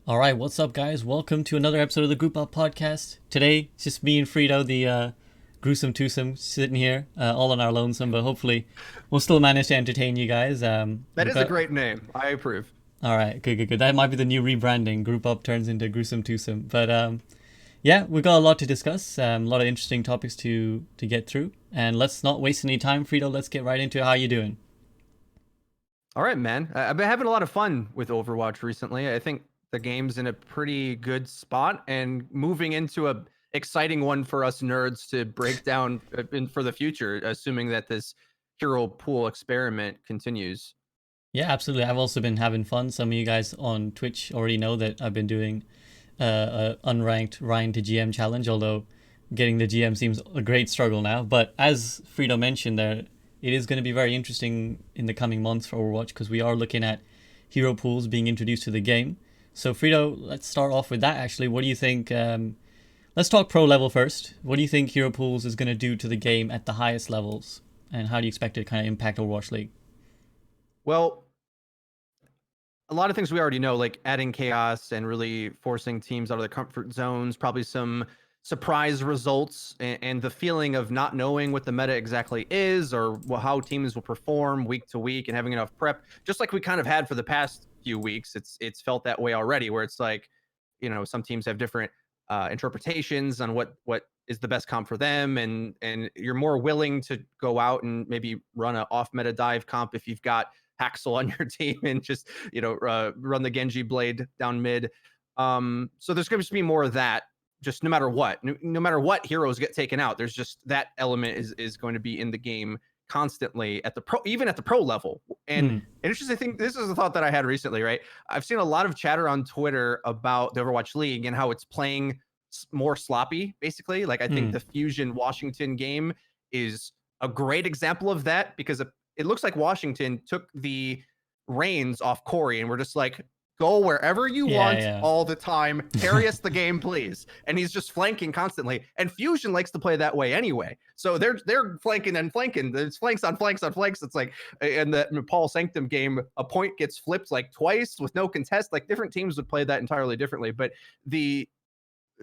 All right, what's up, guys? Welcome to another episode of the Group Up Podcast. Today, it's just me and Fredo, the gruesome twosome, sitting here, all on our lonesome. But hopefully, we'll still manage to entertain you guys. That is a great name. I approve. All right, good. That might be the new rebranding. Group Up turns into gruesome twosome. But yeah, we got a lot to discuss. A lot of interesting topics to get through. And let's not waste any time, Fredo. Let's get right into it. How you doing? All right, man. I've been having a lot of fun with Overwatch recently. I think the game's in a pretty good spot and moving into a exciting one for us nerds to break down for the future, assuming that this hero pool experiment continues. Yeah, absolutely. I've also been having fun. Some of you guys on Twitch already know that I've been doing a unranked Ryan to GM challenge, although getting the GM seems a great struggle now. But as Frito mentioned there, it is going to be very interesting in the coming months for Overwatch because we are looking at hero pools being introduced to the game. So Frito, let's start off with that actually. What do you think? Let's talk pro level first. What do you think hero pools is going to do to the game at the highest levels? And how do you expect it to kind of impact Overwatch League? Well, a lot of things we already know, like adding chaos and really forcing teams out of their comfort zones, probably some surprise results and the feeling of not knowing what the meta exactly is or how teams will perform week to week and having enough prep, just like we kind of had for the past few weeks. It's felt that way already, where it's like, some teams have different interpretations on what is the best comp for them, and you're more willing to go out and maybe run an off meta dive comp if you've got Haxel on your team and just run the Genji blade down mid. So there's going to be more of that. Just no matter what, no matter what heroes get taken out, there's just that element is going to be in the game constantly at the pro, even at the pro level. And interesting, I think this is a thought that I had recently, right? I've seen a lot of chatter on Twitter about the Overwatch League and how it's playing more sloppy, basically. Like, I think the Fusion Washington game is a great example of that, because it looks like Washington took the reins off Corey and we're just like, go wherever you want all the time. Carry us the game, please. And he's just flanking constantly. And Fusion likes to play that way anyway. So they're flanking and flanking. There's flanks on flanks on flanks. It's like in the Paul Sanctum game, a point gets flipped like twice with no contest. Like, different teams would play that entirely differently. But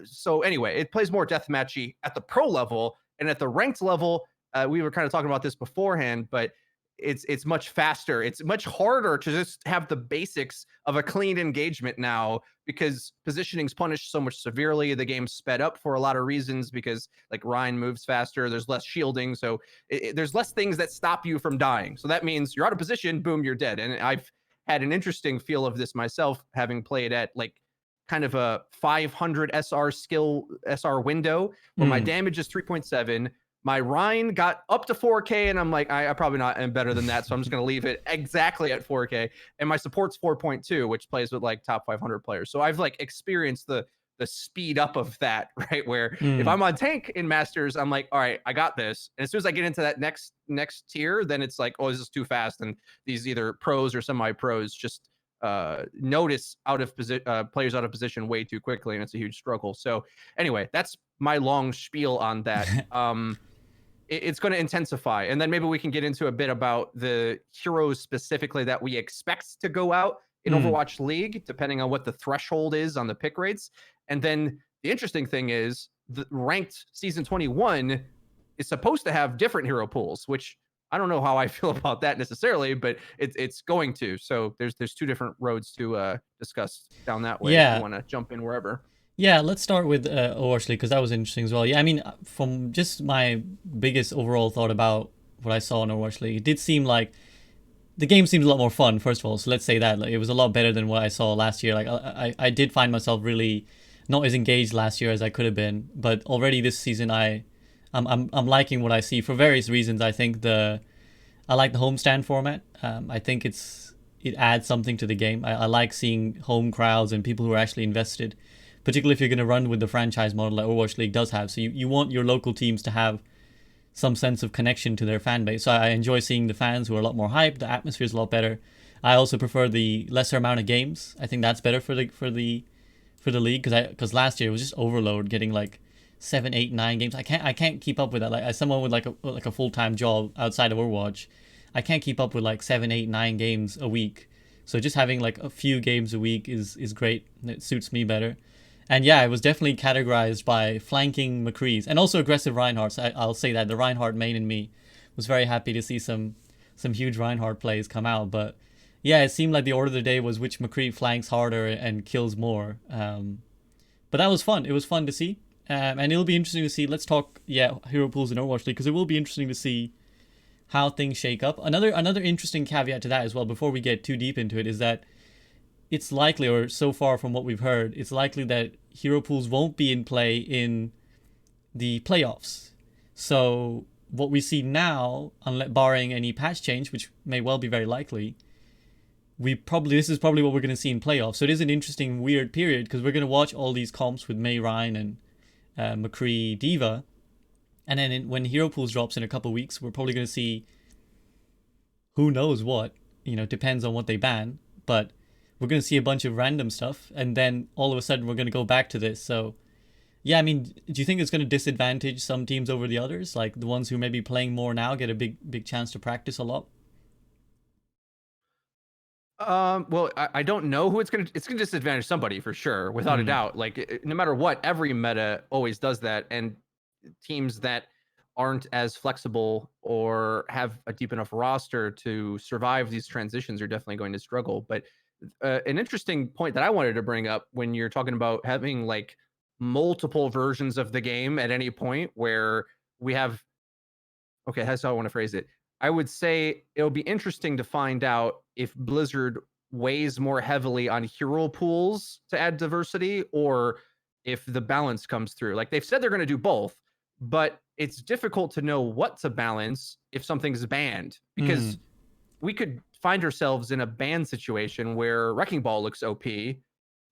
so anyway, it plays more deathmatchy at the pro level, and at the ranked level, we were kind of talking about this beforehand, but it's much faster. It's much harder to just have the basics of a clean engagement now, because positioning's punished so much severely. The game's sped up for a lot of reasons, because like Ryan moves faster, there's less shielding, so there's less things that stop you from dying. So that means you're out of position, boom, you're dead. And I've had an interesting feel of this myself, having played at like kind of a 500 SR skill SR window where my damage is 3.7. My Rhine got up to 4K, and I'm like, I probably not am better than that, so I'm just going to leave it exactly at 4K. And my support's 4.2, which plays with like top 500 players. So I've like experienced the speed up of that, right? Where if I'm on tank in Masters, I'm like, all right, I got this. And as soon as I get into that next tier, then it's like, oh, this is too fast. And these either pros or semi-pros just notice players out of position way too quickly, and it's a huge struggle. So anyway, that's my long spiel on that. It's going to intensify. And then maybe we can get into a bit about the heroes specifically that we expect to go out in Overwatch League, depending on what the threshold is on the pick rates. And then the interesting thing is the ranked season 21 is supposed to have different hero pools, which I don't know how I feel about that necessarily, but it's going to. So there's two different roads to discuss down that way. If you want to jump in wherever. Yeah, let's start with Overwatch League, because that was interesting as well. Yeah, I mean, from just my biggest overall thought about what I saw in Overwatch League, it did seem like the game seemed a lot more fun, first of all. So let's say that. Like, it was a lot better than what I saw last year. Like, I did find myself really not as engaged last year as I could have been. But already this season, I'm liking what I see for various reasons. I think I like the homestand format. I think it adds something to the game. I like seeing home crowds and people who are actually invested, particularly if you're going to run with the franchise model that Overwatch League does have. So you want your local teams to have some sense of connection to their fan base. So I enjoy seeing the fans who are a lot more hyped. The atmosphere is a lot better. I also prefer the lesser amount of games. I think that's better for the league, because last year it was just overload, getting like 7, 8, 9 games. I can't keep up with that. Like, as someone with like a full-time job outside of Overwatch, I can't keep up with like 7, 8, 9 games a week So just having like a few games a week is great. It suits me better. And yeah, it was definitely categorized by flanking McCree's and also aggressive Reinhardt's. I'll say that the Reinhardt main in me was very happy to see some huge Reinhardt plays come out. But yeah, it seemed like the order of the day was which McCree flanks harder and kills more. But that was fun. It was fun to see. And it'll be interesting to see. Let's talk, yeah, hero pools in Overwatch League, because it will be interesting to see how things shake up. Another interesting caveat to that as well, before we get too deep into it, is that it's likely, or so far from what we've heard, it's likely that hero pools won't be in play in the playoffs. So what we see now, unless barring any patch change, which may well be very likely, this is probably what we're going to see in playoffs. So it is an interesting, weird period because we're going to watch all these comps with Mei, Ryan, and McCree, Diva, and then when Hero Pools drops in a couple of weeks, we're probably going to see who knows what. Depends on what they ban, but we're going to see a bunch of random stuff, and then all of a sudden we're going to go back to this. So yeah, I mean, do you think it's going to disadvantage some teams over the others? Like the ones who may be playing more now get a big chance to practice a lot? Well, I don't know who it's gonna disadvantage somebody for sure, without a Hmm. doubt. Like no matter what, every meta always does that, and teams that aren't as flexible or have a deep enough roster to survive these transitions are definitely going to struggle. But an interesting point that I wanted to bring up when you're talking about having like multiple versions of the game at any point where we have okay, that's how I want to phrase it. I would say it'll be interesting to find out if Blizzard weighs more heavily on hero pools to add diversity or if the balance comes through. Like they've said they're going to do both, but it's difficult to know what to balance if something's banned because Hmm. we could find ourselves in a ban situation where Wrecking Ball looks OP,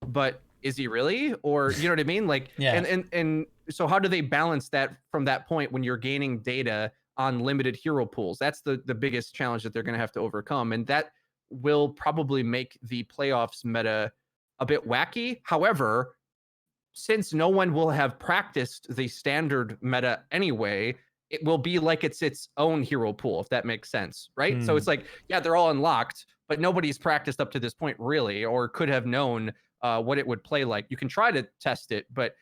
but is he really? Or you know what I mean? Like, Yeah. and so how do they balance that from that point when you're gaining data on limited hero pools? That's the biggest challenge that they're going to have to overcome, and that will probably make the playoffs meta a bit wacky. However, since no one will have practiced the standard meta anyway, it will be like it's its own hero pool, if that makes sense, right? So it's Hmm. like, yeah, they're all unlocked, but nobody's practiced up to this point really, or could have known what it would play like. You can try to test it, but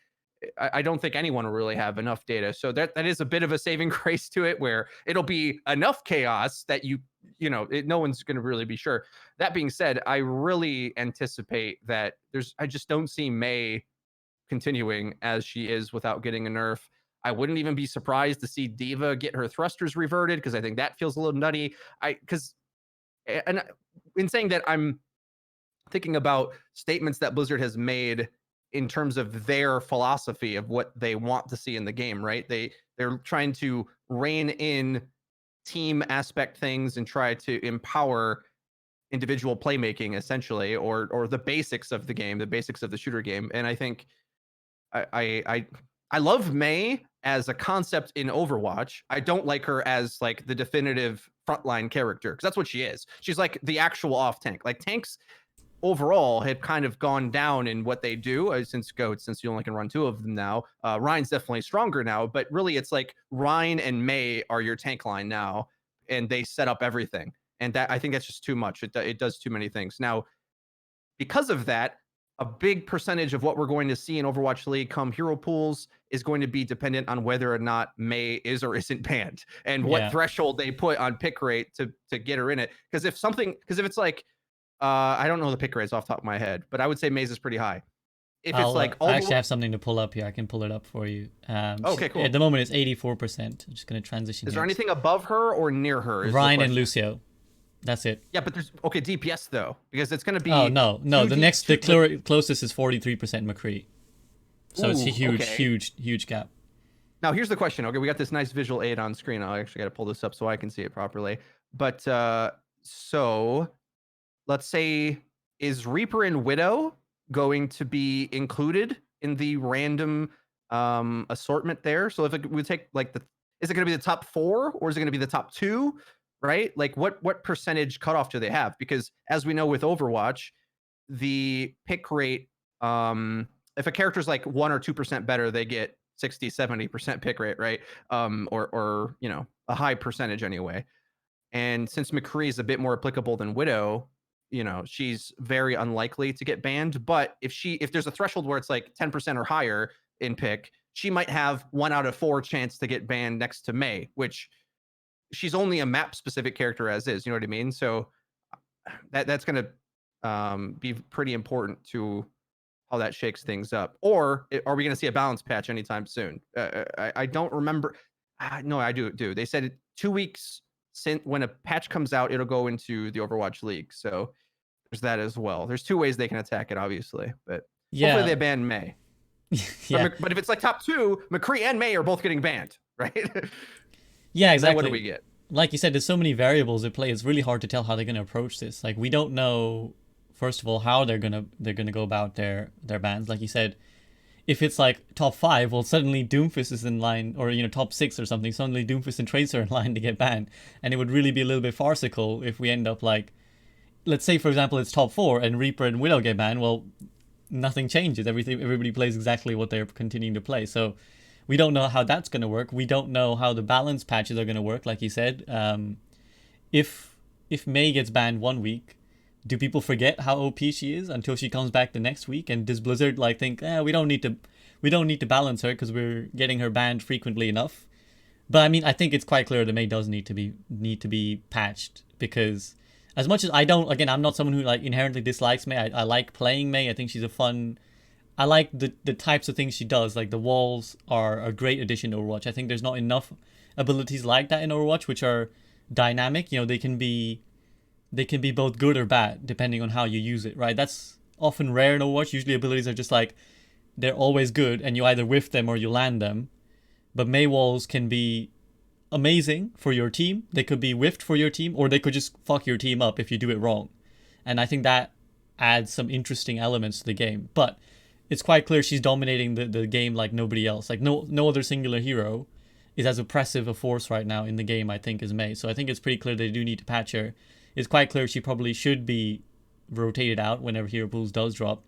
I don't think anyone will really have enough data. So that is a bit of a saving grace to it, where it'll be enough chaos that no one's going to really be sure. That being said, I really anticipate that I just don't see Mei continuing as she is without getting a nerf. I wouldn't even be surprised to see Diva get her thrusters reverted because I think that feels a little nutty. And in saying that, I'm thinking about statements that Blizzard has made in terms of their philosophy of what they want to see in the game, right? They're trying to rein in team aspect things and try to empower individual playmaking essentially, or the basics of the game, the basics of the shooter game. And I think I love Mei as a concept in Overwatch. I don't like her as like the definitive frontline character because that's what she is. She's like the actual off tank. Like tanks overall have kind of gone down in what they do since you only can run two of them now. Ryan's definitely stronger now, but really it's like Ryan and Mei are your tank line now, and they set up everything. And that I think that's just too much. It does too many things. Now, because of that, a big percentage of what we're going to see in Overwatch League come hero pools is going to be dependent on whether or not Mei is or isn't banned and what Yeah. threshold they put on pick rate to get her in it. Because if it's like I don't know the pick rates off the top of my head, but I would say Mei's is pretty high. If it's like I all actually the have something to pull up here. I can pull it up for you. okay, At cool. the moment, it's 84%. I'm just going to transition Is here. there anything above her or near her? Is the Ryan and question. Lucio. That's it. Yeah, but there's okay DPS though, because it's going to Oh be no, no. two The D next, two like closest is 43% McCree. So it's a ooh huge, okay. huge, huge gap. Now here's the question. Okay, we got this nice visual aid on screen. I actually got to pull this up so I can see it properly. But so let's say, is Reaper and Widow going to be included in the random assortment there? So if we take like is it going to be the top 4 or is it going to be the top 2? Right? Like what percentage cutoff do they have? Because as we know with Overwatch, the pick rate, if a character's like 1 or 2% better, they get 60-70% pick rate, right? Or a high percentage anyway. And since McCree is a bit more applicable than Widow, she's very unlikely to get banned. But if there's a threshold where it's like 10% or higher in pick, she might have 1 out of 4 chance to get banned next to Mei, which she's only a map specific character as is. You know what I mean? So that's gonna be pretty important to how that shakes things up. Or are we going to see a balance patch anytime soon? I don't remember. No, I do. They said 2 weeks since when a patch comes out, it'll go into the Overwatch League. So there's that as well. There's 2 ways they can attack it, obviously, but hopefully they Yeah. ban Mei. Yeah. But if it's like top 2, McCree and Mei are both getting banned, right? Yeah, And then what do exactly. we get? Like you said, there's so many variables at play. It's really hard to tell how they're going to approach this. Like we don't know, first of all, how they're gonna go about their bans. Like you said, if it's like top 5, well, suddenly Doomfist is in line, or top 6 or something. Suddenly Doomfist and Tracer are in line to get banned, and it would really be a little bit farcical if we end up like, let's say for example, it's top 4 and Reaper and Widow get banned. Well, nothing changes. Everybody plays exactly what they're continuing to play. So we don't know how that's going to work. We don't know how the balance patches are going to work. Like you said, if Mei gets banned 1 week, do people forget how OP she is until she comes back the next week? And does Blizzard like think, we don't need to balance her because we're getting her banned frequently enough? But I mean, I think it's quite clear that Mei does need to be patched, because as much as I don't, again, I'm not someone who like inherently dislikes Mei. I like playing Mei. I think she's a fun. I like the types of things she does. Like the walls are a great addition to Overwatch. I think there's not enough abilities like that in Overwatch, which are dynamic. They can be both good or bad depending on how you use it. Right? That's often rare in Overwatch. Usually abilities are just like they're always good, and you either whiff them or you land them. But Mei walls can be amazing for your team. They could be whiffed for your team, or they could just fuck your team up if you do it wrong. And I think that adds some interesting elements to the game. But it's quite clear she's dominating the game like nobody else. Like no other singular hero is as oppressive a force right now in the game, I think, as Mei. So I think it's pretty clear they do need to patch her. It's quite clear she probably should be rotated out whenever hero pools does drop.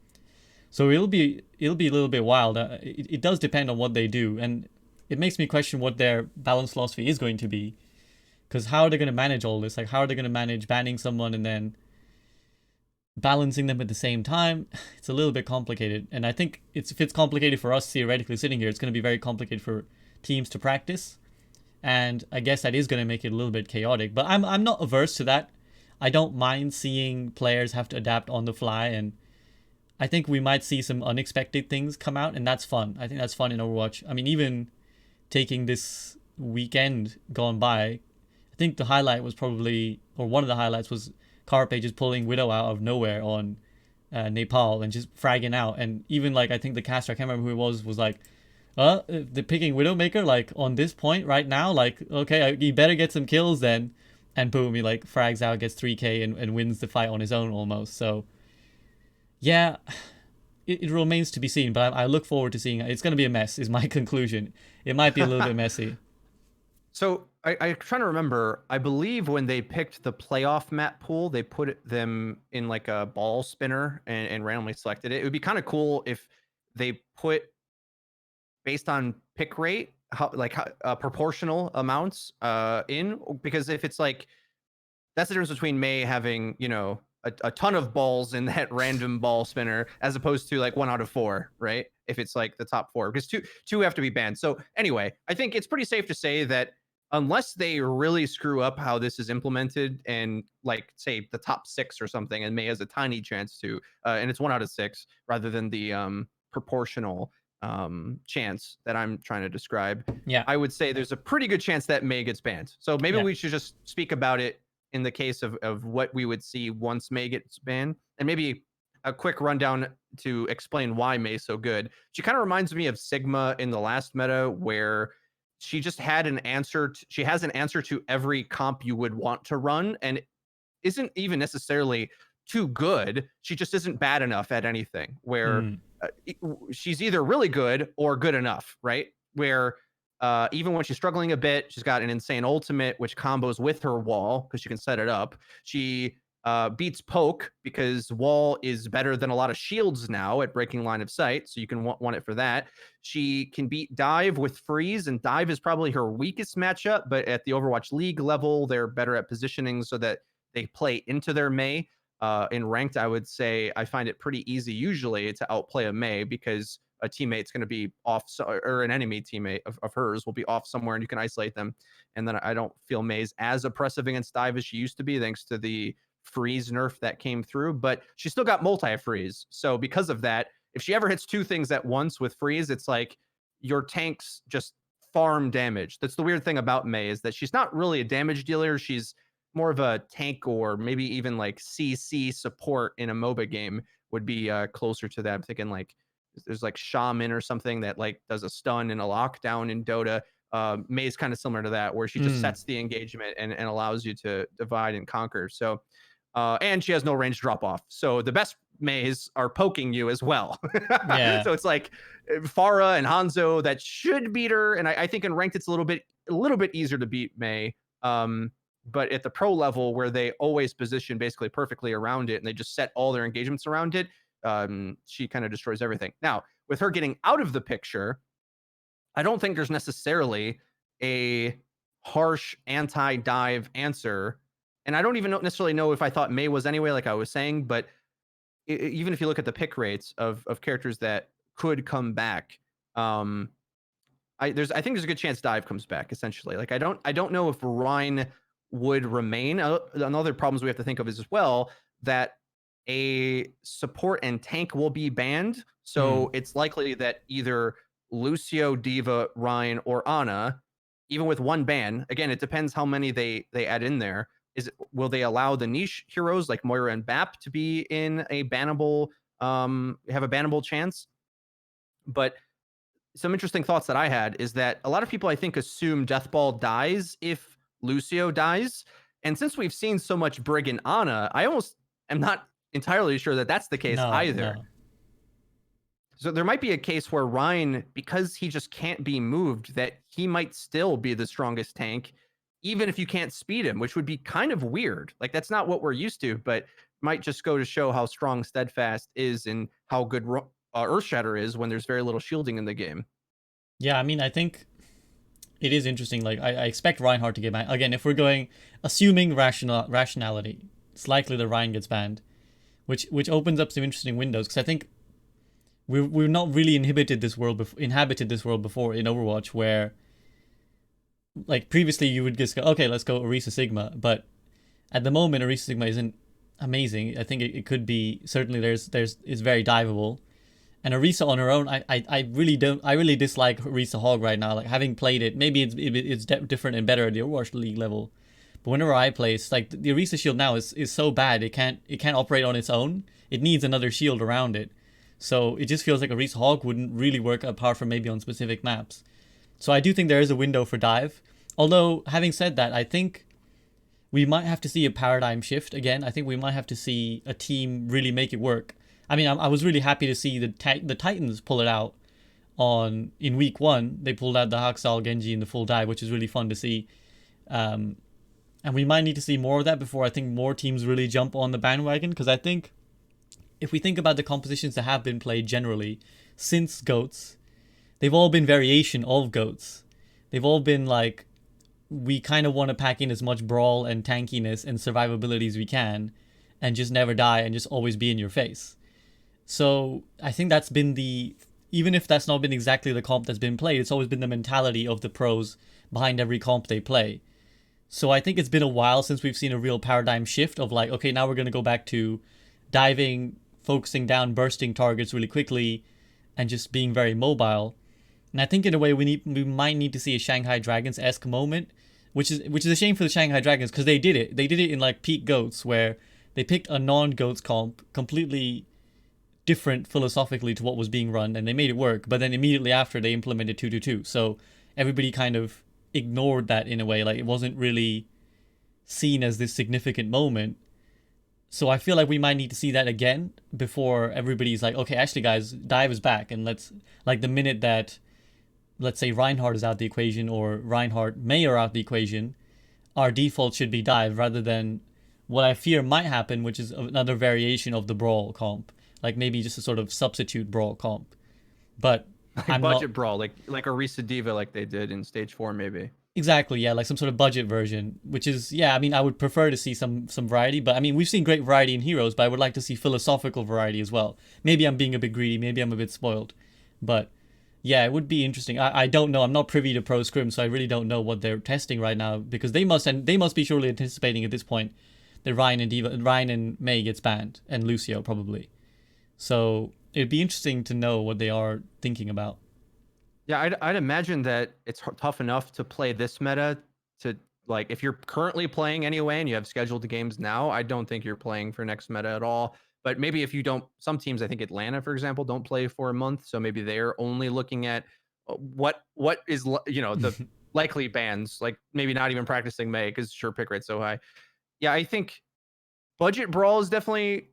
So it'll be a little bit wild. It does depend on what they do, and it makes me question what their balance philosophy is going to be. Because how are they going to manage all this? Like, how are they going to manage banning someone and then balancing them at the same time? It's a little bit complicated. And I think if it's complicated for us theoretically sitting here, it's going to be very complicated for teams to practice. And I guess that is going to make it a little bit chaotic. But I'm not averse to that. I don't mind seeing players have to adapt on the fly, and I think we might see some unexpected things come out, and that's fun. I think that's fun in Overwatch. I mean, even taking this weekend gone by, I think the highlight was probably, or one of the highlights was Carpe just pulling Widow out of nowhere on Nepal and just fragging out. And even like, I think the caster, I can't remember who it was like, they're picking Widowmaker like on this point right now, like, okay, he better get some kills then. And boom, he like frags out, gets 3k and wins the fight on his own almost. So yeah, it remains to be seen, but I look forward to seeing it. It's going to be a mess, is my conclusion. It might be a little bit messy. So I'm trying to remember. I believe when they picked the playoff map pool, they put them in like a ball spinner and randomly selected it. It would be kind of cool if they put based on pick rate, proportional amounts in, because if it's like that's the difference between Mei having, a ton of balls in that random ball spinner as opposed to like 1 out of 4, right? If it's like the top 4, because two have to be banned. So anyway, I think it's pretty safe to say that unless they really screw up how this is implemented and like say the top 6 or something, and Mei has a tiny chance to, and it's 1 out of 6 rather than the proportional chance that I'm trying to describe. Yeah. I would say there's a pretty good chance that Mei gets banned. So maybe Yeah. we should just speak about it in the case of what we would see once Mei gets banned, and maybe a quick rundown to explain why Mei's so good. She kind of reminds me of Sigma in the last meta, where she just had an answer. She has an answer to every comp you would want to run, and isn't even necessarily too good. She just isn't bad enough at anything. Where she's either really good or good enough, right? Where even when she's struggling a bit, she's got an insane ultimate, which combos with her wall because she can set it up. She beats poke because wall is better than a lot of shields now at breaking line of sight, so you can want it for that. She can beat dive with freeze, and dive is probably her weakest matchup, but at the Overwatch League level, they're better at positioning so that they play into their Mei. In ranked, I would say I find it pretty easy usually to outplay a Mei because a teammate's going to be off, or an enemy teammate of hers will be off somewhere, and you can isolate them. And then I don't feel Mei's as oppressive against dive as she used to be, thanks to the freeze nerf that came through. But she still got multi freeze, so because of that, if she ever hits two things at once with freeze, it's like your tanks just farm damage. That's the weird thing about Mei, is that she's not really a damage dealer. She's more of a tank, or maybe even like CC support in a MOBA game would be closer to that. I'm thinking like there's like Shaman or something that like does a stun and a lockdown in Dota. Mei is kind of similar to that, where she just Mm. sets the engagement and allows you to divide and conquer. So, and she has no range drop off. So the best Meis are poking you as well. Yeah. So it's like Farah and Hanzo that should beat her, and I think in ranked it's a little bit easier to beat Mei. But at the pro level, where they always position basically perfectly around it and they just set all their engagements around it, she kind of destroys everything. Now, with her getting out of the picture, I don't think there's necessarily a harsh anti-dive answer. And I don't even necessarily know if I thought Mei was anyway, like I was saying, but even if you look at the pick rates of characters that could come back, um, I think there's a good chance Dive comes back. Essentially, like I don't know if Rhine would remain. Another problems we have to think of is as well that a support and tank will be banned. Mm. So it's likely that either Lucio, Diva, Rhine, or Ana, even with one ban, again, it depends how many they add in there. Will they allow the niche heroes like Moira and Bap to be in a bannable, have a bannable chance? But some interesting thoughts that I had is that a lot of people I think assume Deathball dies if Lucio dies. And since we've seen so much Brig and Ana, I almost am not entirely sure that that's the case No, either. no. So there might be a case where Ryan, because he just can't be moved, that he might still be the strongest tank, even if you can't speed him, which would be kind of weird. Like that's not what we're used to, but might just go to show how strong Steadfast is and how good Earthshatter is when there's very little shielding in the game. Yeah, I mean, I think it is interesting. Like, I expect Reinhardt to get banned. Again, if we're going, assuming rationality, it's likely that Ryan gets banned, which opens up some interesting windows. Because I think we're not really inhabited this world before in Overwatch, where like previously you would just go, okay, let's go Orisa Sigma, but at the moment Orisa Sigma isn't amazing. I think it could be, certainly there's it's very diveable. And Orisa on her own, I really don't, I really dislike Orisa Hog right now. Like having played it, maybe it's different and better at the Overwatch League level. But whenever I play, it's like the Orisa shield now is so bad, it can't operate on its own. It needs another shield around it. So it just feels like Orisa Hog wouldn't really work apart from maybe on specific maps. So I do think there is a window for dive. Although having said that, I think we might have to see a paradigm shift again. I think we might have to see a team really make it work. I mean, I was really happy to see the Titans pull it out in week one. They pulled out the Haksal Genji in the full dive, which is really fun to see. And we might need to see more of that before I think more teams really jump on the bandwagon. Because I think if we think about the compositions that have been played generally since GOATs, they've all been variation of GOATs. They've all been like, we kind of want to pack in as much brawl and tankiness and survivability as we can and just never die and just always be in your face. So I think that's been even if that's not been exactly the comp that's been played, it's always been the mentality of the pros behind every comp they play. So I think it's been a while since we've seen a real paradigm shift of like, okay, now we're going to go back to diving, focusing down, bursting targets really quickly, and just being very mobile. And I think in a way we might need to see a Shanghai Dragons-esque moment, which is a shame for the Shanghai Dragons because they did it. They did it in like peak GOATs where they picked a non-GOATs comp, completely different philosophically to what was being run, and they made it work. But then immediately after they implemented 2-2-2. So everybody kind of ignored that in a way. Like it wasn't really seen as this significant moment. So I feel like we might need to see that again before everybody's like, okay, actually guys, dive is back, and let's, like, the minute that, let's say, Reinhardt is out the equation or Reinhardt Mei are out the equation, our default should be dive rather than what I fear might happen, which is another variation of the brawl comp, like maybe just a sort of substitute brawl comp. But Like I'm not. budget brawl, like Orisa Diva, like they did in stage 4, maybe. Exactly, yeah, like some sort of budget version, which is, yeah, I mean, I would prefer to see some variety, but I mean, we've seen great variety in Heroes, but I would like to see philosophical variety as well. Maybe I'm being a bit greedy, maybe I'm a bit spoiled, but yeah, it would be interesting. I don't know. I'm not privy to Pro Scrim, so I really don't know what they're testing right now because they must be surely anticipating at this point that Ryan and May gets banned and Lucio probably. So it'd be interesting to know what they are thinking about. Yeah, I'd imagine that it's tough enough to play this meta to like if you're currently playing anyway and you have scheduled games now, I don't think you're playing for next meta at all. But maybe if you don't, some teams, I think Atlanta, for example, don't play for a month, so maybe they're only looking at what is the likely bans, like maybe not even practicing May because sure pick rate's so high. Yeah, I think budget brawl is definitely.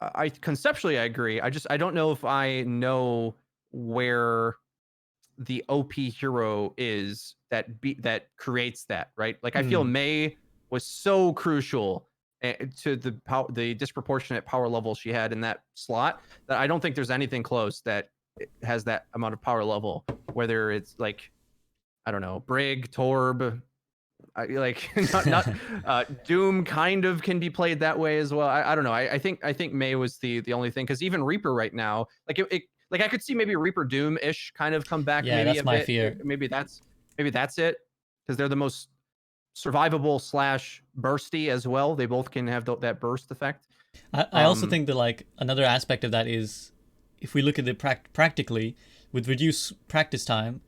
I conceptually I agree. I don't know if I know where the OP hero is that creates that, right? Like I feel Hmm. May was so crucial to the disproportionate power level she had in that slot that I don't think there's anything close that has that amount of power level. Whether it's like I don't know, Brig, Torb, like not Doom kind of can be played that way as well. I don't know. I think May was the only thing because even Reaper right now, like it like I could see maybe Reaper Doom ish kind of come back Yeah, maybe that's a my bit. fear. Maybe that's it because they're the most survivable slash bursty as well. They both can have that burst effect. I also Um, think that like another aspect of that is if we look at it practically with reduced practice time,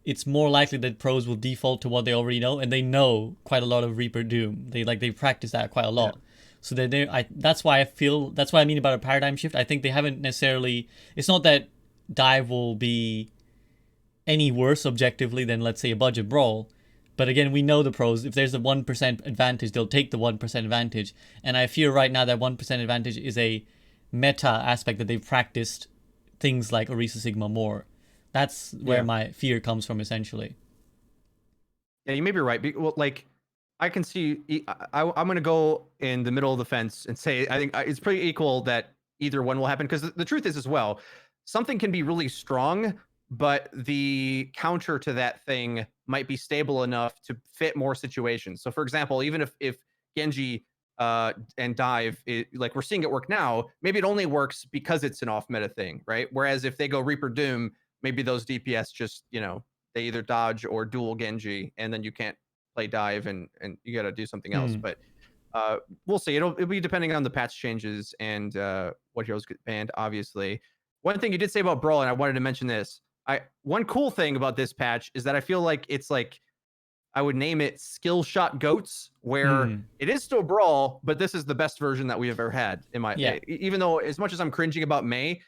it's more likely that pros will default to what they already know, and they know quite a lot of Reaper Doom. They practice that quite a yeah, lot. So that's why I feel that's what I mean about a paradigm shift. I think they haven't necessarily. It's not that dive will be any worse objectively than let's say a budget brawl. But again, we know the pros. If there's a 1% advantage, they'll take the 1% advantage. And I fear right now that 1% advantage is a meta aspect that they've practiced things like Orisa Sigma more. That's where yeah. my fear comes from essentially. Yeah, you may be right. Well, like I can see. I'm going to go in the middle of the fence and say I think it's pretty equal that either one will happen because the truth is as well, something can be really strong, but the counter to that thing might be stable enough to fit more situations. So, for example, even if Genji and dive, like we're seeing it work now, maybe it only works because it's an off meta thing, right? Whereas if they go Reaper Doom, maybe those DPS just they either dodge or dual Genji, and then you can't play dive, and you got to do something else. Hmm. But we'll see. It'll be depending on the patch changes and what heroes get banned. Obviously, one thing you did say about Brawl, and I wanted to mention this. One cool thing about this patch is that I feel like it's like I would name it skill shot goats, where Hmm. it is still Brawl, but this is the best version that we have ever had. Yeah. Even though as much as I'm cringing about May,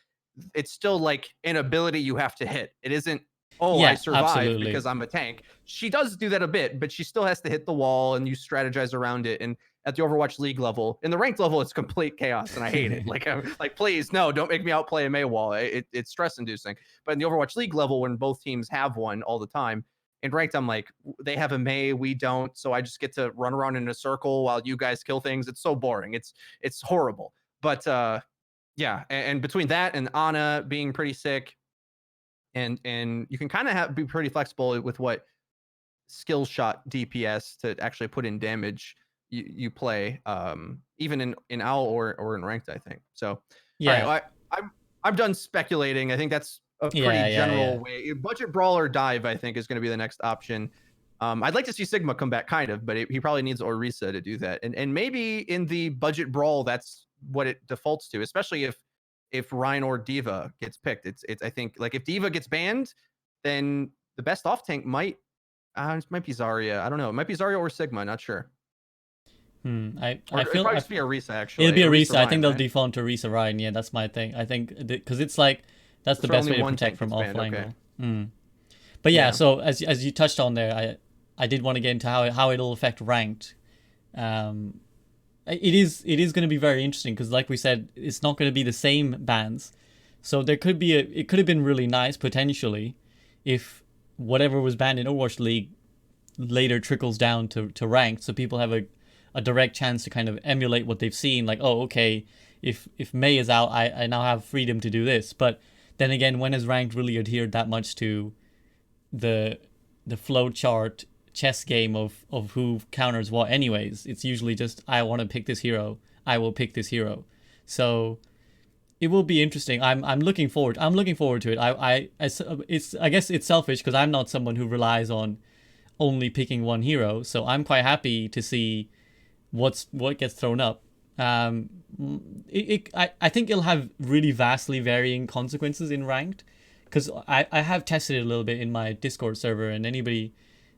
it's still like an ability you have to hit. It isn't, oh, I Yeah. survived Absolutely. because I'm a tank. She does do that a bit, but she still has to hit the wall and you strategize around it. And at the Overwatch League level, in the ranked level, it's complete chaos, and I hate it. Like, I'm like, please, no, don't make me outplay a May wall. It's stress inducing. But in the Overwatch League level, when both teams have one all the time, in ranked, I'm like, they have a May, we don't, so I just get to run around in a circle while you guys kill things. It's so boring. It's horrible. But yeah, and between that and Ana being pretty sick, and you can kind of be pretty flexible with what skill shot DPS to actually put in damage you play, even in owl or in ranked, I think. So all right, Yeah. I'm done speculating. I think that's a pretty Yeah. Yeah. general Yeah. way. Budget brawler dive, I think, is going to be the next option. I'd like to see Sigma come back, kind of, but he probably needs Orisa to do that. And maybe in the budget brawl, that's what it defaults to, especially if Rhine or Diva gets picked. It's I think like if Diva gets banned, then the best off tank it might be Zarya. I don't know. It might be Zarya or Sigma. Not sure. Hmm. Or I it'd feel probably I, just be Orisa it'll actually. be Orisa Orisa. I Ryan, think they'll right? default to Orisa Ryan. Yeah, that's my thing. I think because it's like that's the That's where best only way to one protect tank from gets off banned. Okay. angle. Hmm. But yeah, Yeah. so as you touched on there, I did want to get into how it'll affect ranked. Um, it is going to be very interesting because, like we said, it's not going to be the same bans. So there could be it could have been really nice potentially if whatever was banned in Overwatch League later trickles down to ranked, so people have a direct chance to kind of emulate what they've seen. Like, oh, okay, if May is out, I now have freedom to do this. But then again, when has ranked really adhered that much to the the flow chart chess game of who counters what anyways. It's usually just I want to pick this hero, I will pick this hero. So it will be interesting. I'm looking forward. I'm looking forward to it. It's I guess it's selfish because I'm not someone who relies on only picking one hero. So I'm quite happy to see what gets thrown up. I think it'll have really vastly varying consequences in ranked, because I have tested it a little bit in my Discord server, and anybody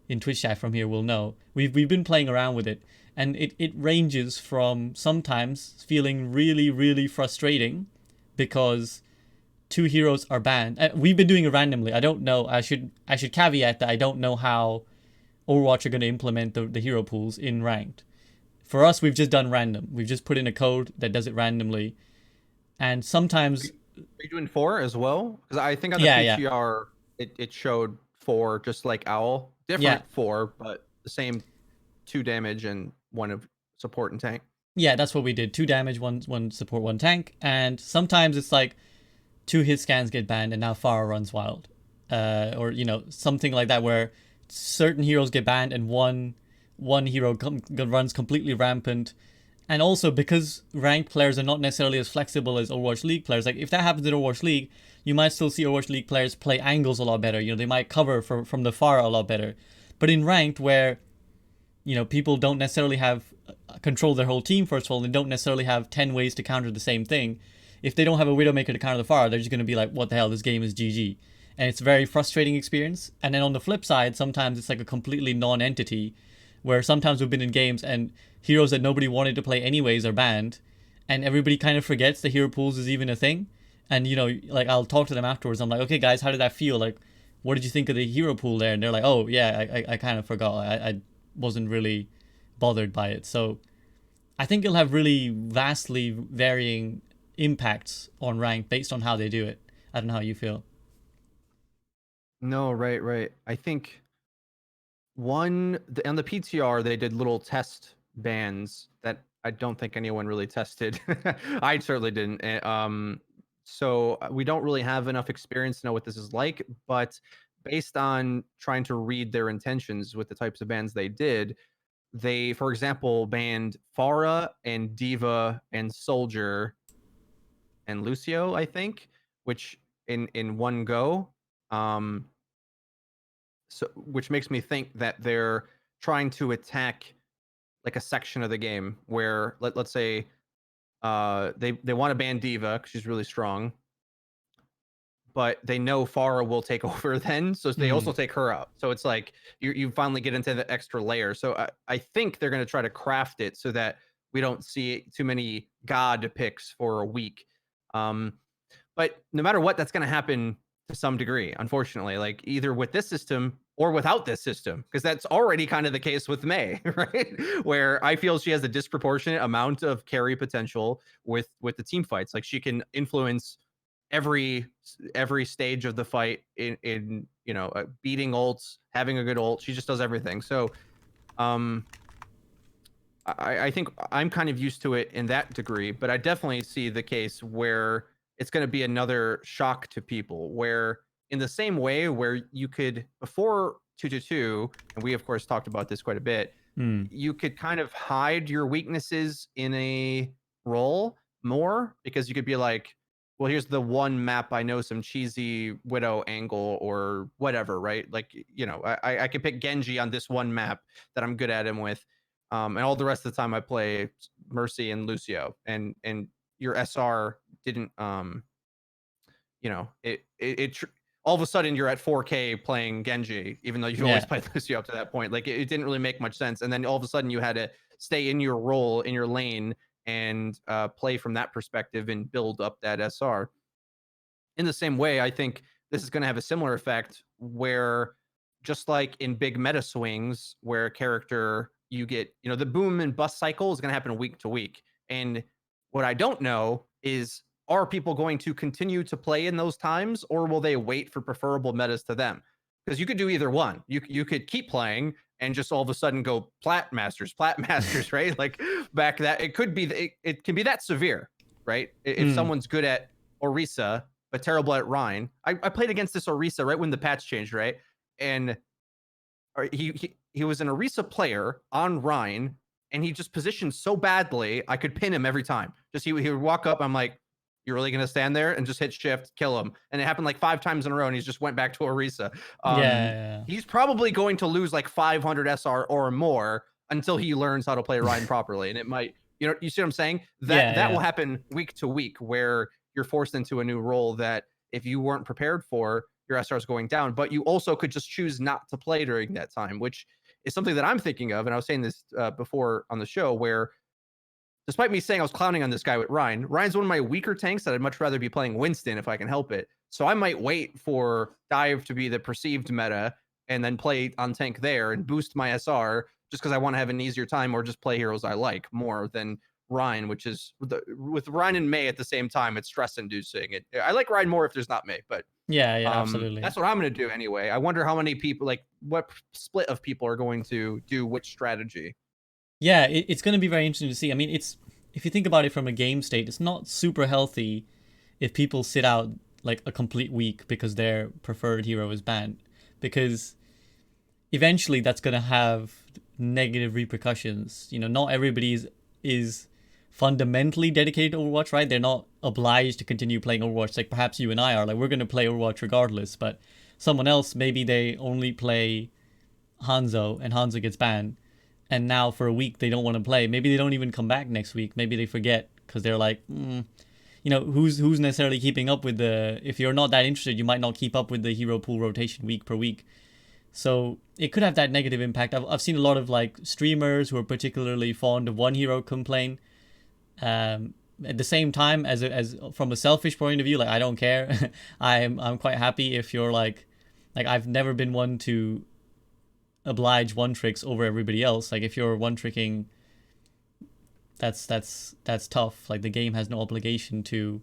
in Twitch chat from here will know we've been playing around with it, and it ranges from sometimes feeling really frustrating because two heroes are banned. We've been doing it randomly. I don't know. I should caveat that I don't know how Overwatch are going to implement the hero pools in ranked. For us, we've just done random. We've just put in a code that does it randomly, and sometimes. Are you doing 4 as well? Because I think on the Yeah, PTR it showed 4, just like Owl. Different yeah, 4, but the same 2 damage and 1 of support and tank. yeah. That's what we did. 2 damage, one support, one tank, and sometimes it's like 2 hit scans get banned, and now Pharah runs wild, or something like that, where certain heroes get banned and one hero runs completely rampant. And also because ranked players are not necessarily as flexible as Overwatch League players. Like if that happens in Overwatch League, you might still see Overwatch League players play angles a lot better. They might cover from the far a lot better. But in ranked, where people don't necessarily have control their whole team, first of all, and don't necessarily have 10 ways to counter the same thing. If they don't have a Widowmaker to counter the far, they're just going to be like, what the hell, this game is GG. And it's a very frustrating experience. And then on the flip side, sometimes it's like a completely non-entity, where sometimes we've been in games and heroes that nobody wanted to play anyways are banned, and everybody kind of forgets the hero pools is even a thing. And like I'll talk to them afterwards. I'm like, okay, guys, how did that feel? Like, what did you think of the hero pool there? And they're like, oh yeah, I kind of forgot. I wasn't really bothered by it. So I think it'll have really vastly varying impacts on rank based on how they do it. I don't know how you feel. No, right. I think on the PTR they did little test bans that I don't think anyone really tested. I certainly didn't. So we don't really have enough experience to know what this is like, but based on trying to read their intentions with the types of bans they did, they, for example, banned Pharah and Diva and Soldier and Lucio, I think, which in one go. So which makes me think that they're trying to attack like a section of the game where let's say they want to ban Diva because she's really strong, but they know Pharah will take over then, so they also take her out. So it's like you finally get into the extra layer. So I think they're going to try to craft it so that we don't see too many god picks for a week. But no matter what, that's going to happen to some degree, unfortunately, like either with this system or without this system, because that's already kind of the case with May, right? Where I feel she has a disproportionate amount of carry potential with the team fights. Like she can influence every stage of the fight in beating ults, having a good ult. She just does everything. So I think I'm kind of used to it in that degree, but I definitely see the case where it's going to be another shock to people, where in the same way where you could before 222, and we of course talked about this quite a bit, you could kind of hide your weaknesses in a role more, because you could be like, well, here's the one map I know some cheesy Widow angle or whatever, right? Like, I could pick Genji on this one map that I'm good at him with. And all the rest of the time I play Mercy and Lucio, and your SR didn't all of a sudden you're at 4K playing Genji, even though you've always Yeah. played Lucio up to that point. Like it didn't really make much sense. And then all of a sudden you had to stay in your role, in your lane, and play from that perspective and build up that SR. In the same way, I think this is going to have a similar effect where, just like in big meta swings where a character you get, the boom and bust cycle is going to happen week to week. And what I don't know is, are people going to continue to play in those times, or will they wait for preferable metas to them? Because you could do either one. You could keep playing and just all of a sudden go plat masters, right? Like back that it could be it can be that severe, right? If someone's good at Orisa but terrible at Rhine. I played against this Orisa right when the patch changed, right? And he he was an Orisa player on Rhine, and he just positioned so badly, I could pin him every time. Just he would walk up, I'm like, you're really gonna stand there and just hit shift, kill him. And it happened like 5 times in a row, and he just went back to Orisa. Yeah. He's probably going to lose like 500 SR or more until he learns how to play Rhine properly. And it might, you see what I'm saying? Yeah. That will Yeah. happen week to week, where you're forced into a new role that if you weren't prepared for, your SR is going down. But you also could just choose not to play during that time, which is something that I'm thinking of. And I was saying this before on the show, where despite me saying I was clowning on this guy with Ryan, Ryan's one of my weaker tanks that I'd much rather be playing Winston if I can help it. So I might wait for Dive to be the perceived meta and then play on tank there and boost my SR just because I want to have an easier time, or just play heroes I like more than Ryan, which is with Ryan and May at the same time, it's stress inducing. I like Ryan more if there's not May, but Yeah. Yeah. Absolutely. that's what I'm going to do anyway. I wonder how many people, like what split of people are going to do which strategy. Yeah, it's going to be very interesting to see. I mean, it's if you think about it from a game state, it's not super healthy if people sit out like a complete week because their preferred hero is banned, because eventually that's going to have negative repercussions. Not everybody is fundamentally dedicated to Overwatch, right? They're not obliged to continue playing Overwatch like perhaps you and I are. Like, we're going to play Overwatch regardless, but someone else, maybe they only play Hanzo and Hanzo gets banned, and now for a week they don't want to play. Maybe they don't even come back next week. Maybe they forget because they're like, who's necessarily keeping up with the? If you're not that interested, you might not keep up with the hero pool rotation week per week. So it could have that negative impact. I've seen a lot of like streamers who are particularly fond of one hero complain. At the same time, as from a selfish point of view, like I don't care. I'm quite happy if you're like I've never been one to oblige one tricks over everybody else. Like if you're one tricking, that's tough. Like the game has no obligation to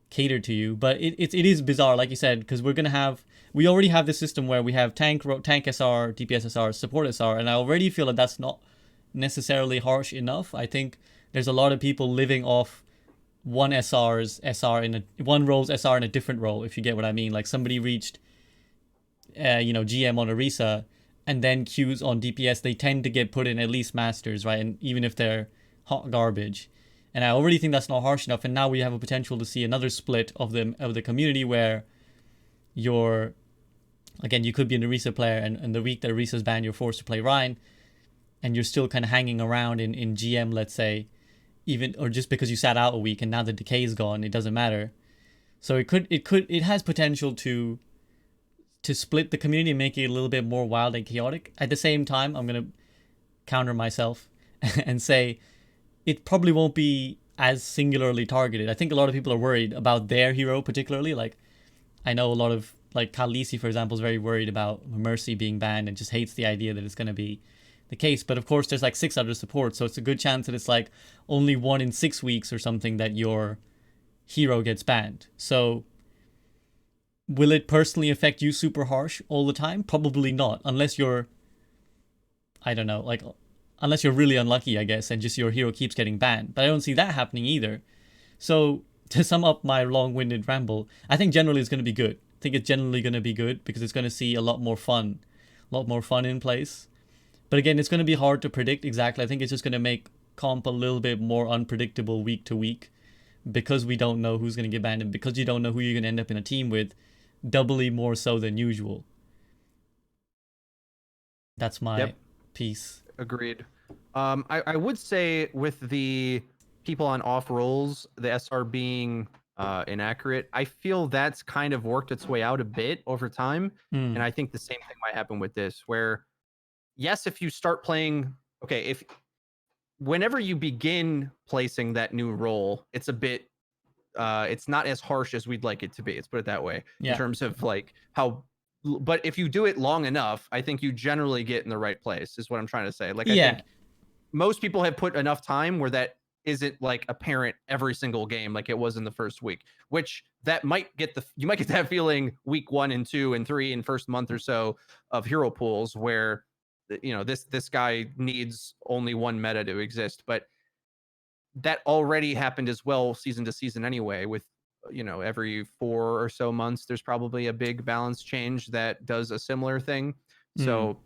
cater to you. But it is bizarre, like you said, because we already have this system where we have tank SR, DPS SR, support SR, and I already feel that that's not necessarily harsh enough. I think there's a lot of people living off one one role's SR in a different role, if you get what I mean. Like somebody reached GM on Orisa and then queues on DPS, they tend to get put in at least masters, right? And even if they're hot garbage. And I already think that's not harsh enough. And now we have a potential to see another split of the community where you could be an Orisa player, and the week that Orisa's banned, you're forced to play Rhine, and you're still kind of hanging around in GM, let's say, or just because you sat out a week and now the decay is gone, it doesn't matter. So it has potential to split the community and make it a little bit more wild and chaotic. At the same time, I'm gonna counter myself and say it probably won't be as singularly targeted. I think a lot of people are worried about their hero particularly. Like I know a lot of like Khaleesi, for example, is very worried about Mercy being banned and just hates the idea that it's going to be the case. But of course, there's like 6 other supports, so it's a good chance that it's like only 1 in 6 weeks or something that your hero gets banned. So will it personally affect you super harsh all the time? Probably not, unless you're, I don't know, like unless you're really unlucky, I guess, and just your hero keeps getting banned. But I don't see that happening either. So to sum up my long-winded ramble, I think generally it's going to be good. I think it's generally going to be good because it's going to see a lot more fun in place. But again, it's going to be hard to predict exactly. I think it's just going to make comp a little bit more unpredictable week to week because we don't know who's going to get banned and because you don't know who you're going to end up in a team with, doubly more so than usual. That's my piece. Agreed. I would say with the people on off rolls, the SR being inaccurate, I feel that's kind of worked its way out a bit over time. And I think the same thing might happen with this, where yes, if you start playing, okay, if whenever you begin placing that new role, it's a bit it's not as harsh as we'd like it to be. Let's put it that way. In terms of like how, but if you do it long enough, I think you generally get in the right place, is what I'm trying to say. Like I think most people have put enough time where that isn't like apparent every single game like it was in the first week, which that might get you might get that feeling week 1 and 2 and 3 and first month or so of hero pools where this guy needs only one meta to exist. But that already happened as well season to season anyway, with every 4 or so months there's probably a big balance change that does a similar thing. So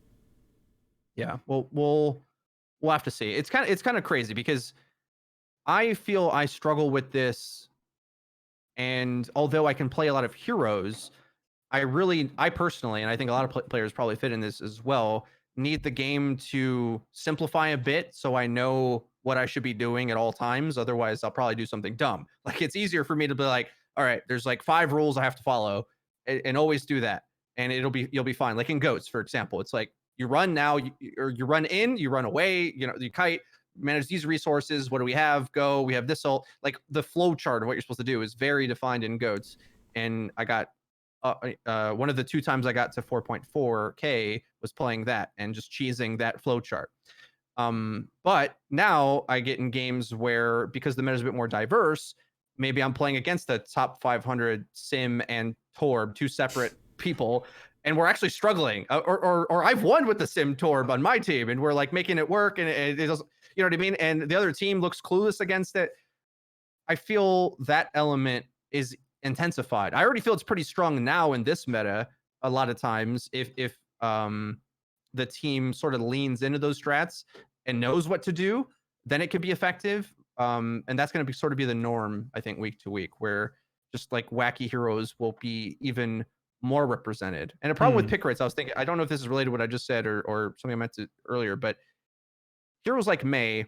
Yeah. Well, we'll have to see. It's kind of crazy because I feel I struggle with this, and although I can play a lot of heroes, I personally, and I think a lot of players probably fit in this as well, need the game to simplify a bit so I know what I should be doing at all times. Otherwise, I'll probably do something dumb. Like it's easier for me to be like, all right, there's like 5 rules I have to follow, and always do that, and you'll be fine. Like in goats, for example, it's like you run now, or you run in, you run away, you kite. Manage these resources. What do we have? Go. We have this all. Like the flow chart of what you're supposed to do is very defined in goats, and I got one of the 2 times I got to 4.4K was playing that and just cheesing that flowchart. But now I get in games where, because the meta is a bit more diverse, maybe I'm playing against the top 500 Sim and Torb, 2 separate people, and we're actually struggling. Or I've won with the Sim Torb on my team, and we're like making it work, and it doesn't, you know what I mean? And the other team looks clueless against it. I feel that element is intensified. I already feel it's pretty strong now in this meta. A lot of times, if the team sort of leans into those strats and knows what to do, then it could be effective. And that's going to be sort of be the norm, I think, week to week, where just like wacky heroes will be even more represented. And a problem with Hmm. pick rates, I was thinking, I don't know if this is related to what I just said or something I meant to earlier, but heroes like May,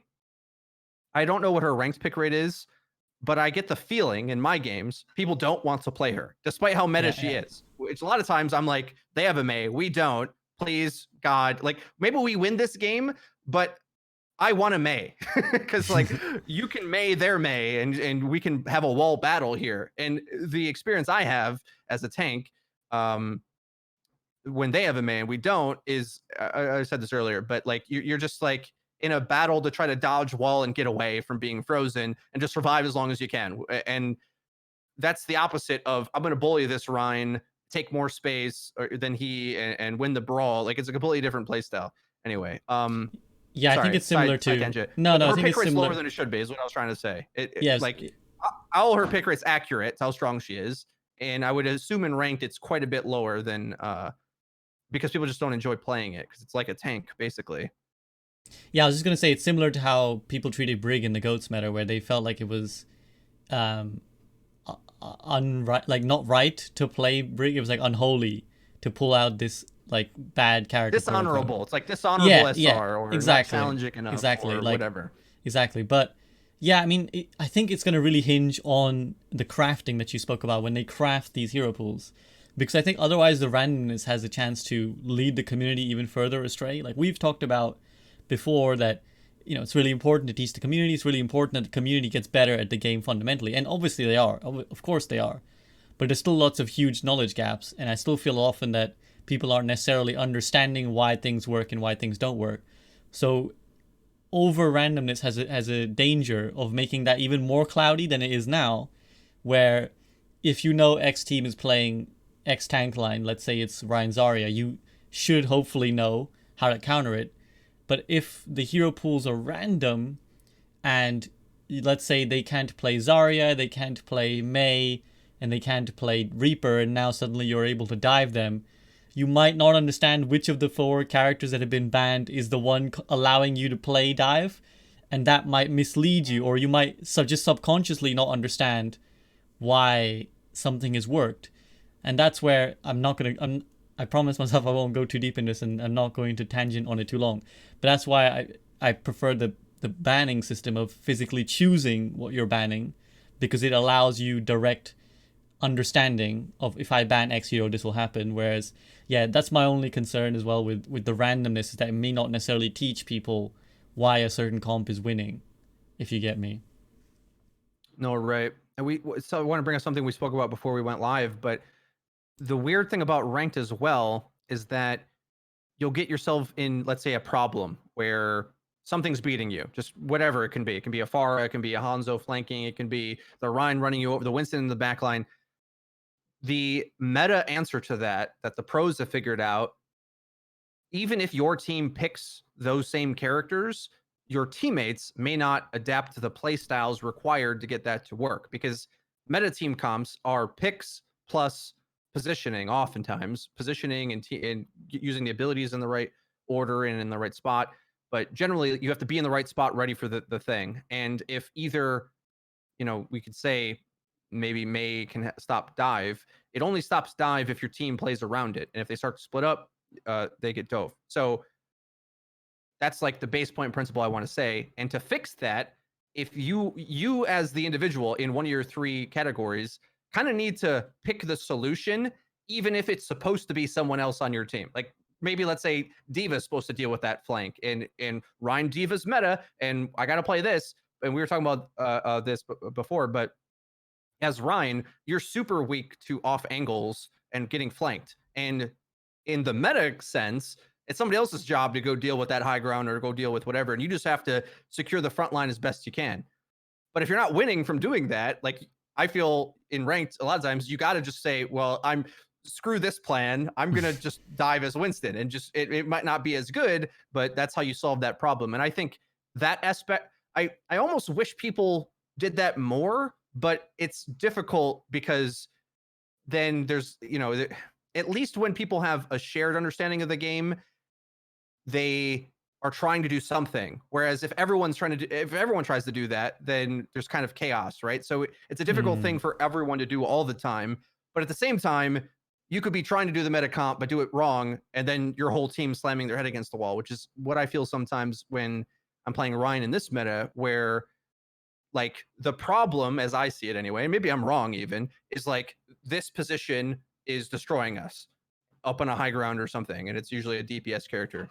I don't know what her ranked pick rate is, but I get the feeling in my games people don't want to play her, despite how meta Yeah, she yeah. is. Which a lot of times I'm like, they have a May, we don't. Please, God, like maybe we win this game, but I want a May because like you can May their May, and we can have a wall battle here. And the experience I have as a tank, um, when they have a man, we don't, is I said this earlier, but like you're just like in a battle to try to dodge wall and get away from being frozen and just survive as long as you can. And that's the opposite of I'm going to bully this Rhine, take more space than he, and win the brawl. Like it's a completely different play style. Anyway, Yeah, I think sorry, it's similar side to. tangent. No, no, I Her think pick it's rate's lower similar. than it should be, is what I was trying to say. Yes. Like all her pick rate's accurate. It's how strong she is, and I would assume in ranked it's quite a bit lower than because people just don't enjoy playing it because it's like a tank basically. Yeah, I was just gonna say it's similar to how people treated Brig in the Goats meta, where they felt like it was um unright, like not right to play Brig. It was like unholy to pull out this like bad character, quote unquote. Dishonorable. It's like dishonorable Yeah, yeah, SR or not exactly, challenging enough exactly, or like whatever. exactly. But yeah, I mean, I think it's gonna really hinge on the crafting that you spoke about when they craft these hero pools, because I think otherwise the randomness has a chance to lead the community even further astray. Like we've talked about before that, it's really important to teach the community. It's really important that the community gets better at the game fundamentally, and obviously they are. Of course they are, but there's still lots of huge knowledge gaps, and I still feel often that people aren't necessarily understanding why things work and why things don't work. So over randomness has a danger of making that even more cloudy than it is now, where if you know X team is playing X tank line, let's say it's Ryan Zarya, you should hopefully know how to counter it. But if the hero pools are random, and let's say they can't play Zarya, they can't play Mei, and they can't play Reaper, and now suddenly you're able to dive them, you might not understand which of the 4 characters that have been banned is the one allowing you to play dive, and that might mislead you, or you might just subconsciously not understand why something has worked. And that's where I promise myself I won't go too deep in this, and I'm not going to tangent on it too long. But that's why I prefer the banning system of physically choosing what you're banning, because it allows you direct understanding of, if I ban X hero, this will happen. Whereas, yeah, that's my only concern as well with the randomness, is that it may not necessarily teach people why a certain comp is winning, if you get me. No, right. And so I want to bring up something we spoke about before we went live, but the weird thing about ranked as well is that you'll get yourself in, let's say, a problem where something's beating you, just whatever it can be. It can be a Pharah, it can be a Hanzo flanking, it can be the Rhine running you over, the Winston in the back line. The meta answer to that the pros have figured out, even if your team picks those same characters, your teammates may not adapt to the play styles required to get that to work, because meta team comps are picks plus positioning, oftentimes positioning and using the abilities in the right order and in the right spot. But generally, you have to be in the right spot, ready for the thing. And if either, we could say maybe May can stop dive. It only stops dive if your team plays around it, and if they start to split up, they get dove. So that's like the base point principle I want to say. And to fix that, if you as the individual in one of your three categories kind of need to pick the solution, even if it's supposed to be someone else on your team. Like maybe let's say D.Va is supposed to deal with that flank, and Ryan D.Va's meta, and I got to play this. And we were talking about this before, but as Ryan, you're super weak to off angles and getting flanked. And in the meta sense, it's somebody else's job to go deal with that high ground or go deal with whatever. And you just have to secure the front line as best you can. But if you're not winning from doing that, like I feel in ranked, a lot of times you got to just say, well, screw this plan. I'm going to just dive as Winston, and just, it might not be as good, but that's how you solve that problem. And I think that aspect, I almost wish people did that more, but it's difficult because then there's, at least when people have a shared understanding of the game, they are trying to do something. Whereas if everyone tries to do that, then there's kind of chaos, right? So it's a difficult thing for everyone to do all the time. But at the same time, you could be trying to do the meta comp, but do it wrong, and then your whole team slamming their head against the wall, which is what I feel sometimes when I'm playing Ryan in this meta, where like the problem, as I see it anyway, and maybe I'm wrong even, is like this position is destroying us up on a high ground or something, and it's usually a DPS character.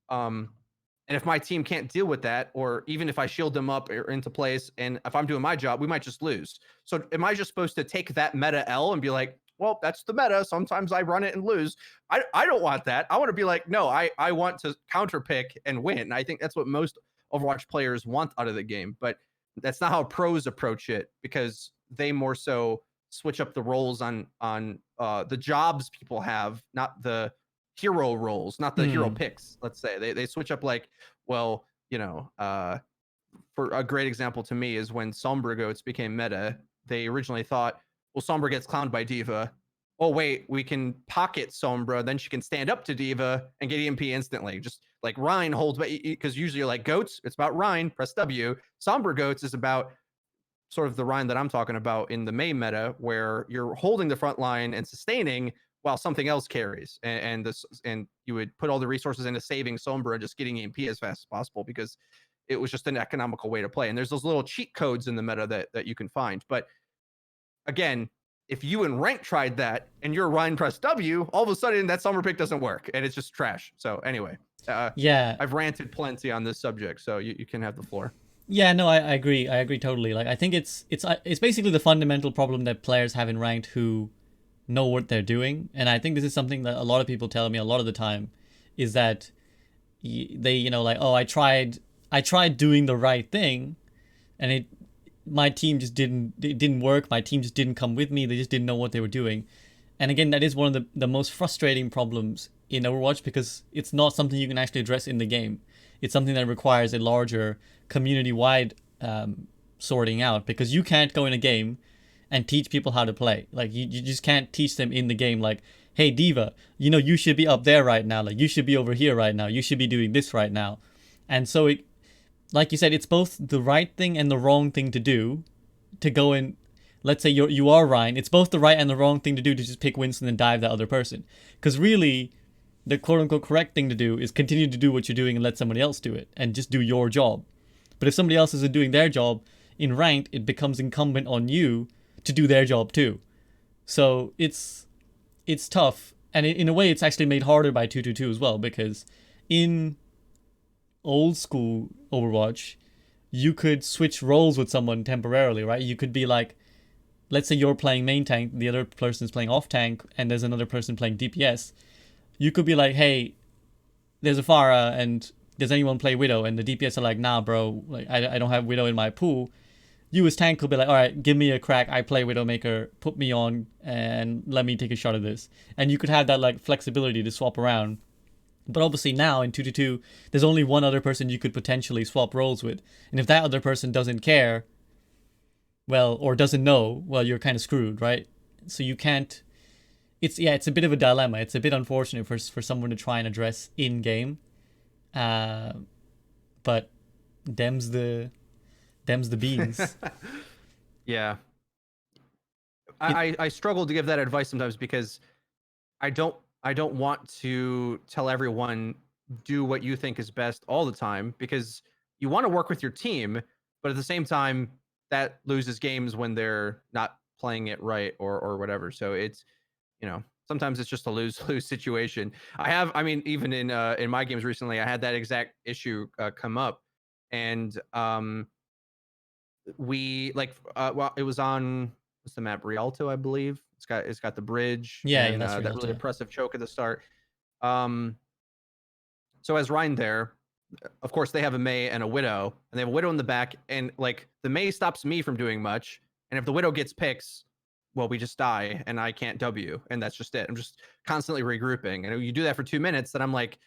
And if my team can't deal with that, or even if I shield them up or into place, and if I'm doing my job, we might just lose. So am I just supposed to take that meta L and be like, well, that's the meta. Sometimes I run it and lose. I don't want that. I want to be like, no, I want to counter pick and win. And I think that's what most Overwatch players want out of the game. But that's not how pros approach it, because they more so switch up the roles on the jobs people have, not the hero roles, not the hero picks. Let's say they switch up, like, well, for a great example to me is when Sombra Goats became meta. They originally thought, well, Sombra gets clowned by D.Va. Oh wait, we can pocket Sombra, then she can stand up to D.Va and get EMP instantly. Just like Rhine holds, because usually you're like Goats, it's about Rhine, press W. Sombra Goats is about sort of the Rhine that I'm talking about in the May meta, where you're holding the front line and sustaining while something else carries, and you would put all the resources into saving Sombra and just getting EMP as fast as possible, because it was just an economical way to play. And there's those little cheat codes in the meta that you can find. But again, if you in rank tried that and you're Ryan press W, all of a sudden that summer pick doesn't work and it's just trash. So anyway, I've ranted plenty on this subject, so you can have the floor. Yeah, no, I agree. I agree totally. Like, I think it's basically the fundamental problem that players have in ranked who know what they're doing. And I think this is something that a lot of people tell me a lot of the time, is that they, like, oh, I tried doing the right thing, and my team just didn't work. My team just didn't come with me. They just didn't know what they were doing. And again, that is one of the most frustrating problems in Overwatch, because it's not something you can actually address in the game. It's something that requires a larger community-wide sorting out, because you can't go in a game and teach people how to play. Like, you just can't teach them in the game, like, hey, D.Va, you should be up there right now. Like, you should be over here right now. You should be doing this right now. And so it, like you said, it's both the right thing and the wrong thing to do to go in. Let's say you are Ryan. It's both the right and the wrong thing to do to just pick Winston and dive that other person. Because really, the quote-unquote correct thing to do is continue to do what you're doing and let somebody else do it, and just do your job. But if somebody else isn't doing their job in ranked, it becomes incumbent on you to do their job too. So it's tough. And in a way, it's actually made harder by 222 as well, because in old school Overwatch, you could switch roles with someone temporarily, right? You could be like, let's say you're playing main tank, the other person's playing off tank, and there's another person playing DPS. You could be like, hey, there's a Pharah, and does anyone play Widow? And the DPS are like, nah, bro, like I don't have Widow in my pool. You as tank could be like, all right, give me a crack. I play Widowmaker, put me on, and let me take a shot at this. And you could have that like flexibility to swap around. But obviously now in 222, there's only one other person you could potentially swap roles with. And if that other person doesn't care, well, or doesn't know, well, you're kind of screwed, right? So you can't... It's a bit of a dilemma. It's a bit unfortunate for someone to try and address in-game. uh, but them's the them's the beans. Yeah. It, I struggle to give that advice sometimes because I don't I don't want to tell everyone do what you think is best all the time, because you want to work with your team, but at the same time that loses games when they're not playing it right or whatever. So it's, sometimes it's just a lose lose situation. I mean, even in my games recently, I had that exact issue come up, and we like well, it was on, what's the map, Rialto, I believe. It's got the bridge yeah, yeah, and that's that real really too. impressive choke at the start. um so as Ryan there, of course they have a Mei and a Widow, and they have a Widow in the back, and like the Mei stops me from doing much, and if the Widow gets picks, well, we just die and I can't W, and that's just it. I'm just constantly regrouping, and you do that for 2 minutes, then I'm like,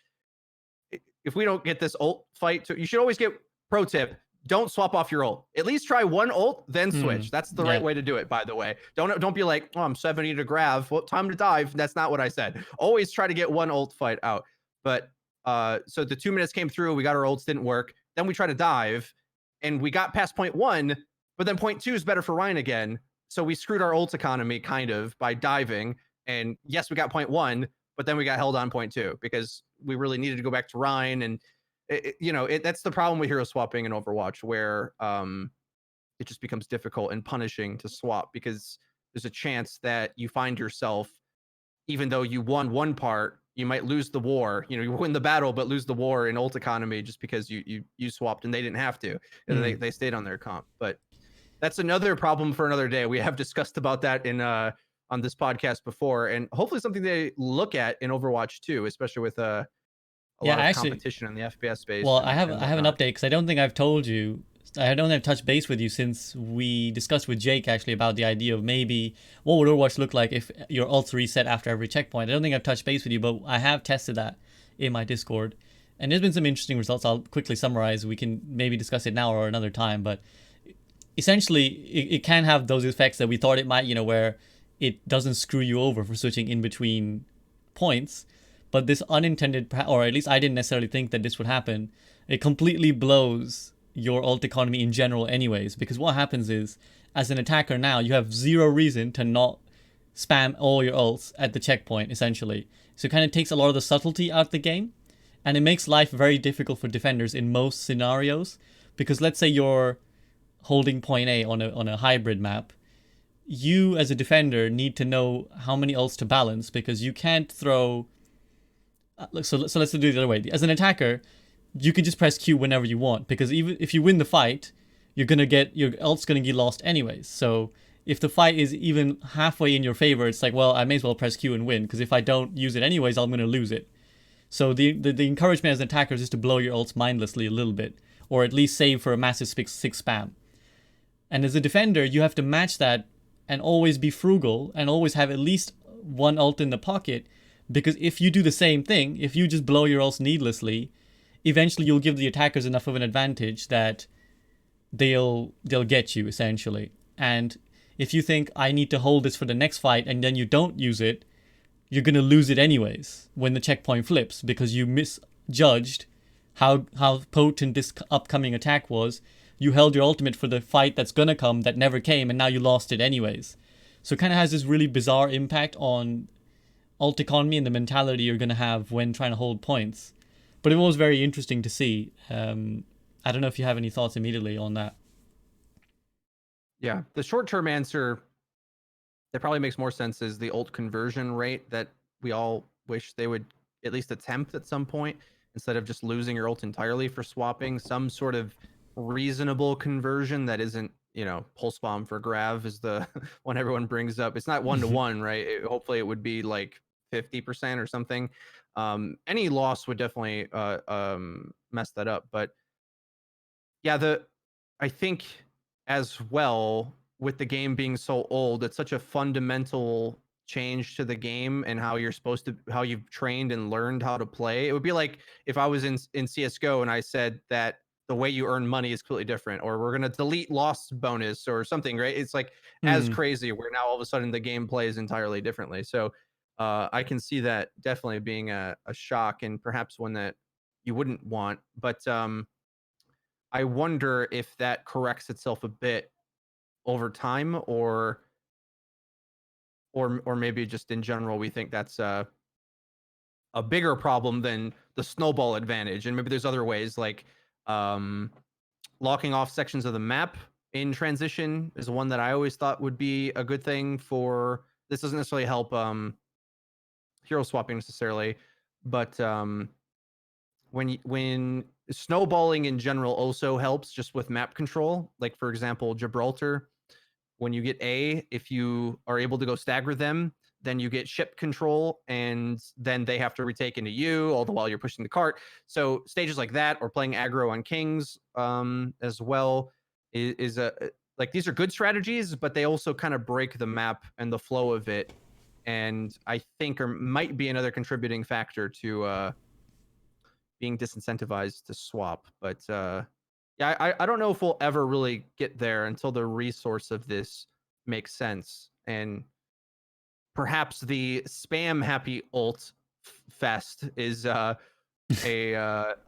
if we don't get this ult fight, you should always get, pro tip, don't swap off your ult. At least try one ult, then Hmm. switch. That's the right Yeah. way to do it, by the way. Don't be like, oh, I'm 70 to grav. Well, time to dive. That's not what I said. Always try to get one ult fight out. But so the 2 minutes came through, we got our ults, didn't work. Then we try to dive, and we got past point one, but then point two is better for Ryan again. So we screwed our ult economy kind of by diving. And yes, we got point one, but then we got held on point two because we really needed to go back to Rhine. And that's the problem with hero swapping in Overwatch, where it just becomes difficult and punishing to swap, because there's a chance that you find yourself, even though you won one part, you might lose the war. You win the battle but lose the war in ult economy just because you swapped and they didn't have to, and Hmm. they stayed on their comp. But that's another problem for another day. We have discussed about that in on this podcast before, and hopefully something they look at in Overwatch too, especially with a Yeah, lot of actually, competition in the FPS space well, I have and I have an whatnot. update because I don't think I've told you. I don't have touched base with you since we discussed with Jake actually about the idea of maybe what would Overwatch look like if your ults reset after every checkpoint. I don't think I've touched base with you, but I have tested that in my Discord, and there's been some interesting results. I'll quickly summarize. We can maybe discuss it now or another time, but essentially it can have those effects that we thought it might. Where it doesn't screw you over for switching in between points, but this unintended, or at least I didn't necessarily think that this would happen, it completely blows your ult economy in general anyways, because what happens is, as an attacker now, you have zero reason to not spam all your ults at the checkpoint, essentially. So it kind of takes a lot of the subtlety out of the game, and it makes life very difficult for defenders in most scenarios, because let's say you're holding point A on a hybrid map, you as a defender need to know how many ults to balance, because you can't throw. So let's do it the other way. As an attacker, you can just press Q whenever you want, because even if you win the fight, you're gonna get your ult's gonna get lost anyways. So if the fight is even halfway in your favor, it's like, well, I may as well press Q and win, because if I don't use it anyways, I'm gonna lose it. So the encouragement as an attacker is just to blow your ults mindlessly a little bit, or at least save for a massive six spam. And as a defender, you have to match that and always be frugal and always have at least one ult in the pocket, because if you do the same thing, if you just blow your ults needlessly, eventually you'll give the attackers enough of an advantage that they'll get you essentially. And if you think I need to hold this for the next fight and then you don't use it, you're gonna lose it anyways when the checkpoint flips, because you misjudged how potent this upcoming attack was. You held your ultimate for the fight that's gonna come that never came, and now you lost it anyways. So it kind of has this really bizarre impact on ult economy and the mentality you're gonna have when trying to hold points. But it was very interesting to see. I don't know if you have any thoughts immediately on that. Yeah, the short term answer that probably makes more sense is the ult conversion rate that we all wish they would at least attempt at some point, instead of just losing your ult entirely for swapping. Some sort of reasonable conversion that isn't, pulse bomb for grav is the one everyone brings up. It's not 1-to-1, right? Hopefully it would be like 50% or something. Any loss would definitely mess that up. But yeah, I think as well, with the game being so old, it's such a fundamental change to the game and how you've trained and learned how to play. It would be like if I was in CS:GO and I said that the way you earn money is completely different, or we're gonna delete loss bonus or something, right? It's like as Hmm. crazy, where now all of a sudden the game plays entirely differently. So I can see that definitely being a shock, and perhaps one that you wouldn't want. But I wonder if that corrects itself a bit over time, or maybe just in general we think that's a bigger problem than the snowball advantage, and maybe there's other ways like um, locking off sections of the map in transition is one that I always thought would be a good thing for. This doesn't necessarily help hero swapping necessarily, but when snowballing in general also helps just with map control. Like for example, Gibraltar, when you get A, if you are able to go stagger them, then you get ship control, and then they have to retake into you, all the while you're pushing the cart. So stages like that, or playing aggro on kings as well, is a like these are good strategies, but they also kind of break the map and the flow of it, and I think or might be another contributing factor to being disincentivized to swap. But yeah, I don't know if we'll ever really get there until the resource of this makes sense. And perhaps the spam happy ult fest is a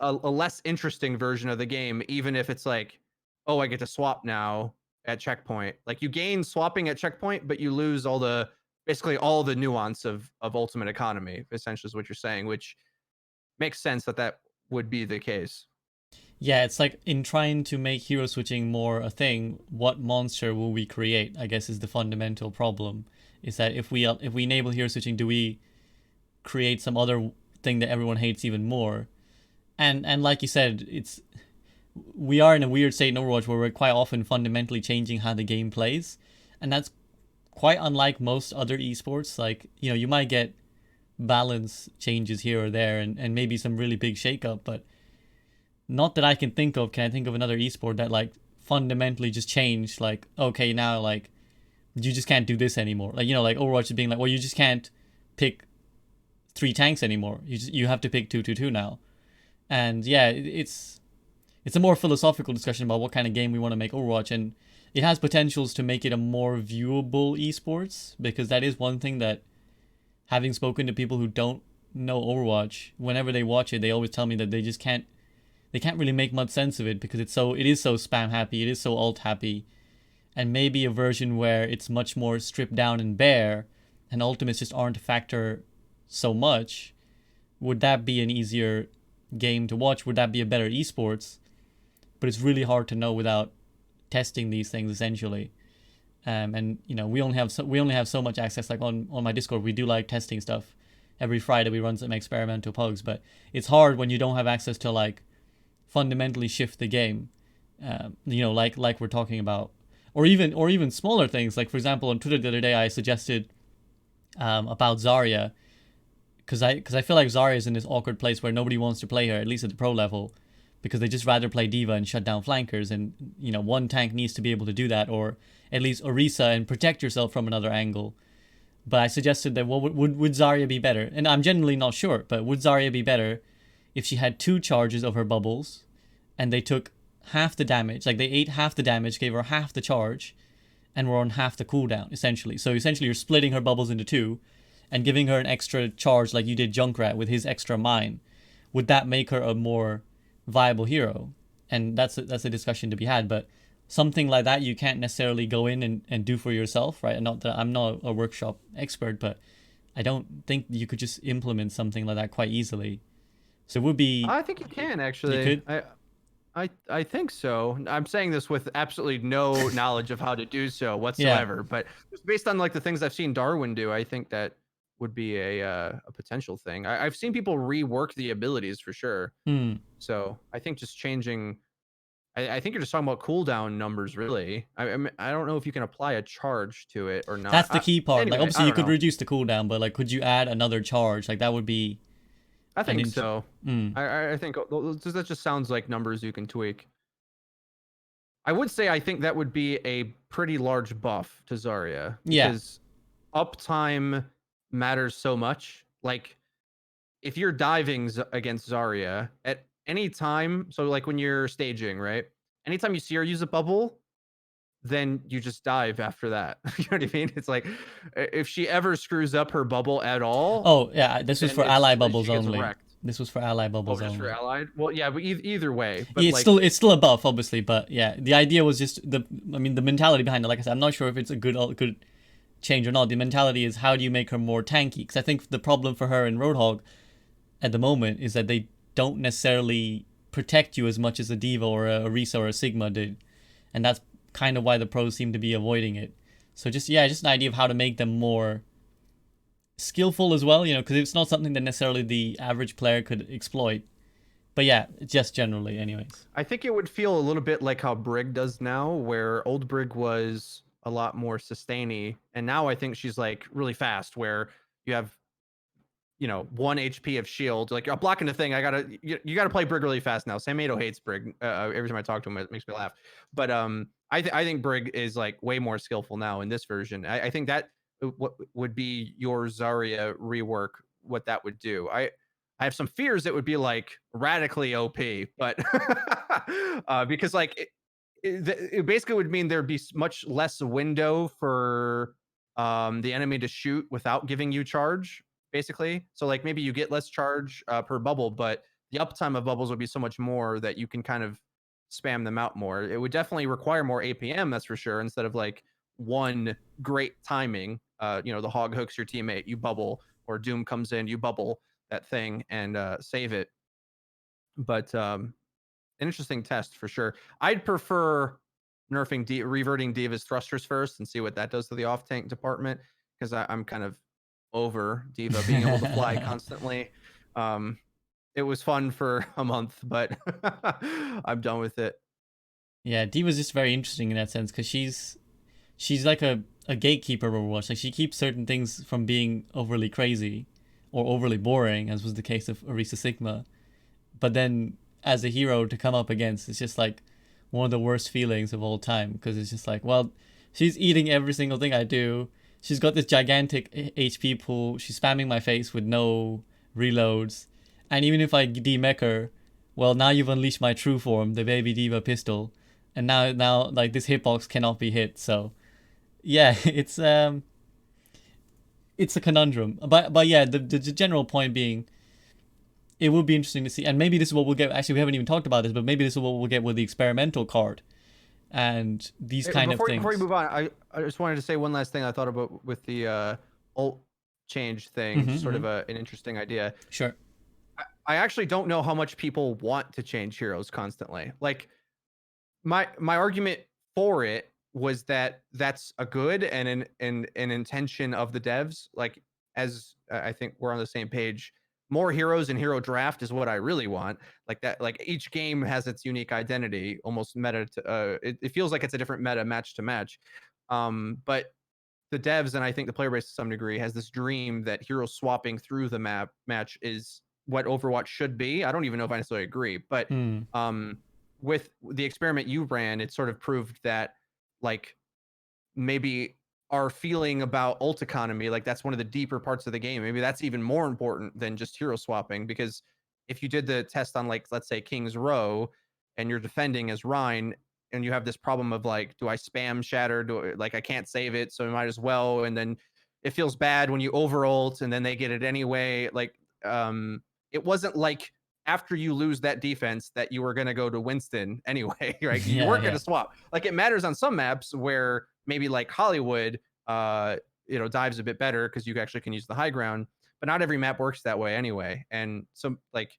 less interesting version of the game, even if it's like, oh, I get to swap now at checkpoint. Like you gain swapping at checkpoint, but you lose all the basically all the nuance of ultimate economy, essentially is what you're saying, which makes sense that that would be the case. Yeah, it's like in trying to make hero switching more a thing, what monster will we create? I guess is the fundamental problem. Is that if we enable hero switching, do we create some other thing that everyone hates even more? And like you said, it's we are in a weird state in Overwatch where we're quite often fundamentally changing how the game plays, and that's quite unlike most other esports. Like you might get balance changes here or there, and maybe some really big shakeup, but not that I can think of. Can I think of another esport that like fundamentally just changed? Like, okay, now like you just can't do this anymore. Like like Overwatch is being like, well, you just can't pick three tanks anymore. You have to pick 2-2-2 now. And yeah, it's a more philosophical discussion about what kind of game we want to make Overwatch, and it has potentials to make it a more viewable esports, because that is one thing that, having spoken to people who don't know Overwatch, whenever they watch it, they always tell me that they can't really make much sense of it because it is so spam happy, it is so alt happy, and maybe a version where it's much more stripped down and bare, and ultimates just aren't a factor so much. Would that be an easier game to watch? Would that be a better esports? But it's really hard to know without testing these things essentially. And we only have so much access. Like on my Discord, we do like testing stuff. Every Friday we run some experimental pugs, but it's hard when you don't have access to like fundamentally shift the game. Like we're talking about, or even smaller things. Like for example, on Twitter the other day, I suggested about Zarya, because I feel like Zarya is in this awkward place where nobody wants to play her, at least at the pro level, because they just rather play Diva and shut down flankers, and one tank needs to be able to do that, or at least Orisa and protect yourself from another angle. But I suggested that would Zarya be better? And I'm genuinely not sure, but would Zarya be better if she had 2 charges of her bubbles and they took half the damage, like they ate half the damage, gave her half the charge, and were on half the cooldown, essentially. So essentially you're splitting her bubbles into 2 and giving her an extra charge like you did Junkrat with his extra mine. Would that make her a more viable hero? And that's a discussion to be had, but something like that you can't necessarily go in and do for yourself, right? And not that I'm not a workshop expert, but I don't think you could just implement something like that quite easily. So it would be, I think you can you actually. could, I think so. I'm saying this with absolutely no knowledge of how to do so yeah. whatsoever, but just based on like the things I've seen Darwin do, I think that would be a potential thing. I've seen people rework the abilities for sure. Hmm. So I think just changing. I think you're just talking about cooldown numbers, really. I don't know if you can apply a charge to it or not. That's the key part. Like Anyway, obviously I you don't could know. reduce the cooldown, but like could you add another charge? Like that would be I an think so. mm. I think that just sounds like numbers you can tweak. I would say I think that would be a pretty large buff to Zarya Yeah. because uptime matters so much. Like if you're diving against Zarya at any time, so like when you're staging, right? Anytime you see her use a bubble, then you just dive after that. You know what I mean? It's like if she ever screws up her bubble at all, Oh yeah, this was then for ally it's bubbles she gets only. wrecked. This was for ally Oh, bubbles just for only. allied. Well, yeah, but either way, but Yeah, like, it's still a buff, obviously, but yeah, the idea was just I mean, the mentality behind it. Like I said, I'm not sure if it's a good change or not. The mentality is how do you make her more tanky? Because I think the problem for her in Roadhog at the moment is that they don't necessarily protect you as much as a Diva or a Risa or a Sigma did, and that's kind of why the pros seem to be avoiding it. So just yeah, just an idea of how to make them more skillful as well, because it's not something that necessarily the average player could exploit. But yeah, just generally, anyways. I think it would feel a little bit like how Brig does now, where old Brig was a lot more sustainy, and now I think she's like really fast, where you have 1 HP of shield. Like you're blocking the thing. You gotta play Brig really fast now. Samato hates Brig. Every time I talk to him, it makes me laugh. But I think Brig is like way more skillful now in this version. I think that what would be your Zarya rework, what that would do. I have some fears it would be like radically OP, but because like it basically would mean there'd be much less window for the enemy to shoot without giving you charge, basically. So like maybe you get less charge per bubble, but the uptime of bubbles would be so much more that you can kind of spam them out more. It would definitely require more APM, that's for sure, instead of like one great timing. The hog hooks your teammate, you bubble, or Doom comes in, you bubble that thing and save it. But an interesting test for sure. I'd prefer reverting Diva's thrusters first and see what that does to the off tank department, because I'm kind of over Diva being able to fly constantly. It was fun for a month, but I'm done with it. Yeah, Diva's just very interesting in that sense because she's like a gatekeeper of Overwatch. Like she keeps certain things from being overly crazy or overly boring, as was the case of Orisa Sigma. But then as a hero to come up against, it's just like one of the worst feelings of all time because it's just like, well, she's eating every single thing I do. She's got this gigantic HP pool. She's spamming my face with no reloads. And even if I demech her, well, now you've unleashed my true form, the baby diva pistol. And now like this hitbox cannot be hit. So yeah, it's a conundrum. But yeah, the general point being, it would be interesting to see, and maybe this is what we'll get. Actually, we haven't even talked about this, but maybe this is what we'll get with the experimental card and these kind of Before you things. move on, I just wanted to say one last thing I thought about with the ult change thing. Just sort of an interesting idea. Sure. I actually don't know how much people want to change heroes constantly. Like my argument for it was that that's a good and an intention of the devs. Like, as I think we're on the same page, more heroes and hero draft is what I really want. Like that, like each game has its unique identity, almost meta to, it feels like it's a different meta match to match. But the devs and I think the player base to some degree has this dream that hero swapping through the match is what Overwatch should be. I don't even know if I necessarily agree, but Hmm. with the experiment you ran, it sort of proved that like maybe our feeling about ult economy, like that's one of the deeper parts of the game. Maybe that's even more important than just hero swapping, because if you did the test on, like, let's say King's Row and you're defending as Rhine and you have this problem of like, do I spam shatter? Like I can't save it, so I might as well. And then it feels bad when you over ult and then they get it anyway. Like, it wasn't like after you lose that defense that you were going to go to Winston anyway, right? You Yeah, weren't going yeah, to swap. Like it matters on some maps where maybe like Hollywood, dives a bit better because you actually can use the high ground, but not every map works that way anyway. And so like,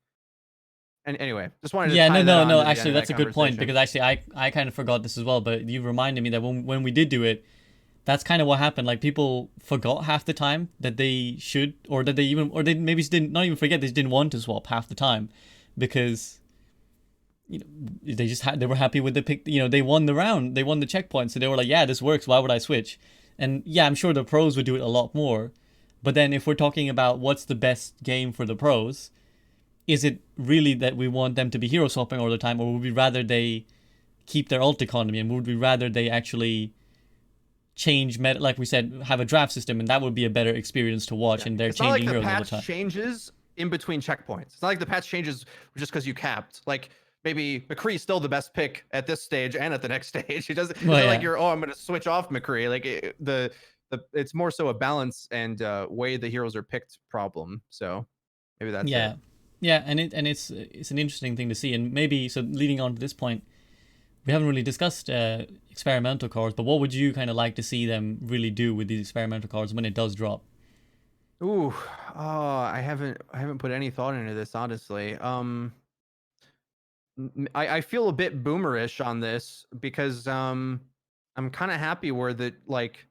and anyway, just wanted to yeah. No, tie that no, on no. to the end Actually, of that that's a good point conversation. because actually, I kind of forgot this as well. But you reminded me that when we did do it, that's kind of what happened. Like people forgot half the time that they should, or that they even, or they maybe just didn't not even forget. They just didn't want to swap half the time because they just had they were happy with the pick. They won the round, they won the checkpoint, so they were like, yeah, this works. Why would I switch? And yeah, I'm sure the pros would do it a lot more. But then if we're talking about what's the best game for the pros, is it really that we want them to be hero swapping all the time, or would we rather they keep their ult economy, and would we rather they actually change meta, like we said, have a draft system, and that would be a better experience to watch, Yeah, and they're it's not like changing the heroes all the patch time. changes in between checkpoints. It's not like the patch changes just because you capped. Like maybe McCree's still the best pick at this stage and at the next stage. It doesn't. It's Well, not like yeah, you're, oh, I'm going to switch off McCree. Like it's more so a balance and way the heroes are picked problem. So maybe that's it. yeah. Yeah, and it's an interesting thing to see, and maybe so leading on to this point, we haven't really discussed experimental cards, but what would you kind of like to see them really do with these experimental cards when it does drop? Ooh, I haven't put any thought into this honestly. I feel a bit boomerish on this because I'm kind of happy where that like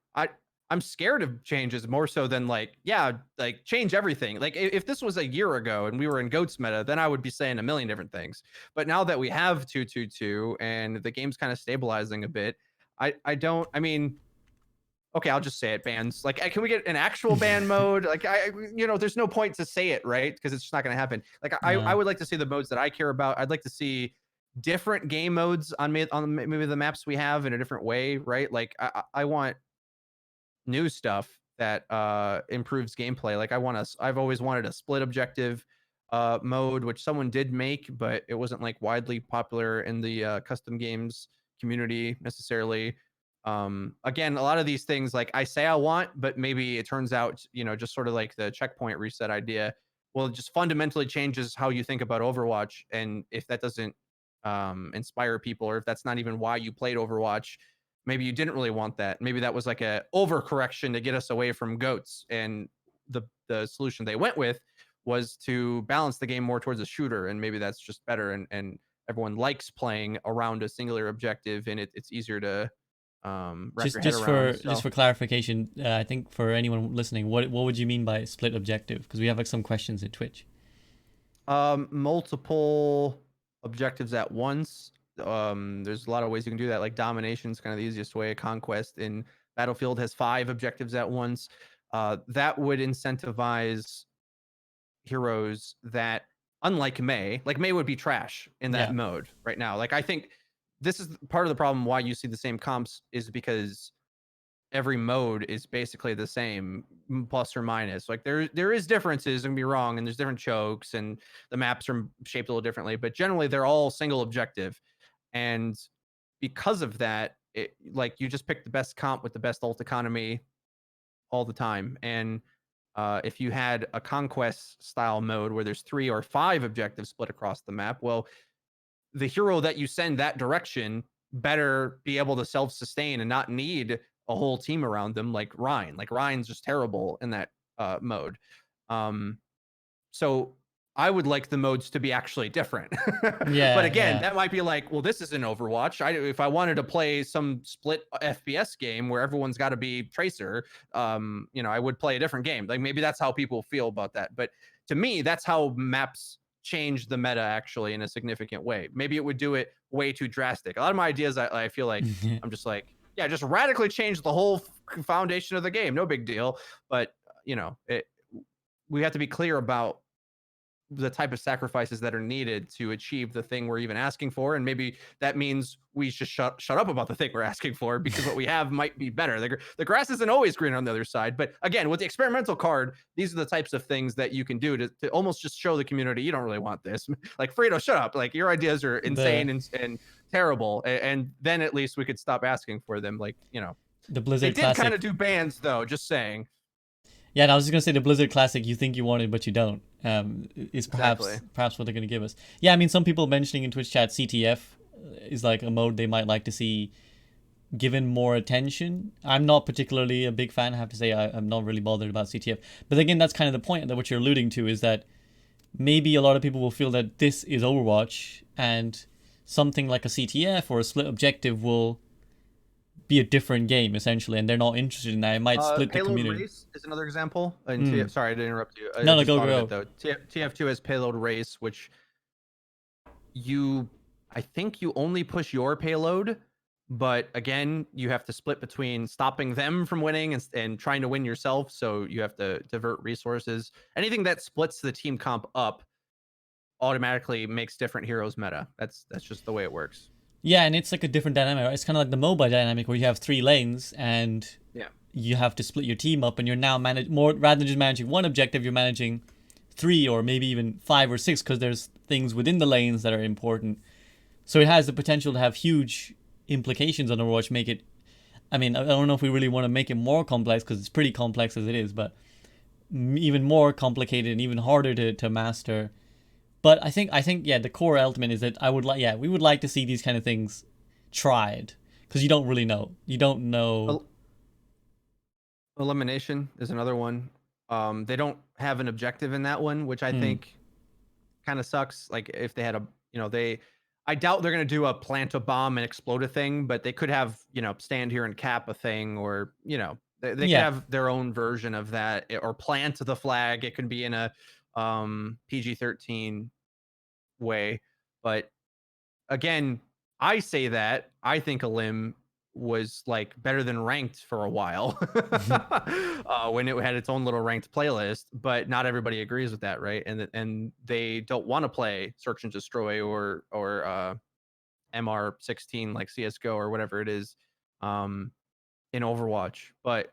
I'm scared of changes more so than like yeah like change everything. Like if this was a year ago and we were in goats meta, then I would be saying a million different things. But now that we have 222 and the game's kind of stabilizing a bit, I don't. I mean, okay, I'll just say it. Bans. Like, can we get an actual ban mode? Like, there's no point to say it, right? Because it's just not going to happen. Like, I Yeah. would like to see the modes that I care about. I'd like to see different game modes on maybe the maps we have in a different way, right? Like, I want new stuff that improves gameplay. Like I've always wanted a split objective mode, which someone did make, but it wasn't like widely popular in the custom games community necessarily. Again, a lot of these things like I say I want, but maybe it turns out, just sort of like the checkpoint reset idea. Well, it just fundamentally changes how you think about Overwatch. And if that doesn't inspire people, or if that's not even why you played Overwatch, maybe you didn't really want that. Maybe that was like a overcorrection to get us away from goats. And the solution they went with was to balance the game more towards a shooter. And maybe that's just better. And everyone likes playing around a singular objective, and it's easier to wrap Just your head just around. for So clarification, I think for anyone listening, what would you mean by split objective? Because we have like some questions in Twitch. multiple objectives at once. There's a lot of ways you can do that. Like domination is kind of the easiest way. Conquest in Battlefield has 5 objectives at once. That would incentivize heroes that, unlike May, like May would be trash in that Yeah. mode right now. Like I think this is part of the problem why you see the same comps is because every mode is basically the same, plus or minus. Like there is differences, don't be wrong, and there's different chokes and the maps are shaped a little differently, but generally they're all single objective. And because of that, it like you just pick the best comp with the best ult economy all the time. And if you had a conquest style mode where there's 3 or 5 objectives split across the map, well, the hero that you send that direction better be able to self-sustain and not need a whole team around them like Ryan. Like Ryan's just terrible in that mode. Um, so I would like the modes to be actually different. But Yeah, again, yeah. that might be like, well, this is an Overwatch. If I wanted to play some split FPS game where everyone's got to be Tracer, I would play a different game. Like maybe that's how people feel about that. But to me, that's how maps change the meta actually in a significant way. Maybe it would do it way too drastic. A lot of my ideas, I feel like I'm just like, yeah, just radically change the whole foundation of the game. No big deal. But we have to be clear about the type of sacrifices that are needed to achieve the thing we're even asking for. And maybe that means we should shut up about the thing we're asking for, because what we have might be better. The grass isn't always green on the other side. But again, with the experimental card, these are the types of things that you can do to almost just show the community you don't really want this. Like Fredo, shut up. Like your ideas are The insane and terrible. And then at least we could stop asking for them. Like, the they Blizzard did kind Classic. of do bans though, just saying. Yeah, and I was just gonna say the Blizzard Classic you think you wanted but you don't. Is Exactly. perhaps what they're gonna give us. Yeah, I mean some people mentioning in Twitch chat CTF is like a mode they might like to see given more attention. I'm not particularly a big fan. I have to say I'm not really bothered about CTF. But again, that's kind of the point that what you're alluding to is that maybe a lot of people will feel that this is Overwatch and something like a CTF or a split objective will be a different game essentially, and they're not interested in that. It might split the Payload community. race is another example. And Mm. sorry, I didn't interrupt you. I No, no, just go, thought of it go. though. TF2 has payload race, which you, I think you only push your payload, but again, you have to split between stopping them from winning and trying to win yourself. So you have to divert resources. Anything that splits the team comp up automatically makes different heroes meta. That's just the way it works. Yeah, and it's like a different dynamic. Right? It's kind of like the MOBA dynamic where you have 3 lanes and Yeah. you have to split your team up, and you're now manage more rather than just managing one objective, you're managing 3 or maybe even 5 or 6 because there's things within the lanes that are important. So it has the potential to have huge implications on Overwatch. Make it, I mean, I don't know if we really want to make it more complex because it's pretty complex as it is, but even more complicated and even harder to master But I think yeah, the core element is that I would like yeah, we would like to see these kind of things tried because you don't really know. You don't know. El- Elimination is another one. They don't have an objective in that one, which I Hmm. think kind of sucks. Like if they had a, I doubt they're gonna do a plant a bomb and explode a thing, but they could have, stand here and cap a thing, or they could Yeah. have their own version of that, or plant the flag. It could be in a PG-13 way, but again, I say that I think Elim was like better than ranked for a while when it had its own little ranked playlist, but not everybody agrees with that, right? And they don't want to play Search and Destroy or MR16 like CS:GO or whatever it is in Overwatch. But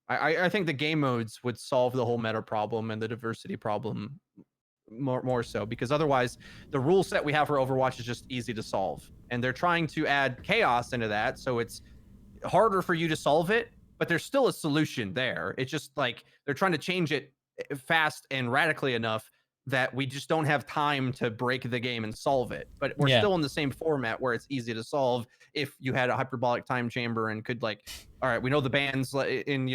I think the game modes would solve the whole meta problem and the diversity problem more so, because otherwise the rule set we have for Overwatch is just easy to solve, and they're trying to add chaos into that, so it's harder for you to solve it, but there's still a solution there. It's just like they're trying to change it fast and radically enough that we just don't have time to break the game and solve it, but we're Yeah. still in the same format where it's easy to solve if you had a hyperbolic time chamber and could, like, all right, we know the bands in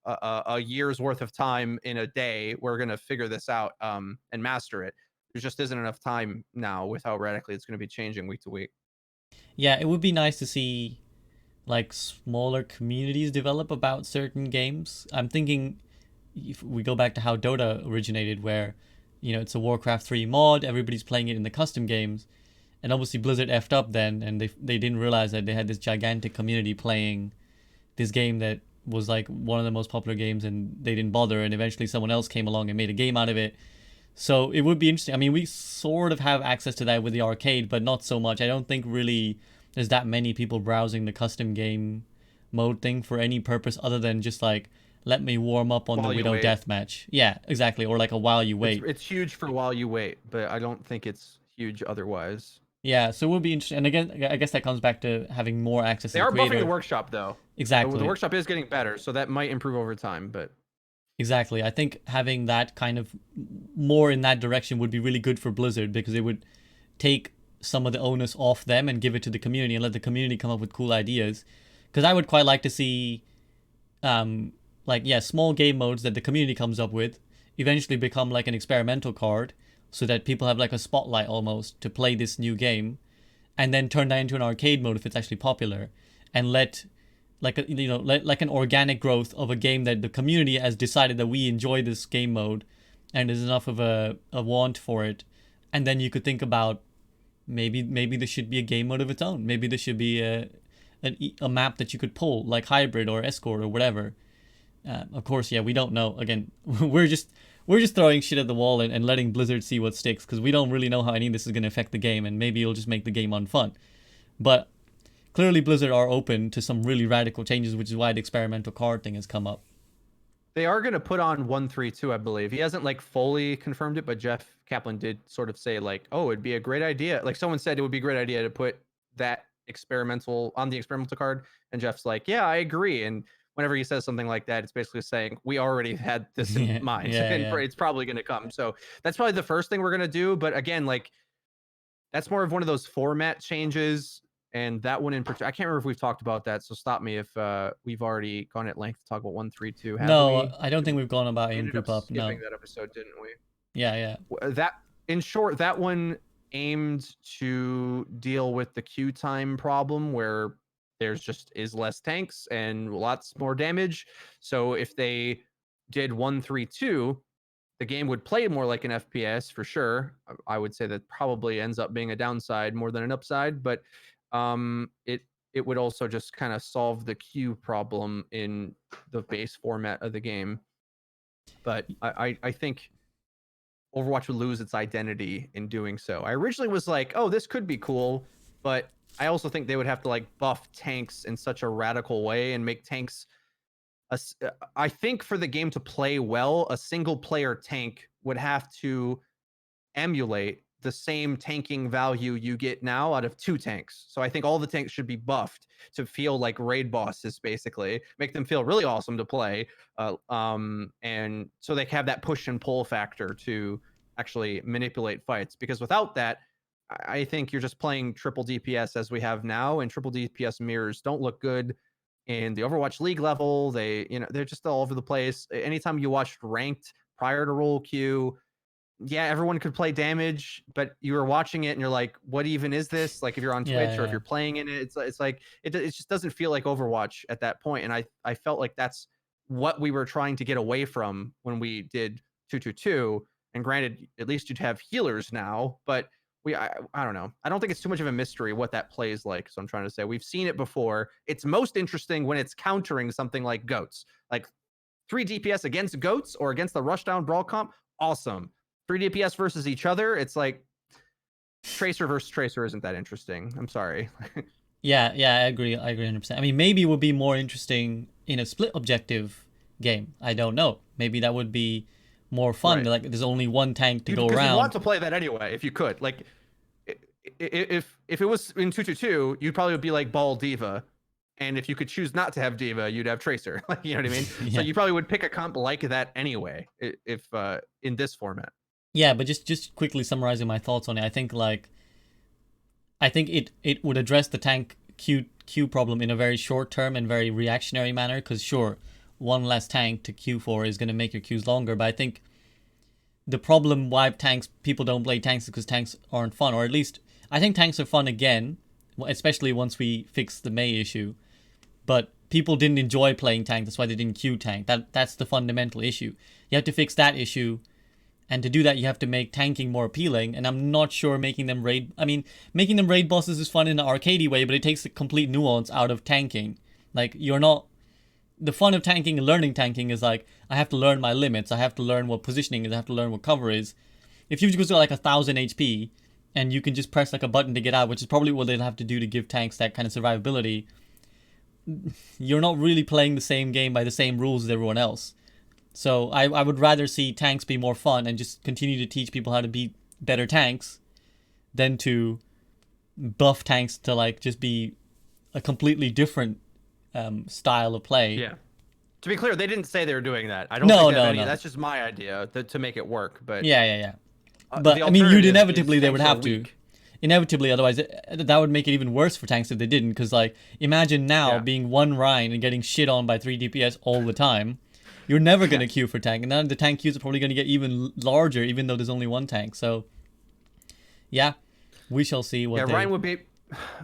a year's worth of time in a day. We're going to figure this out and master it. There just isn't enough time now with how radically it's going to be changing week to week. Yeah, it would be nice to see like smaller communities develop about certain games. I'm thinking if we go back to how Dota originated, where it's a Warcraft 3 mod, everybody's playing it in the custom games, and obviously Blizzard effed up then, and they didn't realize that they had this gigantic community playing this game that was like one of the most popular games, and they didn't bother, and eventually someone else came along and made a game out of it. So it would be interesting. I mean, we sort of have access to that with the arcade, but not so much. I don't think really there's that many people browsing the custom game mode thing for any purpose other than just like let me warm up on the While you Widow wait, deathmatch. Yeah, exactly. Or like a while you it's wait. it's huge for while you wait, but I don't think it's huge otherwise. Yeah, so it would be interesting. And again, I guess that comes back to having more access to They the are buffing the creator. workshop though. The Exactly. workshop is getting better, so that might improve over time. But Exactly. I think having that kind of more in that direction would be really good for Blizzard because it would take some of the onus off them and give it to the community and let the community come up with cool ideas. Because I would quite like to see, like, yeah, small game modes that the community comes up with eventually become like an experimental card so that people have like a spotlight almost to play this new game and then turn that into an arcade mode if it's actually popular and let like like an organic growth of a game that the community has decided that we enjoy this game mode and there's enough of a want for it, and then you could think about maybe this should be a game mode of its own. Maybe this should be a map that you could pull like hybrid or escort or whatever. Of course, yeah, we don't know. Again, we're just throwing shit at the wall and letting Blizzard see what sticks because we don't really know how any of this is going to affect the game, and maybe it'll just make the game unfun. But clearly Blizzard are open to some really radical changes, which is why the experimental card thing has come up. they are going to put on 132, I believe. He hasn't like fully confirmed it, but Jeff Kaplan did sort of say like, "Oh, it'd be a great idea." Like someone said it would be a great idea to put that experimental on the experimental card, and Jeff's like, "Yeah, I agree." And whenever he says something like that, it's basically saying we already had this in Yeah, mind, yeah, and yeah. it's probably going to come. So that's probably the first thing we're going to do. But again, like that's more of one of those format changes. And that one in particular, I can't remember if we've talked about that. So stop me if we've already gone at length to talk about 132. Have No, we? I don't think we've gone about We in ended up group up. skipping No. that episode, didn't we? Yeah, yeah. That, in short, that one aimed to deal with the queue time problem where there's just is less tanks and lots more damage. So if they did 132, the game would play more like an FPS for sure. I would say that probably ends up being a downside more than an upside, but it would also just kind of solve the queue problem in the base format of the game. But I think Overwatch would lose its identity in doing so. I originally was like, oh, this could be cool, but I also think they would have to like buff tanks in such a radical way and make tanks I think for the game to play well, a single player tank would have to emulate the same tanking value you get now out of two tanks. So I think all the tanks should be buffed to feel like raid bosses, basically, make them feel really awesome to play, and so they have that push and pull factor to actually manipulate fights, because without that, I think you're just playing triple DPS as we have now, and triple DPS mirrors don't look good in the Overwatch League level. They're just all over the place. Anytime you watched ranked prior to role queue, yeah, everyone could play damage, but you were watching it and you're like, what even is this? Like if you're on Twitch or if Yeah. you're playing in it, it's like it just doesn't feel like Overwatch at that point. And I felt like that's what we were trying to get away from when we did 222. And granted, at least you'd have healers now, but I don't know. I don't think it's too much of a mystery what that plays like. So I'm trying to say we've seen it before. It's most interesting when it's countering something like goats, like 3 DPS against goats or against the rushdown brawl comp. Awesome. 3 DPS versus each other. It's like Tracer versus Tracer isn't that interesting. I'm sorry. Yeah, I agree. I agree 100%. I mean, maybe it would be more interesting in a split objective game. I don't know. Maybe that would be more fun. Right. Like, there's only one tank to go Because you'd want around. to play that anyway if you could. Like if it was in 222, you'd probably be like Ball Diva. And if you could choose not to have Diva, you'd have Tracer. Like, you know what I mean? Yeah. So you probably would pick a comp like that anyway, if in this format. Yeah, but just quickly summarizing my thoughts on it, I think it would address the tank queue problem in a very short term and very reactionary manner. Because sure, one less tank to queue for is going to make your queues longer, but I think the problem why people don't play tanks is because tanks aren't fun, or at least I think tanks are fun again, especially once we fix the Mei issue. But people didn't enjoy playing tank, that's why they didn't queue tank. That's the fundamental issue. You have to fix that issue. And to do that, you have to make tanking more appealing. And I'm not sure making them raid bosses is fun in an arcadey way, but it takes the complete nuance out of tanking. Like, the fun of tanking and learning tanking is like, I have to learn my limits. I have to learn what positioning is. I have to learn what cover is. If you've just got like 1,000 HP and you can just press like a button to get out, which is probably what they'll have to do to give tanks that kind of survivability, you're not really playing the same game by the same rules as everyone else. So I would rather see tanks be more fun and just continue to teach people how to be better tanks than to buff tanks to like just be a completely different style of play. Yeah. To be clear, they didn't say they were doing that. I don't No, think no. That's just my idea to make it work. But Yeah. But I mean, you'd inevitably they would have to. Inevitably, otherwise that would make it even worse for tanks if they didn't. Because like, imagine now being one Rhine and getting shit on by 3 DPS all the time. You're never going to queue for tank, and then the tank queues are probably going to get even larger, even though there's only one tank. So, yeah, we shall see what. Yeah,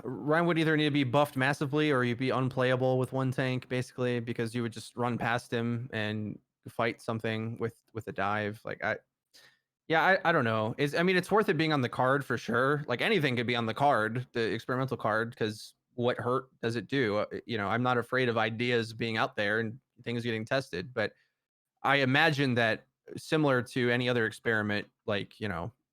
Rhine would either need to be buffed massively, or you'd be unplayable with one tank, basically, because you would just run past him and fight something with a dive. Like I don't know. I mean, it's worth it being on the card for sure. Like anything could be on the card, the experimental card, because what hurt does it do? I'm not afraid of ideas being out there and things getting tested, but I imagine that similar to any other experiment, like,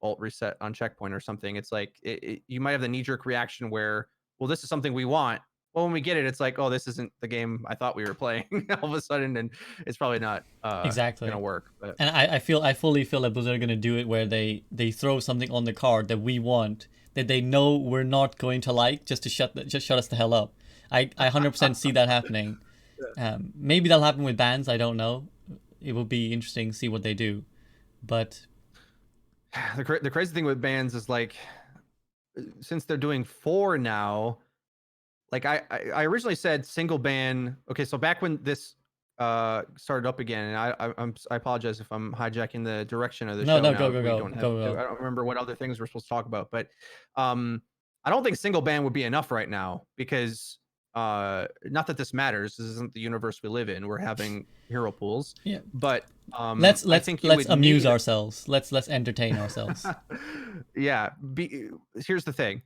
alt reset on checkpoint or something, it's like you might have the knee-jerk reaction where, well, this is something we want. Well, when we get it, it's like, oh, this isn't the game I thought we were playing all of a sudden, and it's probably not exactly gonna work. But and I fully feel that Blizzard are gonna do it where they throw something on the card that we want, that they know we're not going to like, just to shut us the hell up. I 100% see that happening. Maybe that'll happen with bans. I don't know. It will be interesting to see what they do, but the crazy thing with bans is, like, since they're doing 4 now, like I originally said single ban. Okay, so back when this started up again, and I apologize if I'm hijacking the direction of the show. No, now. go. I don't remember what other things we're supposed to talk about, but I don't think single ban would be enough right now, because not that this matters. This isn't the universe we live in. We're having hero pools. Yeah. But let's amuse ourselves. Let's entertain ourselves. Yeah. Here's the thing.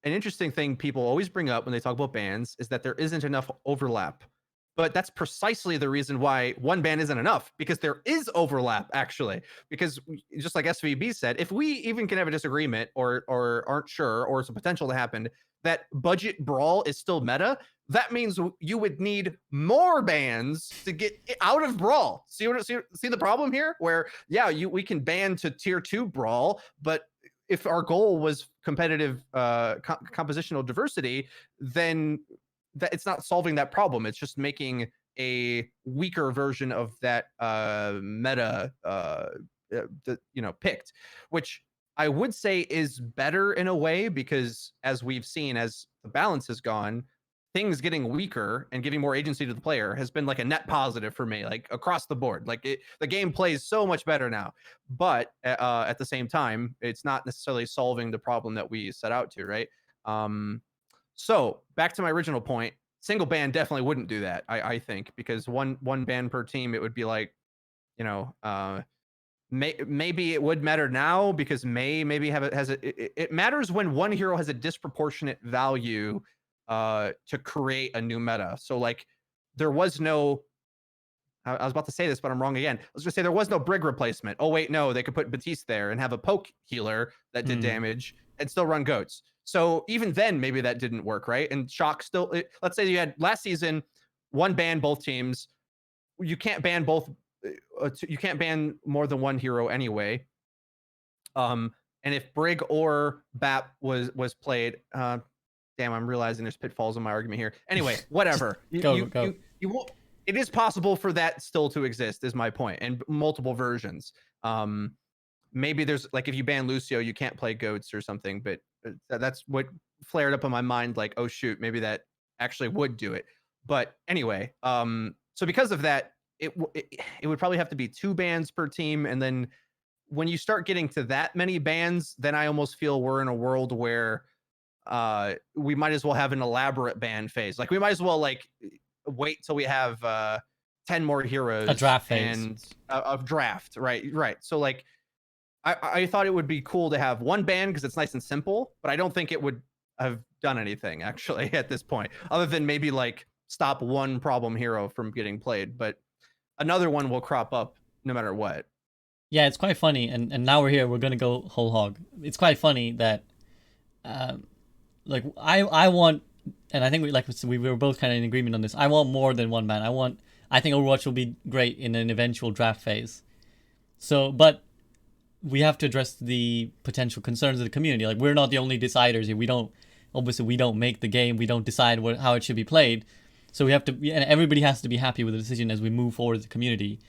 An interesting thing people always bring up when they talk about bans is that there isn't enough overlap. But that's precisely the reason why one ban isn't enough, because there is overlap, actually. Because just like SVB said, if we even can have a disagreement or aren't sure, or it's a potential to happen, that budget brawl is still meta, that means you would need more bans to get out of brawl. See the problem here? Where, yeah, we can ban to tier 2 brawl, but if our goal was competitive compositional diversity, then that it's not solving that problem. It's just making a weaker version of that meta picked, which I would say is better in a way because as we've seen, as the balance has gone, things getting weaker and giving more agency to the player has been like a net positive for me, like across the board. Like the game plays so much better now, but at the same time, it's not necessarily solving the problem that we set out to, right? Um, so back to my original point, single ban definitely wouldn't do that. I think because one ban per team, it would be like, you know, maybe it would matter now because maybe have it has it matters when one hero has a disproportionate value to create a new meta. So like there was no I was about to say this, but I'm wrong again. I was gonna say there was no Brig replacement. Oh wait, no, they could put Batiste there and have a poke healer that did Hmm. damage and still run goats. So even then, maybe that didn't work, right? And Shock still. Let's say you had last season one ban both teams. You can't ban both. You can't ban more than one hero anyway. Um, and if Brig or BAP was played, damn, I'm realizing there's pitfalls in my argument here. Anyway, Just whatever. You go, you go. you you won't. It is possible for that still to exist, is my point, and multiple versions. Um, maybe there's like if you ban Lucio, you can't play goats or something, but that's what flared up in my mind. Like, oh shoot, maybe that actually would do it. But anyway, so because of that, it would probably have to be 2 bans per team, and then when you start getting to that many bans, then I almost feel we're in a world where we might as well have an elaborate ban phase. Like we might as well like wait till we have 10 more A heroes draft phase. and of draft. Right. So like I thought it would be cool to have one ban because it's nice and simple, but I don't think it would have done anything actually at this point, other than maybe like stop one problem hero from getting played. But another one will crop up no matter what. Yeah, it's quite funny, and now we're here. We're gonna go whole hog. It's quite funny that, like, I want, and I think we were both kind of in agreement on this. I want more than one ban. I think Overwatch will be great in an eventual draft phase. So, but we have to address the potential concerns of the community. Like, we're not the only deciders here. We don't make the game. We don't decide how it should be played. So we have to, and everybody has to be happy with the decision as we move forward as a community.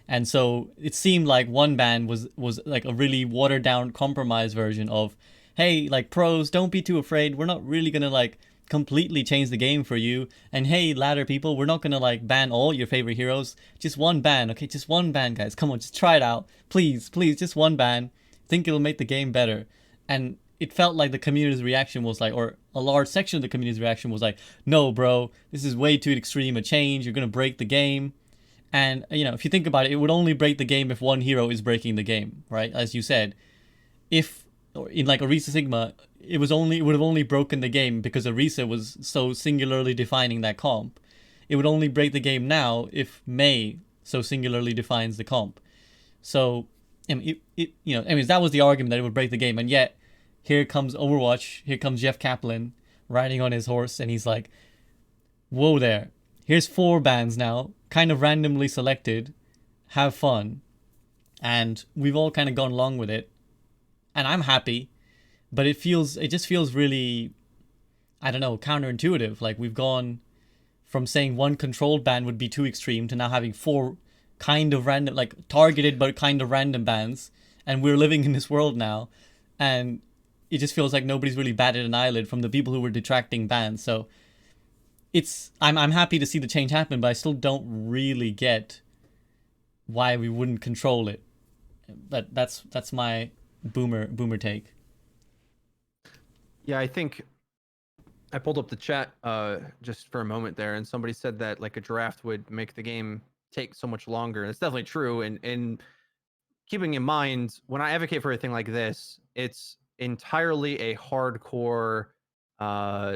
And so it seemed like one ban was like a really watered down compromise version of, hey, like pros, don't be too afraid. We're not really gonna like completely change the game for you. And hey, ladder people, we're not gonna like ban all your favorite heroes. Just one ban, okay? Just one ban, guys. Come on, just try it out. Please, please, just one ban. Think it'll make the game better. And it felt like the community's reaction was like, or a large section of the community's reaction was like, no, bro, this is way too extreme a change. You're gonna break the game. And if you think about it, it would only break the game if one hero is breaking the game, right? As you said, if in like Orisa Sigma, it would have only broken the game because Orisa was so singularly defining that comp. It would only break the game now if Mei so singularly defines the comp. So, that was the argument that it would break the game, and yet here comes Overwatch, here comes Jeff Kaplan riding on his horse, and he's like, "Whoa there! Here's 4 bands now, kind of randomly selected. Have fun." And we've all kind of gone along with it, and I'm happy. But it just feels really, I don't know, counterintuitive. Like we've gone from saying one controlled ban would be too extreme to now having 4 kind of random, like targeted but kind of random bans, and we're living in this world now, and it just feels like nobody's really batted an eyelid from the people who were detracting bans. So I'm happy to see the change happen, but I still don't really get why we wouldn't control it. But that's my boomer take. Yeah, I think I pulled up the chat just for a moment there, and somebody said that like a draft would make the game take so much longer. And it's definitely true. And keeping in mind, when I advocate for anything like this, it's entirely a hardcore,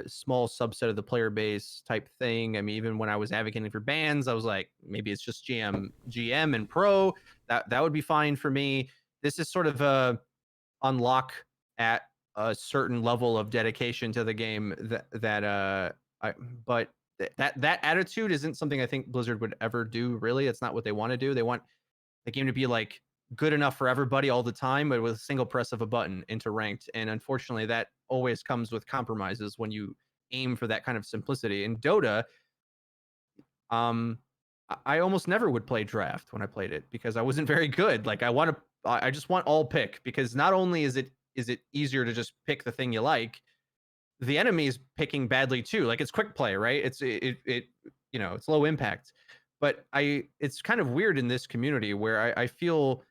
small subset of the player base type thing. I mean, even when I was advocating for bans, I was like, maybe it's just GM, and pro. That would be fine for me. This is sort of a unlock at a certain level of dedication to the game but that attitude isn't something I think Blizzard would ever do. Really, it's not what they want to do. They want the game to be like good enough for everybody all the time, but with a single press of a button into ranked. And unfortunately, that always comes with compromises when you aim for that kind of simplicity. In Dota, I almost never would play draft when I played it because I wasn't very good. Like I want to I just want all pick, because not only is it easier to just pick the thing you like, the enemy is picking badly too. Like, it's quick play, right? It it's low impact. But it's kind of weird in this community where I feel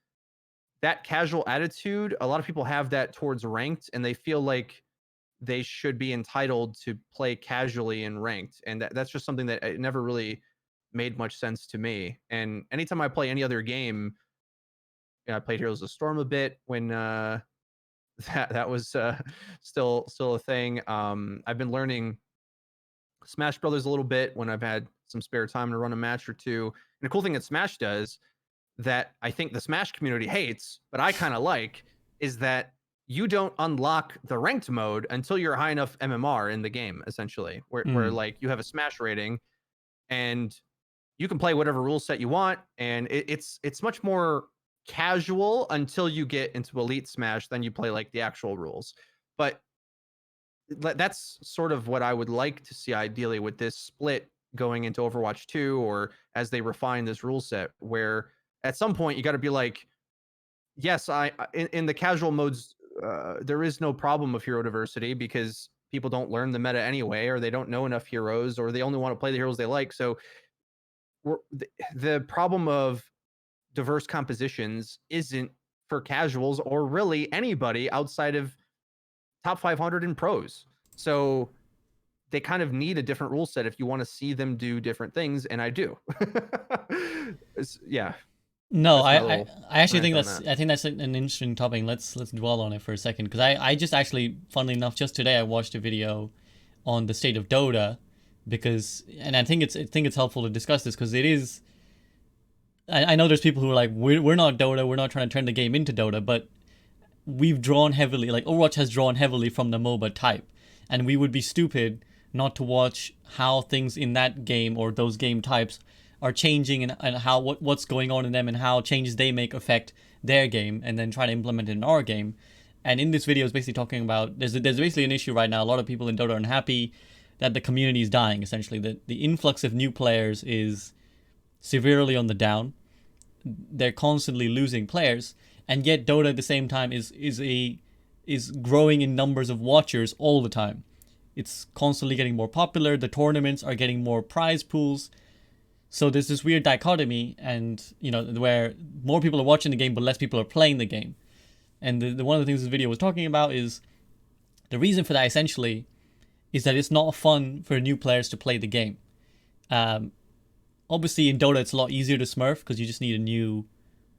that casual attitude, a lot of people have that towards ranked, and they feel like they should be entitled to play casually in ranked. And that's just something that it never really made much sense to me. And anytime I play any other game, I played Heroes of Storm a bit when that was still a thing. I've been learning Smash Brothers a little bit when I've had some spare time to run a match or two. And the cool thing that Smash does that I think the Smash community hates, but I kind of like, is that you don't unlock the ranked mode until you're high enough MMR in the game, essentially, where like you have a Smash rating and you can play whatever rule set you want, and it's much more casual until you get into Elite Smash. Then you play like the actual rules. But that's sort of what I would like to see ideally with this split going into Overwatch 2, or as they refine this rule set, where at some point you got to be like, yes, in the casual modes, there is no problem of hero diversity because people don't learn the meta anyway, or they don't know enough heroes, or they only want to play the heroes they like. So the problem of diverse compositions isn't for casuals or really anybody outside of top 500 in pros. So they kind of need a different rule set if you want to see them do different things, and I do. Yeah. No, That's my I, little I actually think rant on that's that. I think that's an interesting topic. Let's dwell on it for a second, because I just actually, funnily enough, just today I watched a video on the state of Dota, because, and I think it's helpful to discuss this, because it is. I know there's people who are like, we're not Dota, we're not trying to turn the game into Dota, but we've drawn heavily, like Overwatch has drawn heavily from the MOBA type, and we would be stupid not to watch how things in that game or those game types are changing, and how what's going on in them, and how changes they make affect their game, and then try to implement it in our game. And in this video is basically talking about there's basically an issue right now. A lot of people in Dota are unhappy that the community is dying. Essentially, the influx of new players is severely on the down. They're constantly losing players, and yet Dota at the same time is growing in numbers of watchers all the time. It's constantly getting more popular. The tournaments are getting more prize pools. So there's this weird dichotomy, and where more people are watching the game, but less people are playing the game. And one of the things this video was talking about is the reason for that essentially is that it's not fun for new players to play the game. Obviously in Dota it's a lot easier to smurf because you just need a new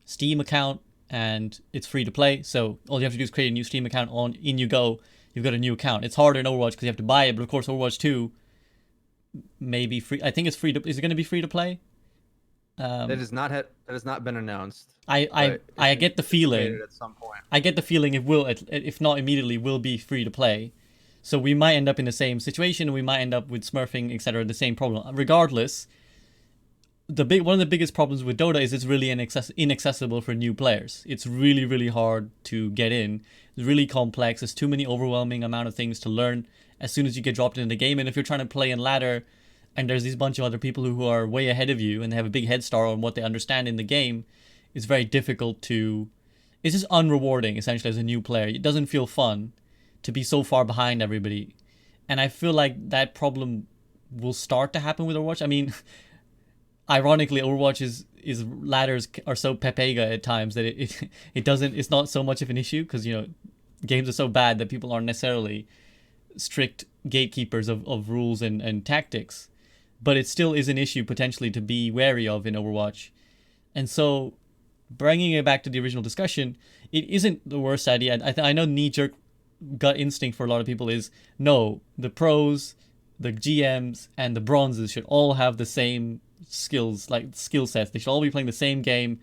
Steam account and it's free to play. So all you have to do is create a new Steam account, in you go, you've got a new account. It's harder in Overwatch because you have to buy it, but of course Overwatch 2 may be free. I think it's free to, is it going to be free to play? That has not been announced. I get the feeling at some point. I get the feeling it will, if not immediately, will be free to play. So we might end up in the same situation, and we might end up with smurfing, etc. The same problem. Regardless, one of the biggest problems with Dota is it's really inaccessible for new players. It's really, really hard to get in. It's really complex. There's too many overwhelming amount of things to learn as soon as you get dropped into the game. And if you're trying to play in ladder, and there's these bunch of other people who are way ahead of you and they have a big head start on what they understand in the game, it's very difficult to. It's just unrewarding essentially as a new player. It doesn't feel fun to be so far behind everybody, and I feel like that problem will start to happen with Overwatch. I mean, ironically, Overwatch is ladders are so pepega at times that it's not so much of an issue, because games are so bad that people aren't necessarily strict gatekeepers of rules and tactics, but it still is an issue potentially to be wary of in Overwatch. And so, bringing it back to the original discussion, it isn't the worst idea. I know knee-jerk gut instinct for a lot of people is, no, the pros, the GMs, and the bronzes should all have the same skills, like skill sets. They should all be playing the same game.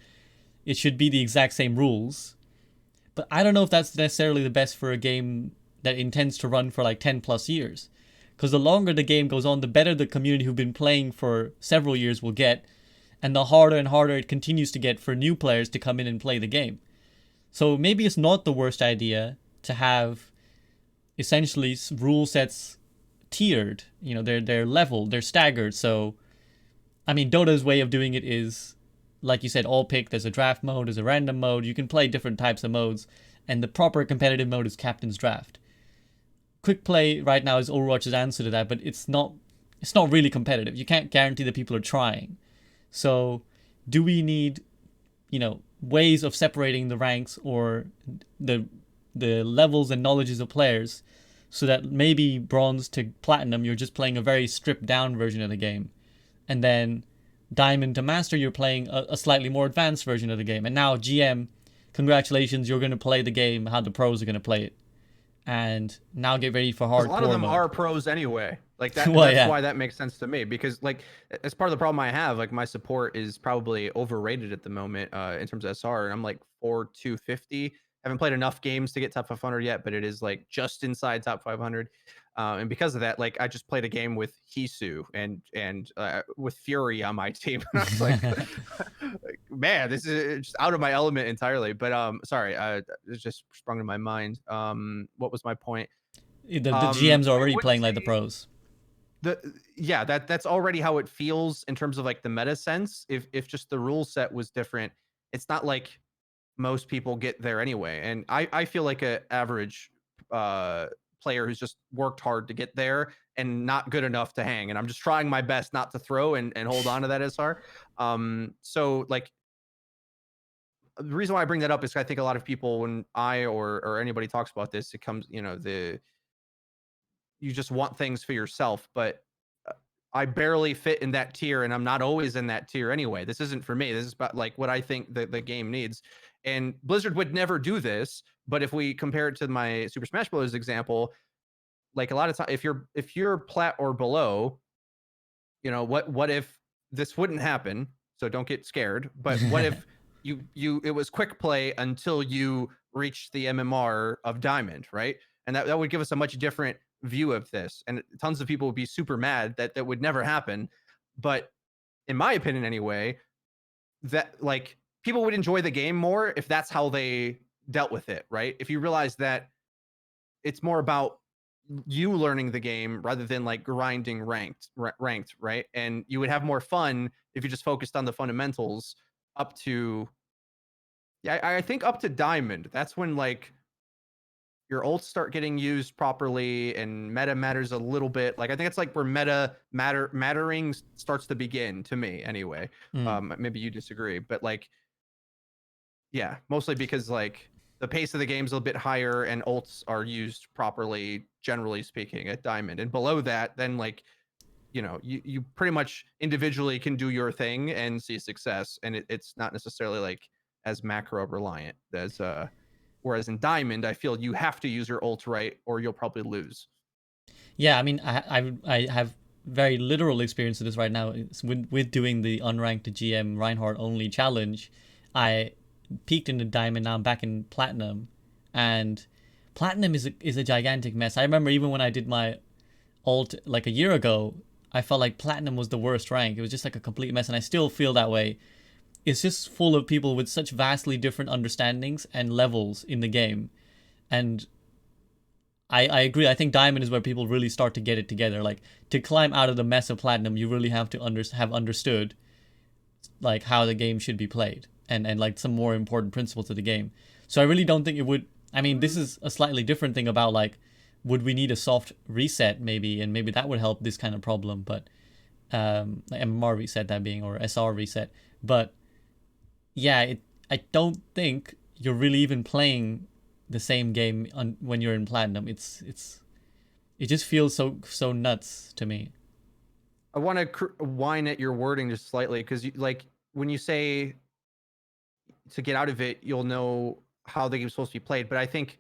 It should be the exact same rules. But I don't know if that's necessarily the best for a game that intends to run for like 10 plus years. Because the longer the game goes on, the better the community who've been playing for several years will get, and the harder and harder it continues to get for new players to come in and play the game. So maybe it's not the worst idea to have essentially rule sets tiered. They're leveled, they're staggered. So, I mean, Dota's way of doing it is like you said, all pick. There's a draft mode, there's a random mode. You can play different types of modes, and the proper competitive mode is Captain's Draft. Quick play right now is Overwatch's answer to that, but it's not. It's not really competitive. You can't guarantee that people are trying. So, do we need, ways of separating the ranks or the levels and knowledges of players, so that maybe bronze to platinum you're just playing a very stripped down version of the game, and then diamond to master you're playing a slightly more advanced version of the game, and now GM, congratulations, you're going to play the game how the pros are going to play it, and now get ready for Because a lot of hardcore them mode. are pros anyway. Like that. Well, That's yeah. why that makes sense to me. Because like, as part of the problem I have, like my support is probably overrated at the moment in terms of SR. I'm like 4,250. Haven't played enough games to get top 500 yet, but it is like just inside top 500. And because of that, like I just played a game with Hisu and with Fury on my team, and I was like, like, man, this is just out of my element entirely. But sorry, it just sprung to my mind. What was my point? The GMs are I already wouldn't playing like the say pros. that's already how it feels in terms of like the meta sense. If just the rule set was different, it's not like most people get there anyway. And I feel like a average uh player who's just worked hard to get there and not good enough to hang. And I'm just trying my best not to throw and hold on to that SR. So like the reason why I bring that up is I think a lot of people when I or anybody talks about this, it comes, the you just want things for yourself, but I barely fit in that tier and I'm not always in that tier anyway. This isn't for me. This is about like what I think the game needs. And Blizzard would never do this, but if we compare it to my Super Smash Bros example, like a lot of time if you're plat or below, what if this wouldn't happen? So don't get scared. But what if you it was quick play until you reached the MMR of diamond, right? And that would give us a much different view of this. And tons of people would be super mad that that would never happen. But in my opinion anyway, that like people would enjoy the game more if that's how they dealt with it, right? If you realize that it's more about you learning the game rather than like grinding ranked, right? And you would have more fun if you just focused on the fundamentals up to yeah, I think up to diamond. That's when like your ults start getting used properly and meta matters a little bit. Like I think it's like where mattering starts to begin to me anyway. Mm. Maybe you disagree, but like yeah, mostly because like the pace of the game's a bit higher and ults are used properly, generally speaking, at diamond. And below that, then like you pretty much individually can do your thing and see success, and it's not necessarily like as macro reliant as whereas in diamond, I feel you have to use your ult right or you'll probably lose. Yeah, I mean, I have very literal experience of this right now. It's with doing the unranked GM Reinhardt only challenge. I peaked in the diamond, now I'm back in platinum, and platinum is a gigantic mess. I remember even when I did my alt like a year ago, I felt like platinum was the worst rank. It was just like a complete mess, and I still feel that way. It's just full of people with such vastly different understandings and levels in the game, and I agree. I think diamond is where people really start to get it together. Like to climb out of the mess of platinum, you really have to have understood like how the game should be played, and like some more important principles of the game. So I really don't think it would. I mean, this is a slightly different thing about like, would we need a soft reset maybe, and maybe that would help this kind of problem. But like MMR reset that being, or SR reset. But yeah, I don't think you're really even playing the same game when you're in platinum. It just feels so nuts to me. I want to whine at your wording just slightly because like when you say to get out of it, you'll know how the game's supposed to be played. But I think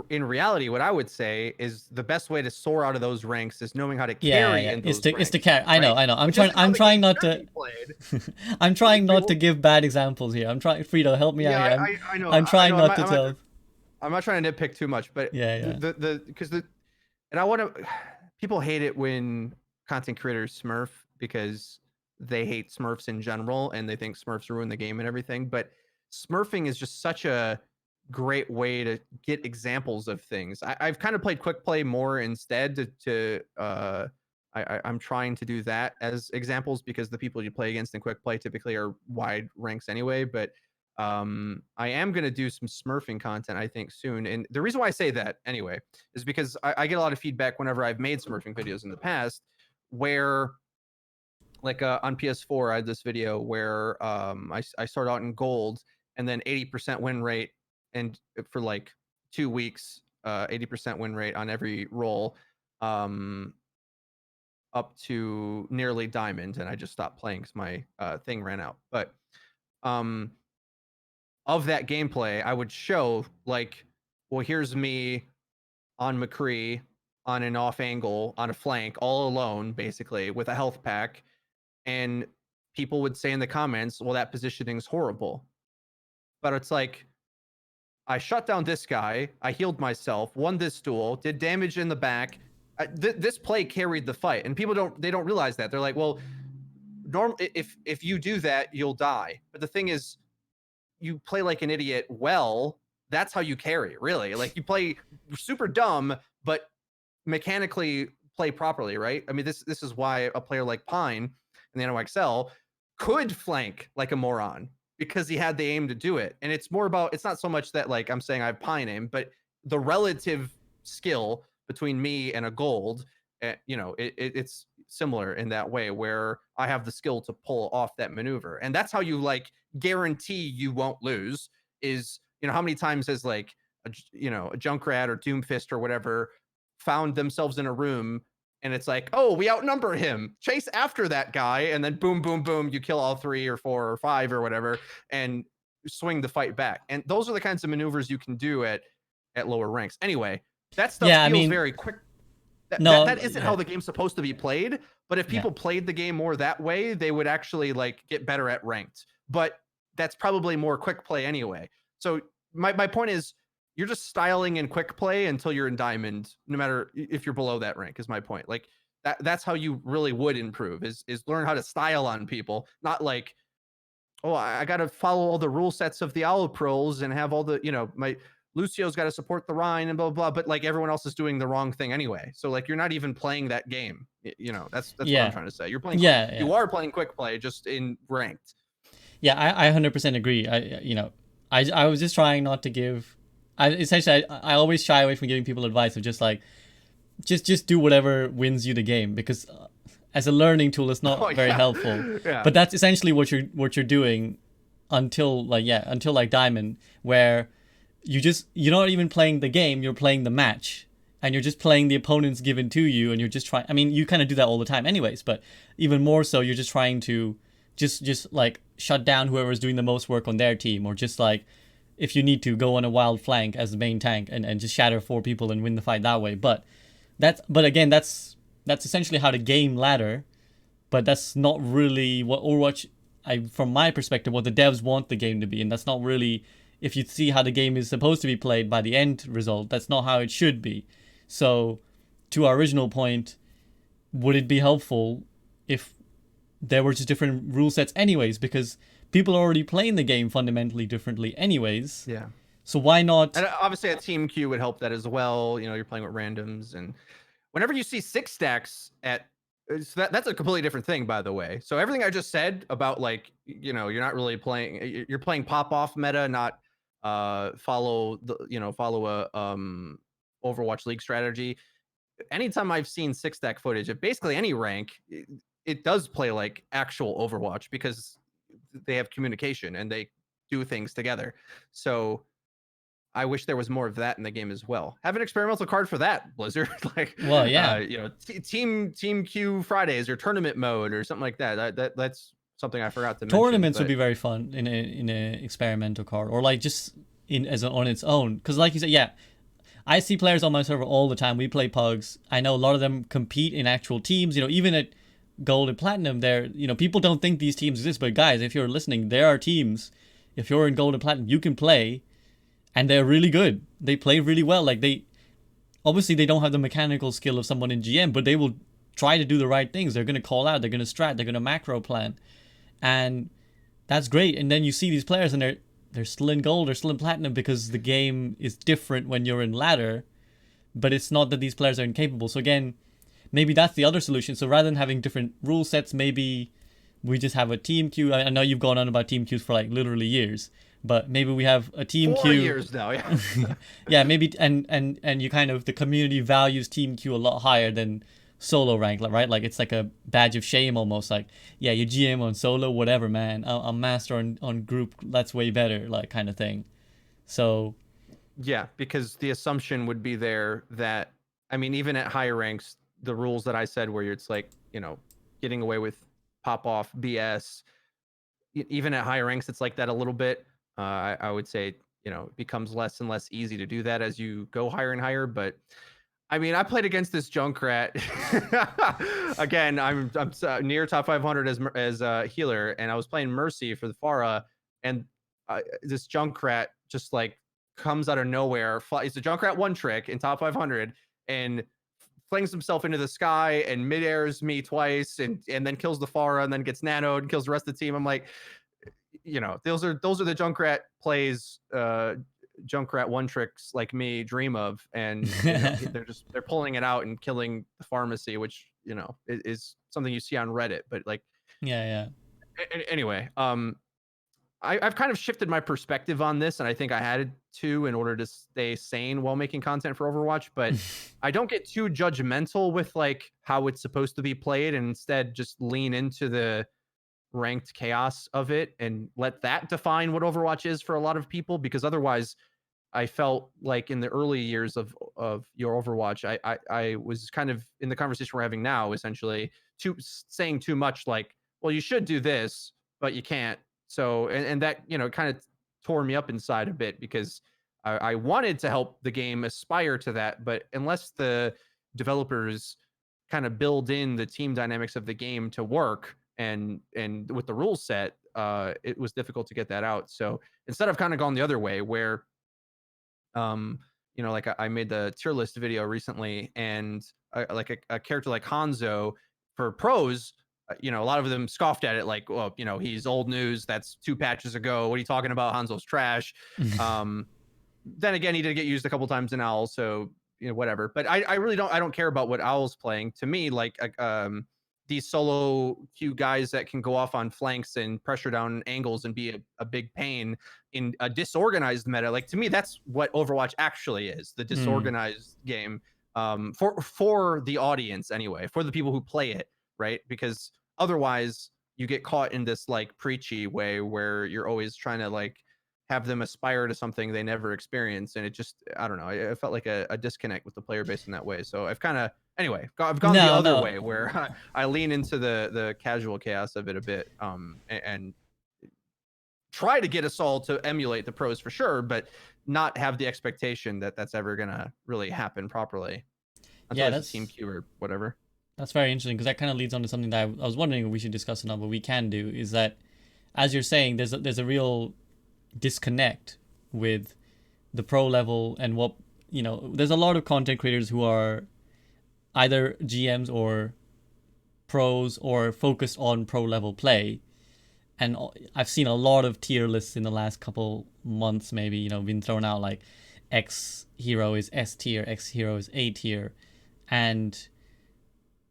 in reality, what I would say is the best way to soar out of those ranks is knowing how to Yeah, carry yeah. in It's those to ranks, carry. I know, right? I know. Which isn't how I'm the game trying not should to be played. I'm trying not to People, give bad examples here. I'm trying, Frito, help me out yeah, here. I know, I'm I trying know. not to tell. I'm not trying to nitpick too much, but Yeah, yeah. the because the and I want to. People hate it when content creators smurf because they hate Smurfs in general and they think Smurfs ruin the game and everything. But smurfing is just such a great way to get examples of things. I've kind of played quick play more instead to I'm trying to do that as examples because the people you play against in quick play typically are wide ranks anyway. But I am going to do some smurfing content, I think, soon. And the reason why I say that anyway is because I get a lot of feedback whenever I've made smurfing videos in the past where like on PS4, I had this video where I start out in gold and then 80% win rate, and for like 2 weeks, 80% win rate on every roll, um, up to nearly diamond, and I just stopped playing because my thing ran out. But um, of that gameplay, I would show like, well, here's me on McCree on an off angle on a flank all alone, basically with a health pack, and people would say in the comments, well, that positioning's horrible. But it's like, I shut down this guy, I healed myself, won this duel, did damage in the back. This play carried the fight, and people don't realize that. They're like, well, if you do that, you'll die. But the thing is, you play like an idiot. Well, that's how you carry, really. Like you play super dumb, but mechanically play properly, right? I mean, this is why a player like Pine in the NOXL could flank like a moron because he had the aim to do it. And it's more about, it's not so much that like I'm saying I have Pine aim, but the relative skill between me and a gold, it's similar in that way where I have the skill to pull off that maneuver. And that's how you like guarantee you won't lose is, how many times has like, a Junkrat or Doomfist or whatever found themselves in a room and it's like, oh, we outnumber him. Chase after that guy, and then boom, boom, boom, you kill all 3 or 4 or 5 or whatever, and swing the fight back. And those are the kinds of maneuvers you can do at lower ranks. Anyway, that stuff feels very quick. That isn't how the game's supposed to be played. But if people played the game more that way, they would actually like get better at ranked. But that's probably more quick play anyway. So my point is, you're just styling in quick play until you're in diamond, no matter if you're below that rank, is my point. Like that's how you really would improve is learn how to style on people, not like, oh, I got to follow all the rule sets of the Owl Pros and have all the, my Lucio's got to support the Rhine and blah, blah, blah. But like everyone else is doing the wrong thing anyway. So like, you're not even playing that game. That's what I'm trying to say. You're playing, you are playing quick play just in ranked. Yeah, I 100% agree. I was just trying not to give, I always shy away from giving people advice of just like, just do whatever wins you the game, because as a learning tool, it's not very helpful. But that's essentially what you're doing until like Diamond, where you're not even playing the game, you're playing the match, and you're just playing the opponents given to you, and you're just trying. I mean, you kind of do that all the time, anyways, but even more so, you're just trying to just like shut down whoever's doing the most work on their team, or just like, if you need to, go on a wild flank as the main tank and just shatter 4 people and win the fight that way. But again, that's essentially how the game ladder, but that's not really what Overwatch, from my perspective, what the devs want the game to be. And that's not really, if you see how the game is supposed to be played by the end result, that's not how it should be. So to our original point, would it be helpful if there were just different rule sets anyways, because people are already playing the game fundamentally differently anyways. Yeah. So why not? And obviously a team queue would help that as well. You're playing with randoms, and whenever you see 6 stacks so that's a completely different thing, by the way. So everything I just said about like, you're not really playing, you're playing pop off meta, not follow a Overwatch League strategy. Anytime I've seen 6 stack footage of basically any rank, it does play like actual Overwatch because they have communication and they do things together. So I wish there was more of that in the game as well. Have an experimental card for that, Blizzard. Like, well, yeah, team queue Fridays or tournament mode or something like that. That's something I forgot to mention. Tournaments would be very fun in a experimental card, or like just on its own. Because like you said, I see players on my server all the time. We play pugs. I know a lot of them compete in actual teams. Even at gold and platinum, there, people don't think these teams exist, but guys, if you're listening, there are teams. If you're in gold and platinum, you can play, and they're really good. They play really well. Like, they don't have the mechanical skill of someone in GM, but they will try to do the right things. They're going to call out, they're going to strat, they're going to macro plan, and that's great. And then you see these players and they're still in gold or still in platinum because the game is different when you're in ladder, but it's not that these players are incapable. So again, maybe that's the other solution. So rather than having different rule sets, maybe we just have a team queue. I know you've gone on about team queues for like literally years, but maybe we have a team 4 queue. years now. Yeah. Yeah, maybe, and you kind of, the community values team queue a lot higher than solo rank, right? Like it's like a badge of shame almost. Like, yeah, you GM on solo, whatever, man. I'm master on group. That's way better, like kind of thing. So Yeah, because the assumption would be there that, I mean, even at higher ranks, the rules that I said where it's like, getting away with pop off BS, even at higher ranks, it's like that a little bit. I would say, it becomes less and less easy to do that as you go higher and higher. But I mean, I played against this Junkrat. Again, I'm near top 500 as a healer, and I was playing Mercy for the Pharah, and this Junkrat just like comes out of nowhere. It's a Junkrat one trick in top 500, and flings himself into the sky and mid-airs me twice, and then kills the Pharah, and then gets nanoed and kills the rest of the team. I'm like, those are the Junkrat plays, Junkrat one tricks like me dream of, and they're pulling it out and killing the pharmacy, which is something you see on Reddit. But like, yeah, anyway, I've kind of shifted my perspective on this, and I think I had to in order to stay sane while making content for Overwatch. But I don't get too judgmental with like how it's supposed to be played, and instead just lean into the ranked chaos of it and let that define what Overwatch is for a lot of people. Because otherwise, I felt like in the early years of your Overwatch, I was kind of in the conversation we're having now, essentially saying too much, like, well, you should do this, but you can't. So, and that, kind of tore me up inside a bit, because I wanted to help the game aspire to that. But unless the developers kind of build in the team dynamics of the game to work, and with the rule set, it was difficult to get that out. So instead, I've kind of gone the other way, where like I made the tier list video recently, and like a character like Hanzo for pros, a lot of them scoffed at it, like, well, he's old news. That's 2 patches ago. What are you talking about? Hanzo's trash. yeah. Then again, he did get used a couple times in Owl, so whatever. But I really don't care about what Owl's playing. To me, like, these solo queue guys that can go off on flanks and pressure down angles and be a big pain in a disorganized meta. Like, to me, that's what Overwatch actually is, the disorganized game, for the audience anyway, for the people who play it, right? Because otherwise you get caught in this like preachy way where you're always trying to like have them aspire to something they never experience, and it just, I don't know, I felt like a disconnect with the player base in that way. So I've kind of, anyway, I've gone the other way, where I lean into the casual chaos of it a bit, and try to get us all to emulate the pros for sure, but not have the expectation that that's ever gonna really happen properly until it's a team queue or whatever. That's very interesting, because that kind of leads on to something that I was wondering if we should discuss now, but we can do, is that, as you're saying, there's a real disconnect with the pro level and what, there's a lot of content creators who are either GMs or pros or focused on pro level play, and I've seen a lot of tier lists in the last couple months, maybe, been thrown out, like X hero is S tier, X hero is A tier, and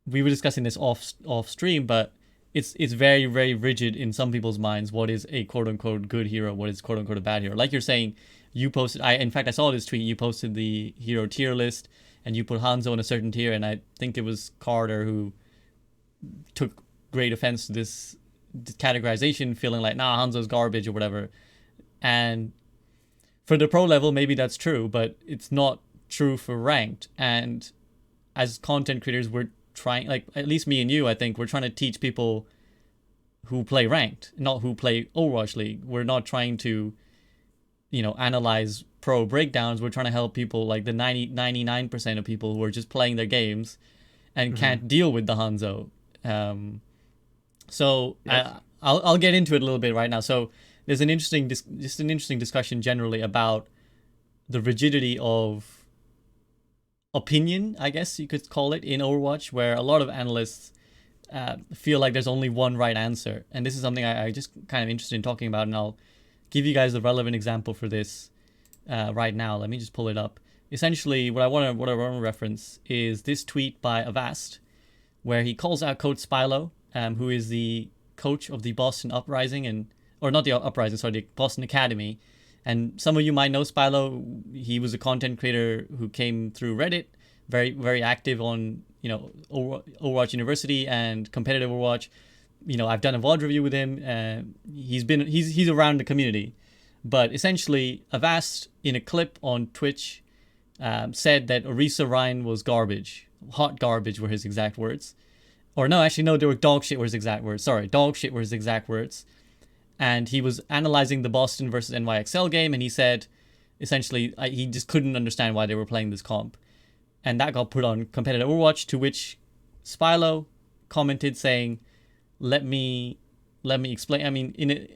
we were discussing this off stream, but it's very, very rigid in some people's minds what is a quote unquote good hero, what is quote unquote a bad hero. Like you're saying, you posted, in fact I saw this tweet, you posted the hero tier list and you put Hanzo in a certain tier, and I think it was Carter who took great offense to this categorization, feeling like, nah, Hanzo's garbage or whatever. And for the pro level, maybe that's true, but it's not true for ranked. And as content creators, we're trying, like, at least me and you, I think we're trying to teach people who play ranked, not who play Overwatch League. We're not trying to, analyze pro breakdowns. We're trying to help people, like the 99% of people who are just playing their games and can't deal with the Hanzo. So yes. I'll get into it a little bit right now. So there's an interesting discussion generally about the rigidity of opinion, I guess you could call it, in Overwatch, where a lot of analysts feel like there's only one right answer. And this is something I just kind of interested in talking about, and I'll give you guys a relevant example for this right now. Let me just pull it up. Essentially, what I want to reference is this tweet by Avast. where he calls out Coach Spilo, who is the coach of the Boston Uprising, and or not the Uprising, sorry, the Boston Academy. And some of you might know Spilo. He was a content creator who came through Reddit, very very active on Overwatch University and competitive Overwatch. I've done a VOD review with him. He's around the community, but essentially, Avast in a clip on Twitch said that Orisa Ryan was garbage. Hot garbage were his exact words. Or no, actually, no, they were dog shit were his exact words. Sorry, dog shit were his exact words. And he was analyzing the Boston versus NYXL game, and he said, essentially, he just couldn't understand why they were playing this comp. And that got put on competitive Overwatch, to which Spilo commented saying, let me explain. I mean,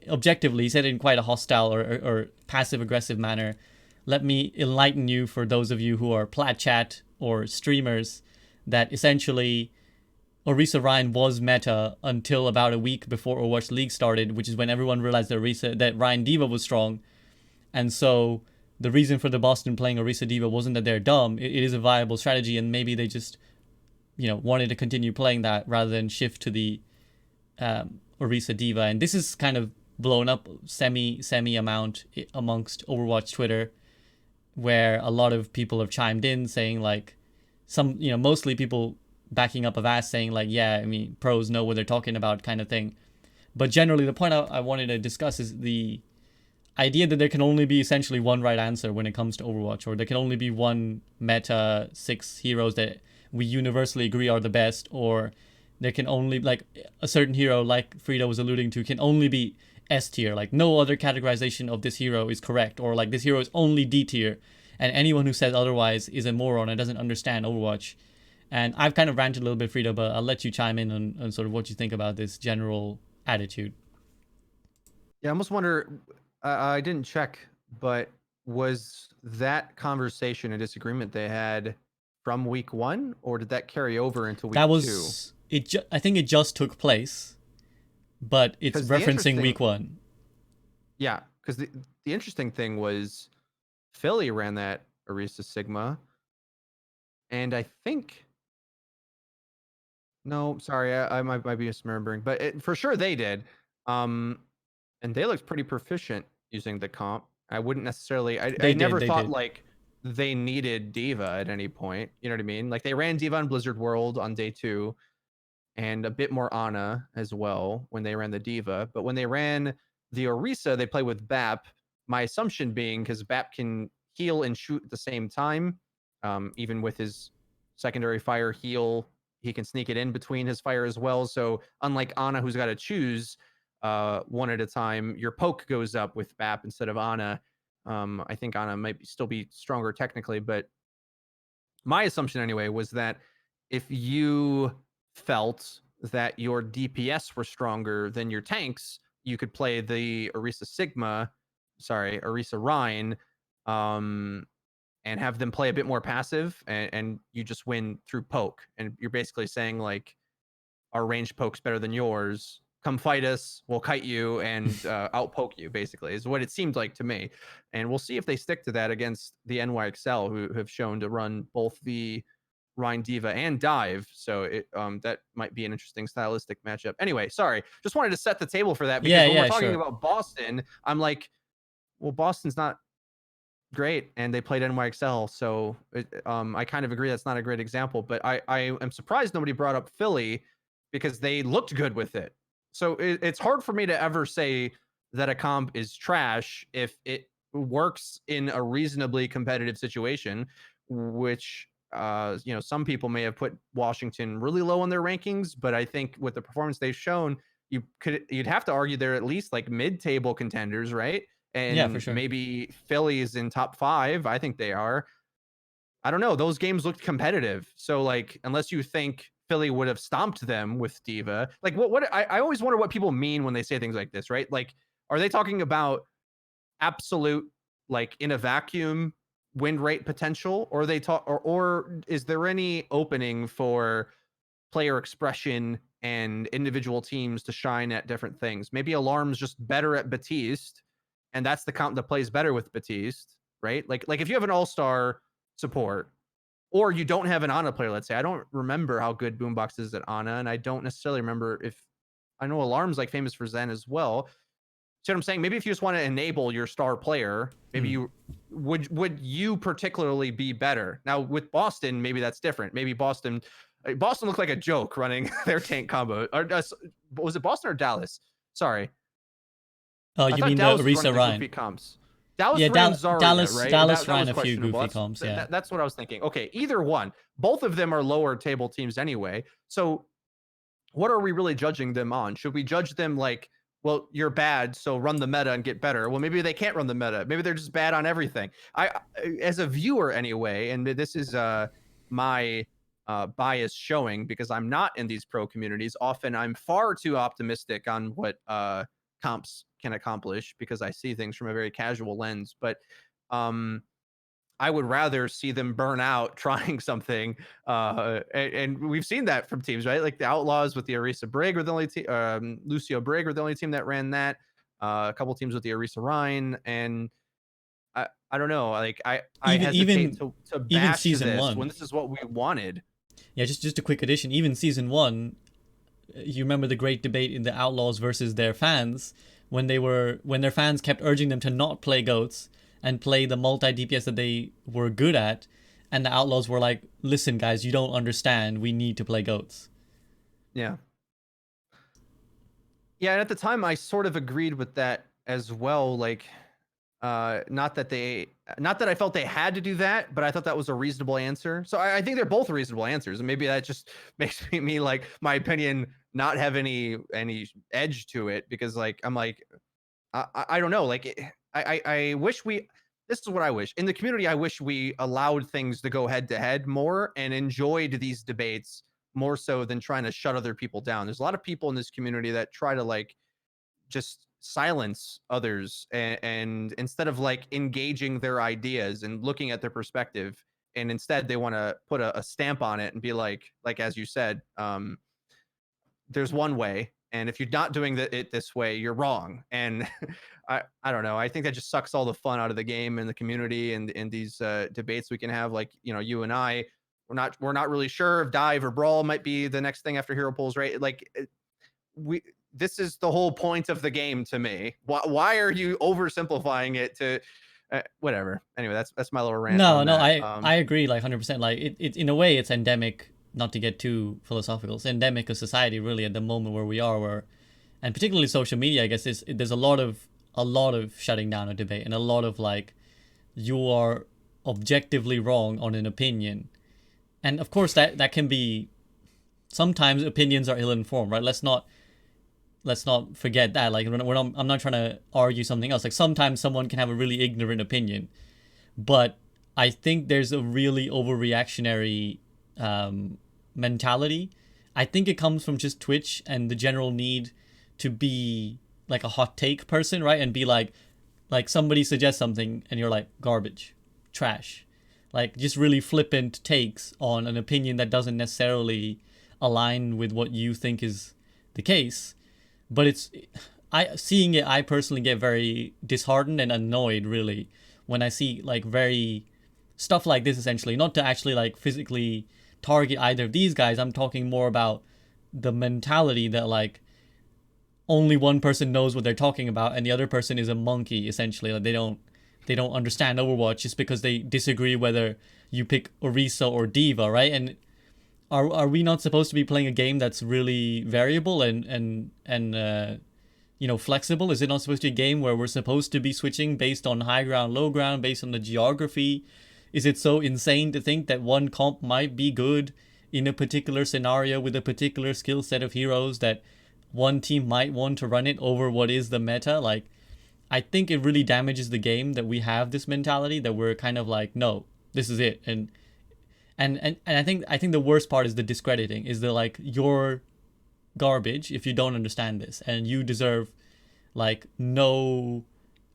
objectively, he said it in quite a hostile or passive aggressive manner. Let me enlighten you, for those of you who are plat chat or streamers, that essentially Orisa Ryan was meta until about a week before Overwatch League started, which is when everyone realized that Ryan D.Va was strong. And so the reason for the Boston playing Orisa D.Va wasn't that they're dumb. It is a viable strategy, and maybe they just wanted to continue playing that rather than shift to the Orisa D.Va. And this is kind of blown up semi amount amongst Overwatch Twitter, where a lot of people have chimed in saying, like, some, mostly people backing up Avast saying, like, yeah, I mean, pros know what they're talking about, kind of thing. But generally, the point I wanted to discuss is the idea that there can only be essentially one right answer when it comes to Overwatch, or there can only be one meta 6 heroes that we universally agree are the best, or there can only, like, a certain hero, like Freedo was alluding to, can only be S tier. Like, no other categorization of this hero is correct, or like this hero is only D tier, and anyone who says otherwise is a moron and doesn't understand Overwatch. And I've kind of ranted a little bit, Freedo, but I'll let you chime in on sort of what you think about this general attitude. Yeah, I almost wonder. I didn't check, but was that conversation a disagreement they had from week 1, or did that carry over into week That 2? was it. I think it just took place, but it's Because the referencing interesting, week 1. yeah, because the interesting thing was Philly ran that Orisa Sigma, and I think, no, sorry, I might be misremembering, but for sure they did. And they looked pretty proficient using the comp. I wouldn't necessarily. I They did. never They thought did. like they needed D.Va at any point. You know what I mean? Like they ran D.Va on Blizzard World on day 2, and a bit more Ana as well when they ran the D.Va. But when they ran the Orisa, they play with BAP. My assumption being, because BAP can heal and shoot at the same time, even with his secondary fire heal, he can sneak it in between his fire as well. So unlike Ana, who's got to choose one at a time, your poke goes up with BAP instead of Ana. I think Ana might still be stronger technically, but my assumption anyway was that if you felt that your DPS were stronger than your tanks, you could play the Orisa Rhine, and have them play a bit more passive, and you just win through poke. And you're basically saying, like, our ranged poke's better than yours. Come fight us. We'll kite you and outpoke you, basically, is what it seemed like to me. And we'll see if they stick to that against the NYXL, who have shown to run both the Rhine D.Va and Dive. So that might be an interesting stylistic matchup. Anyway, sorry. Just wanted to set the table for that, Yeah. because when we're Yeah. talking Sure. about Boston, I'm like, well, Boston's not great, and they played NYXL, so I kind of agree that's not a great example. But I am surprised nobody brought up Philly, because they looked good with it. So it's hard for me to ever say that a comp is trash if it works in a reasonably competitive situation, which some people may have put Washington really low on their rankings, but I think with the performance they've shown, you'd have to argue they're at least like mid-table contenders, right? Yeah, for And sure. maybe Philly is in top 5. I think they are. I don't know. Those games looked competitive. So, like, unless you think Philly would have stomped them with D.Va, like, what I always wonder what people mean when they say things like this, right? Like, are they talking about absolute, like, in a vacuum win rate potential, or they talk, or is there any opening for player expression and individual teams to shine at different things? Maybe Alarm's just better at Batiste, and that's the comp that plays better with Batiste, right? Like if you have an all-star support, or you don't have an Ana player, let's say. I don't remember how good Boombox is at Ana, and I don't necessarily remember if I know Alarm's like famous for Zen as well. See what I'm saying? Maybe if you just want to enable your star player, maybe Hmm. you would you particularly be better. Now with Boston, maybe that's different. Maybe Boston looked like a joke running their tank combo. Or was it Boston or Dallas? Sorry, I You thought mean the Dallas was running Orisa the Ryan? goofy comps. Dallas Yeah, ran Zarya, right? Dallas That ran was a few questionable. goofy comps. Yeah. That's what I was thinking. Okay, either one. Both of them are lower table teams anyway. So what are we really judging them on? Should we judge them like, well, you're bad, so run the meta and get better? Well, maybe they can't run the meta. Maybe they're just bad on everything. As a viewer anyway, and this is my bias showing because I'm not in these pro communities. Often I'm far too optimistic on what comps can accomplish because I see things from a very casual lens. But um, I would rather see them burn out trying something. And we've seen that from teams, right? Like the Outlaws with the Orisa Brig were the only team, Lucio Brig were the only team that ran that. A couple teams with the Orisa Rhine. And I don't know. Like I Even hesitate even to even bash season this one. when this is what we wanted. Yeah, just a quick addition. Even season one, you remember the great debate in the Outlaws versus their fans when their fans kept urging them to not play goats and play the multi DPS that they were good at, and the Outlaws were like, "Listen, guys, you don't understand. We need to play goats." Yeah. Yeah. And at the time, I sort of agreed with that as well. Like, not that I felt they had to do that, but I thought that was a reasonable answer. So I think they're both reasonable answers, and maybe that just makes me like my opinion not have any edge to it because like I'm like I don't know. Like I wish we. This is what I wish in the community. I wish we allowed things to go head to head more and enjoyed these debates more so than trying to shut other people down. There's a lot of people in this community that try to like just silence others and instead of like engaging their ideas and looking at their perspective, and instead they want to put a stamp on it and be like as you said, there's one way, and if you're not doing it this way, you're wrong. And I don't know. I think that just sucks all the fun out of the game and the community and in these debates we can have. Like you and I, we're not really sure if dive or brawl might be the next thing after hero pools, right? Like we this is the whole point of the game to me. Why are you oversimplifying it to whatever? Anyway, that's my little rant No, on no, that. I agree like 100%. Like it in a way it's endemic. Not to get too philosophical, it's endemic of society really at the moment where we are, where and particularly social media. I guess there's a lot of shutting down a debate and a lot of like you are objectively wrong on an opinion, and of course that can be sometimes opinions are ill informed, right? Let's not forget that. Like I'm not trying to argue something else. Like sometimes someone can have a really ignorant opinion, but I think there's a really overreactionary mentality. I think it comes from just Twitch and the general need to be like a hot take person, right? And be like somebody suggests something and you're like garbage, trash, like just really flippant takes on an opinion that doesn't necessarily align with what you think is the case. But it's I seeing it, I personally get very disheartened and annoyed really when I see like very stuff like this, essentially not to actually like physically target either of these guys. I'm talking more about the mentality that like only one person knows what they're talking about and the other person is a monkey, essentially. Like they don't understand Overwatch just because they disagree whether you pick Orisa or Diva, right? And are we not supposed to be playing a game that's really variable and flexible? Is it not supposed to be a game where we're supposed to be switching based on high ground, low ground, based on the geography? Is it so insane to think that one comp might be good in a particular scenario with a particular skill set of heroes that one team might want to run it over what is the meta? Like, I think it really damages the game that we have this mentality that we're kind of like, no, this is it. And I think the worst part is the discrediting, is the like you're garbage if you don't understand this and you deserve like no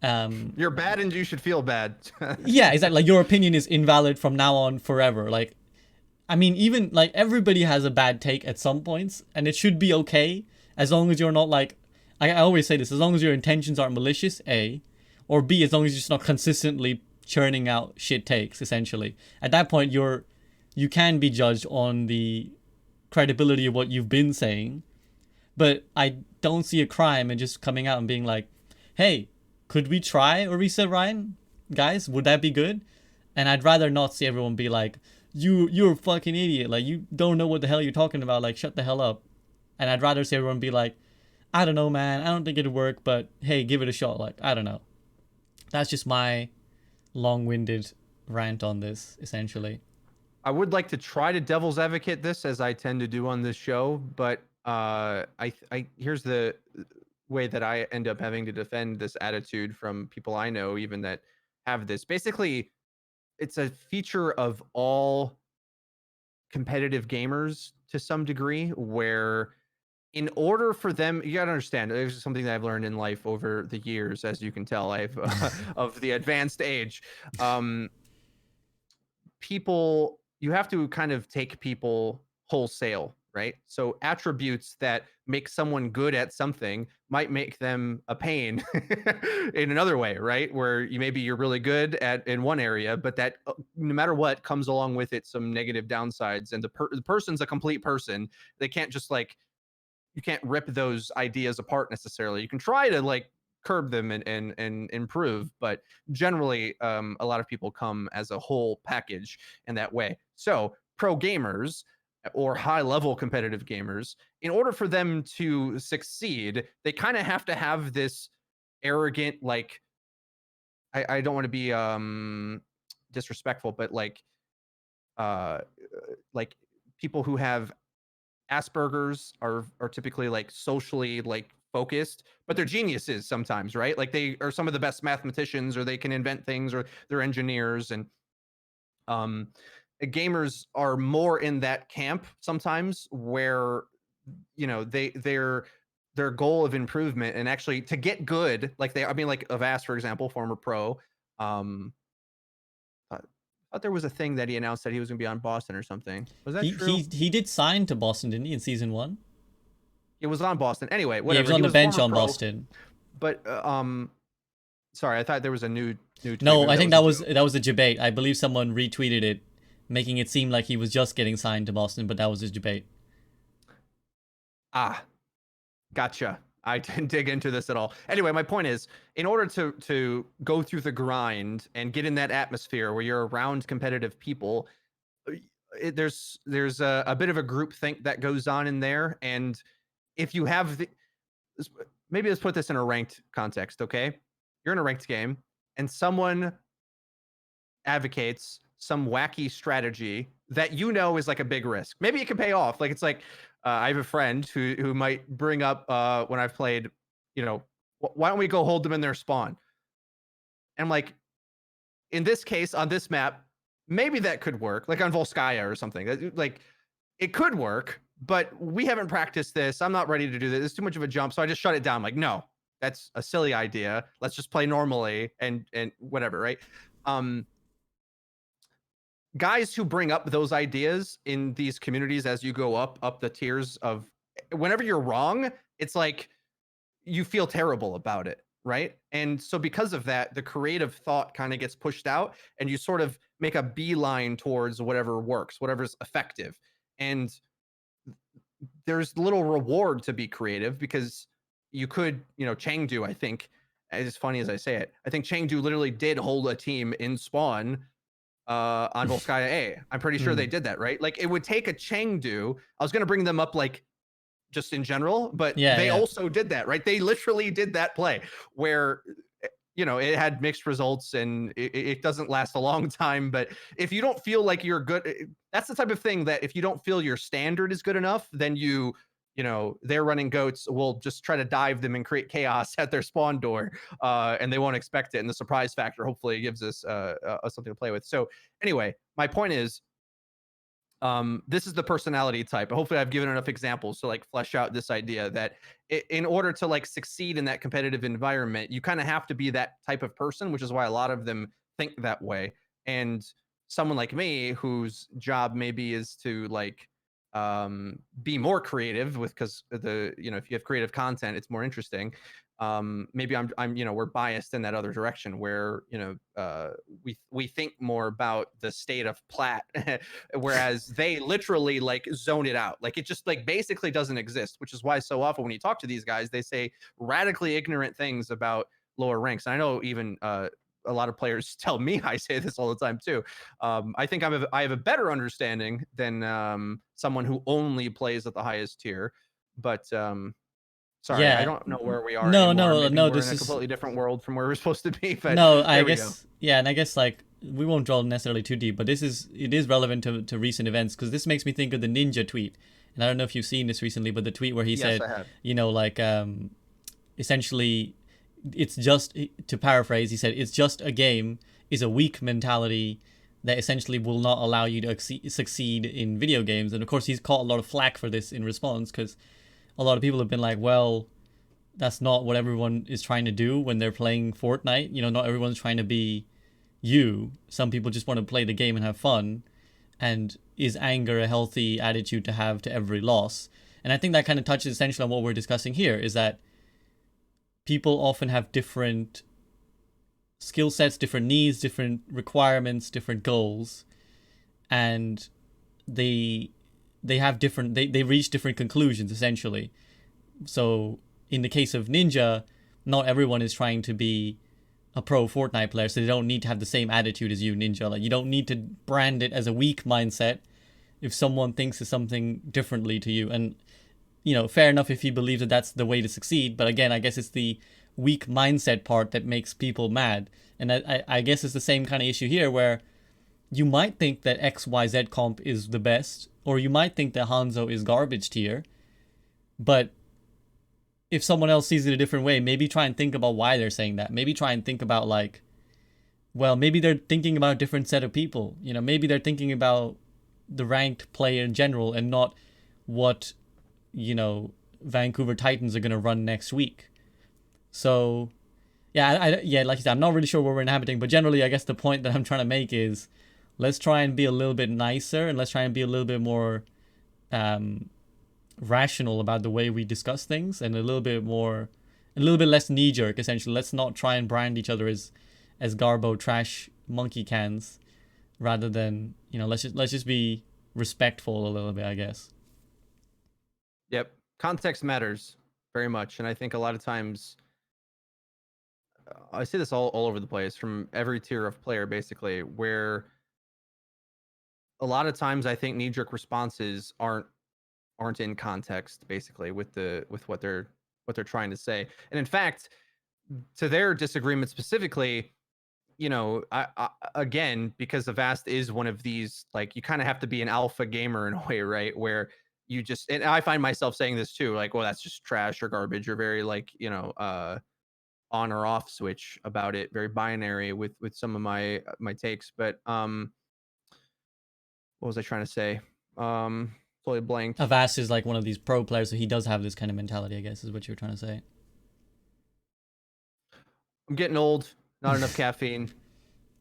You're bad and you should feel bad. yeah, exactly, like your opinion is invalid from now on forever. Like I mean, even like everybody has a bad take at some points and it should be okay as long as you're not like I always say this, as long as your intentions aren't malicious, A, or B, as long as you're just not consistently churning out shit takes, essentially. At that point, you're you can be judged on the credibility of what you've been saying. But I don't see a crime in just coming out and being like, hey, could we try a reset, Ryan? Guys, would that be good? And I'd rather not see everyone be like, you're a fucking idiot. Like, you don't know what the hell you're talking about. Like, shut the hell up. And I'd rather see everyone be like, I don't know, man. I don't think it'd work, but hey, give it a shot. Like, I don't know. That's just my long-winded rant on this, essentially. I would like to try to devil's advocate this, as I tend to do on this show, but I here's the way that I end up having to defend this attitude from people I know, even that have this. Basically, it's a feature of all competitive gamers to some degree, where in order for them, you gotta understand, there's something that I've learned in life over the years, as you can tell, I've of the advanced age. Um, People, you have to kind of take people wholesale, right? So attributes that make someone good at something might make them a pain in another way, right? Where you maybe you're really good at in one area, but that no matter what comes along with it some negative downsides, and the person's a complete person. They can't just like, you can't rip those ideas apart necessarily. You can try to like curb them and improve, but generally, a lot of people come as a whole package in that way. So pro gamers or high level competitive gamers, in order for them to succeed, they kind of have to have this arrogant, like, I don't want to be disrespectful, but uh like people who have Asperger's are typically like socially like focused, but they're geniuses sometimes, right? Like they are some of the best mathematicians, or they can invent things, or they're engineers. And um gamers are more in that camp sometimes, where their goal of improvement and actually to get good, like they, I mean, like Avast, for example, former pro, um I thought there was a thing that he announced that he was going to be on Boston or something. Was that He true? he he did sign to Boston, didn't he, in season one? It was on Boston. Anyway, Yeah, he was whatever. on He the was bench former on pro, Boston. but sorry, I thought there was a new tweet. No, Maybe I that think was a that joke. was a debate. I believe someone retweeted it, making it seem like he was just getting signed to Boston, but that was his debate. Ah, gotcha. I didn't dig into this at all. Anyway, my point is, in order to go through the grind and get in that atmosphere where you're around competitive people, uh, there's a bit of a group think that goes on in there. And if you have maybe let's put this in a ranked context, okay? You're in a ranked game, and someone advocates some wacky strategy that you know is like a big risk. Maybe it can pay off. Like it's like, I have a friend who might bring up when I've played, why don't we go hold them in their spawn? And I'm like, in this case on this map, maybe that could work, like on Volskaya or something. Like it could work, but we haven't practiced this. I'm not ready to do this. It's too much of a jump, so I just shut it down. I'm like, no, that's a silly idea. Let's just play normally and whatever, right? Um, Guys who bring up those ideas in these communities as you go up the tiers of, whenever you're wrong, it's like you feel terrible about it, right? And so because of that, the creative thought kind of gets pushed out, and you sort of make a beeline towards whatever works, whatever's effective. And there's little reward to be creative, because you could, Chengdu, I think, as funny as I say it, I think Chengdu literally did hold a team in spawn on Volskaya A. I'm pretty sure they Mm. did that, right? Like it would take a Chengdu. I was going to bring them up like just in general, but Yeah, they yeah. also did that, right? They literally did that play where it had mixed results, and it doesn't last a long time. But if you don't feel like you're good, that's the type of thing that if you don't feel your standard is good enough, then they're running goats will just try to dive them and create chaos at their spawn door, and they won't expect it. And the surprise factor hopefully gives us something to play with. So anyway, my point is, this is the personality type. Hopefully I've given enough examples to like flesh out this idea that in order to like succeed in that competitive environment, you kind of have to be that type of person, which is why a lot of them think that way. And someone like me, whose job maybe is to like be more creative with, because the if you have creative content, it's more interesting. Maybe I'm we're biased in that other direction where we think more about the state of plat, whereas they literally like zone it out, like it just like basically doesn't exist, which is why so often when you talk to these guys they say radically ignorant things about lower ranks. And I know even a lot of players tell me I say this all the time too. I think I have a better understanding than someone who only plays at the highest tier. But sorry, I Yeah. don't know where we are No, anymore. no, Maybe no. we're in This a is completely different world from where we're supposed to be. But no. I there we go. guess yeah, and I guess like we won't draw necessarily too deep, but it is relevant to recent events because this makes me think of the Ninja tweet, and I don't know if you've seen this recently, but the tweet where he Yes, said, I have. like essentially, it's just to paraphrase, he said it's just a game is a weak mentality that essentially will not allow you to succeed in video games, and of course he's caught a lot of flack for this in response because a lot of people have been like, well, that's not what everyone is trying to do when they're playing Fortnite. Not everyone's trying to be you. Some people just want to play the game and have fun. And is anger a healthy attitude to have to every loss? And I think that kind of touches essentially on what we're discussing here is that people often have different skill sets, different needs, different requirements, different goals, and they have different they reach different conclusions essentially. So in the case of Ninja, not everyone is trying to be a pro Fortnite player, so they don't need to have the same attitude as you, Ninja. Like you don't need to brand it as a weak mindset if someone thinks of something differently to you. And fair enough if you believe that that's the way to succeed. But again, I guess it's the weak mindset part that makes people mad. And I guess it's the same kind of issue here where you might think that XYZ comp is the best, or you might think that Hanzo is garbage tier, but if someone else sees it a different way, maybe try and think about why they're saying that. Maybe try and think about like, well, maybe they're thinking about a different set of people. Maybe they're thinking about the ranked player in general and not what, Vancouver Titans are going to run next week. So, yeah, yeah, like you said, I'm not really sure what we're inhabiting, but generally, I guess the point that I'm trying to make is let's try and be a little bit nicer and let's try and be a little bit more rational about the way we discuss things and a little bit less knee jerk. Essentially, let's not try and brand each other as garbo trash monkey cans, rather than let's just be respectful a little bit, I guess. Yep, context matters very much, and I think a lot of times I see this all over the place from every tier of player, basically, where a lot of times I think knee jerk responses aren't in context, basically, with what they're trying to say. And in fact, to their disagreement specifically, again, because the Vast is one of these, like, you kind of have to be an alpha gamer in a way, right? Where you just, and I find myself saying this too, like, well, that's just trash or garbage, or very like, on or off switch about it, very binary with some of my takes. But what was I trying to say? Totally blanked. Avast is like one of these pro players, so he does have this kind of mentality, I guess, is what you were trying to say. I'm getting old. Not enough caffeine.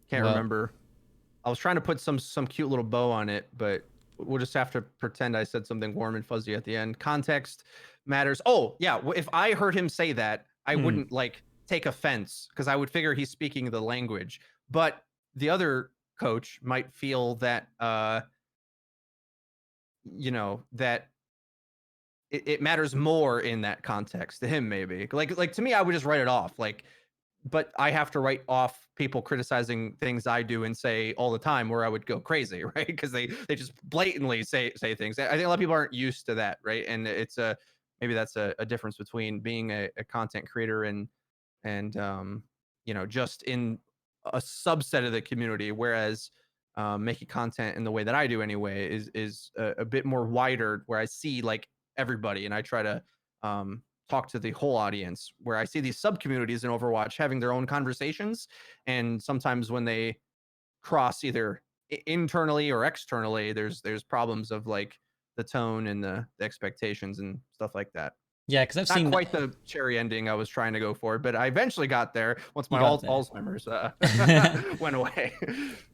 Can't Well, remember. I was trying to put some cute little bow on it, but we'll just have to pretend I said something warm and fuzzy at the end. Context matters. Oh, yeah. If I heard him say that, I hmm. wouldn't like take offense because I would figure he's speaking the language. But the other coach might feel that that it matters more in that context to him, maybe. Like to me, I would just write it off. Like, but I have to write off people criticizing things I do and say all the time, where I would go crazy, right? Because they just blatantly say things. I think a lot of people aren't used to that, right? And it's maybe that's a difference between being a content creator and just in a subset of the community, whereas making content in the way that I do anyway is a bit more wider, where I see like everybody and I try to talk to the whole audience, where I see these sub communities in Overwatch having their own conversations, and sometimes when they cross either internally or externally, there's problems of like the tone and the expectations and stuff like that. Yeah, because I've Not seen quite the cherry ending I was trying to go for, but I eventually got there once you my got there. Alzheimer's went away.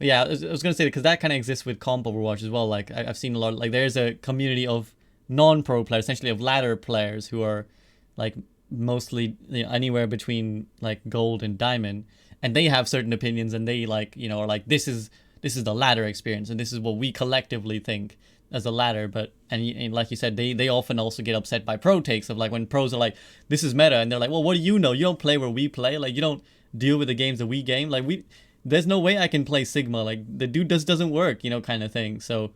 Yeah, I was gonna say because that kind of exists with comp Overwatch as well. Like I've seen a lot. Like there's a community of non-pro players, essentially of ladder players who are like mostly anywhere between like gold and diamond, and they have certain opinions, and they like are like this is the ladder experience, and this is what we collectively think as a ladder. But and like you said, they often also get upset by pro takes of like when pros are like this is meta, and they're like, well, what do you know? You don't play where we play. Like you don't deal with the games that we game. Like we there's no way I can play Sigma. Like the dude just doesn't work, kind of thing. So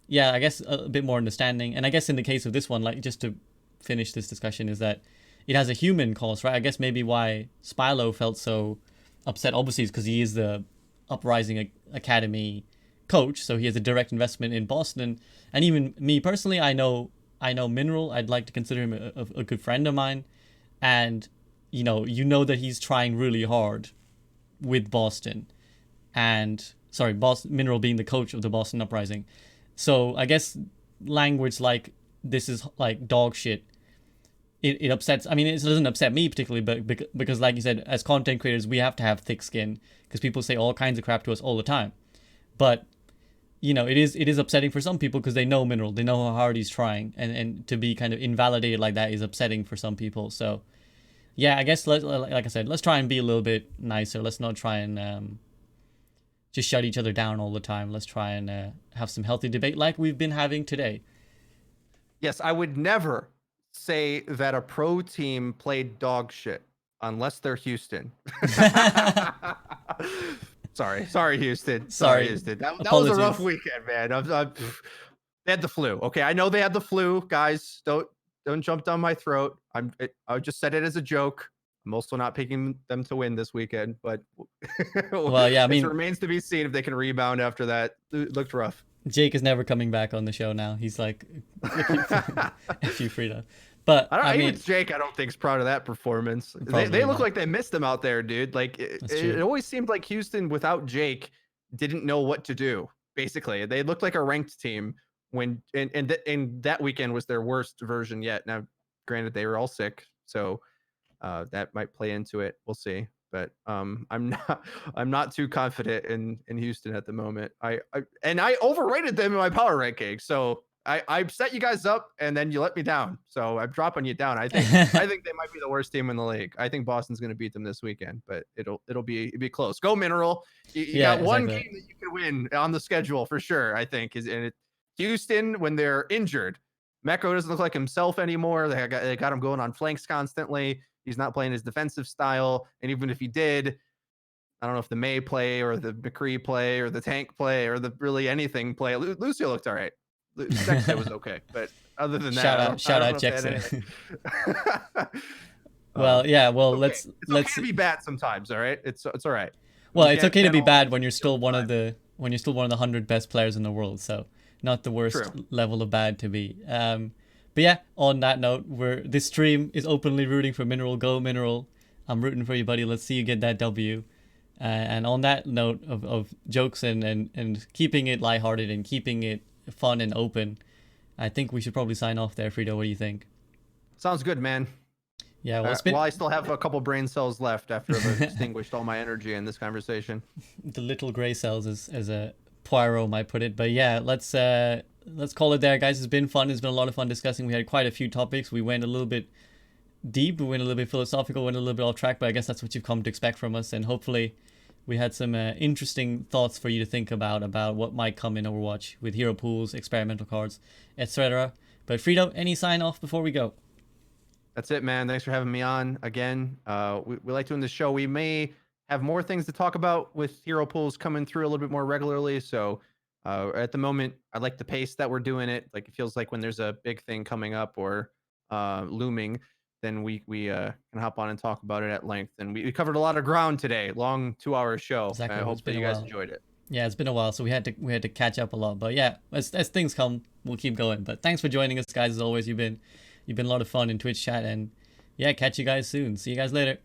yeah, I guess a bit more understanding. And I guess in the case of this one, like just to finish this discussion, is that it has a human cost, right? I guess maybe why Spilo felt so upset, obviously, is because he is the Uprising Academy coach, so he has a direct investment in Boston. And even me personally, I know Mineral. I'd like to consider him a good friend of mine, and you know that he's trying really hard with Boston, and sorry, Mineral being the coach of the Boston Uprising. So I guess language like this is like dog shit. It upsets. I mean, it doesn't upset me particularly, but because like you said, as content creators, we have to have thick skin because people say all kinds of crap to us all the time. But it is upsetting for some people because they know Mineral, they know how hard he's trying, and to be kind of invalidated like that is upsetting for some people. So yeah, I guess like I said, let's try and be a little bit nicer. Let's not try and just shut each other down all the time. Let's try and have some healthy debate like we've been having today. Yes, I would never say that a pro team played dog shit unless they're Houston. Sorry, Houston. Sorry, Sorry, Houston. That was a rough apologies. weekend, man. They had the flu. Okay, I know they had the flu, guys. Don't jump down my throat. I just said it as a joke. I'm also not picking them to win this weekend, but Well, yeah, I it mean, remains to be seen if they can rebound after that. It looked rough. Jake is never coming back on the show now. He's like, F you, Frida. But I don't I even mean, Jake. I don't think's proud of that performance. They probably look not. like they missed him out there, dude. Like That's it true. always seemed like Houston without Jake didn't know what to do. Basically, they looked like a ranked team when and that weekend was their worst version yet. Now, granted, they were all sick, so that might play into it. We'll see. But I'm not too confident in Houston at the moment. I overrated them in my power ranking. So I set you guys up and then you let me down. So I'm dropping you down. I think they might be the worst team in the league. I think Boston's going to beat them this weekend, but it'll be close. Go Mineral. You Yeah, got one exactly. game that you can win on the schedule for sure. I think Houston when they're injured. Mecco doesn't look like himself anymore. They got him going on flanks constantly. He's not playing his defensive style. And even if he did, I don't know if the May play or the McCree play or the tank play or the really anything play. Lucio looked all right. Sexton was okay. But other than that, Shout I out, don't, I shout don't out, know if they had Jackson. anything. Well, yeah. Well, Okay. It's okay let's. to be bad sometimes, all right? It's all right. Well, We it's can't okay to can't be always bad when you're feel still one of fine. the 100 best players in the world. So not the worst True. level of bad to be. But yeah, on that note, this stream is openly rooting for Mineral. Go Mineral! I'm rooting for you, buddy. Let's see you get that W. And on that note of jokes and keeping it lighthearted and keeping it fun and open, I think we should probably sign off there, Frito. What do you think? Sounds good, man. Yeah, well, it's Well, been I still have a couple brain cells left after I've extinguished all my energy in this conversation. the little gray cells, as a Poirot might put it. But yeah, let's call it there, guys. It's been fun. It's been a lot of fun discussing. We had quite a few topics. We went a little bit deep. We went a little bit philosophical. Went a little bit off track. But I guess that's what you've come to expect from us. And hopefully, we had some interesting thoughts for you to think about what might come in Overwatch with hero pools, experimental cards, etc. But Frito, any sign off before we go? That's it, man. Thanks for having me on again. We like doing this show. We may have more things to talk about with hero pools coming through a little bit more regularly. So at the moment, I like the pace that we're doing it. Like it feels like when there's a big thing coming up or looming, then we can hop on and talk about it at length. And we covered a lot of ground today. Long 2 hour show. I Exactly. It's hope that been a you guys while. enjoyed it. Yeah, it's been a while, so we had to catch up a lot. But yeah, as things come, we'll keep going. But thanks for joining us, guys. As always, you've been a lot of fun in Twitch chat, and yeah, catch you guys soon. See you guys later.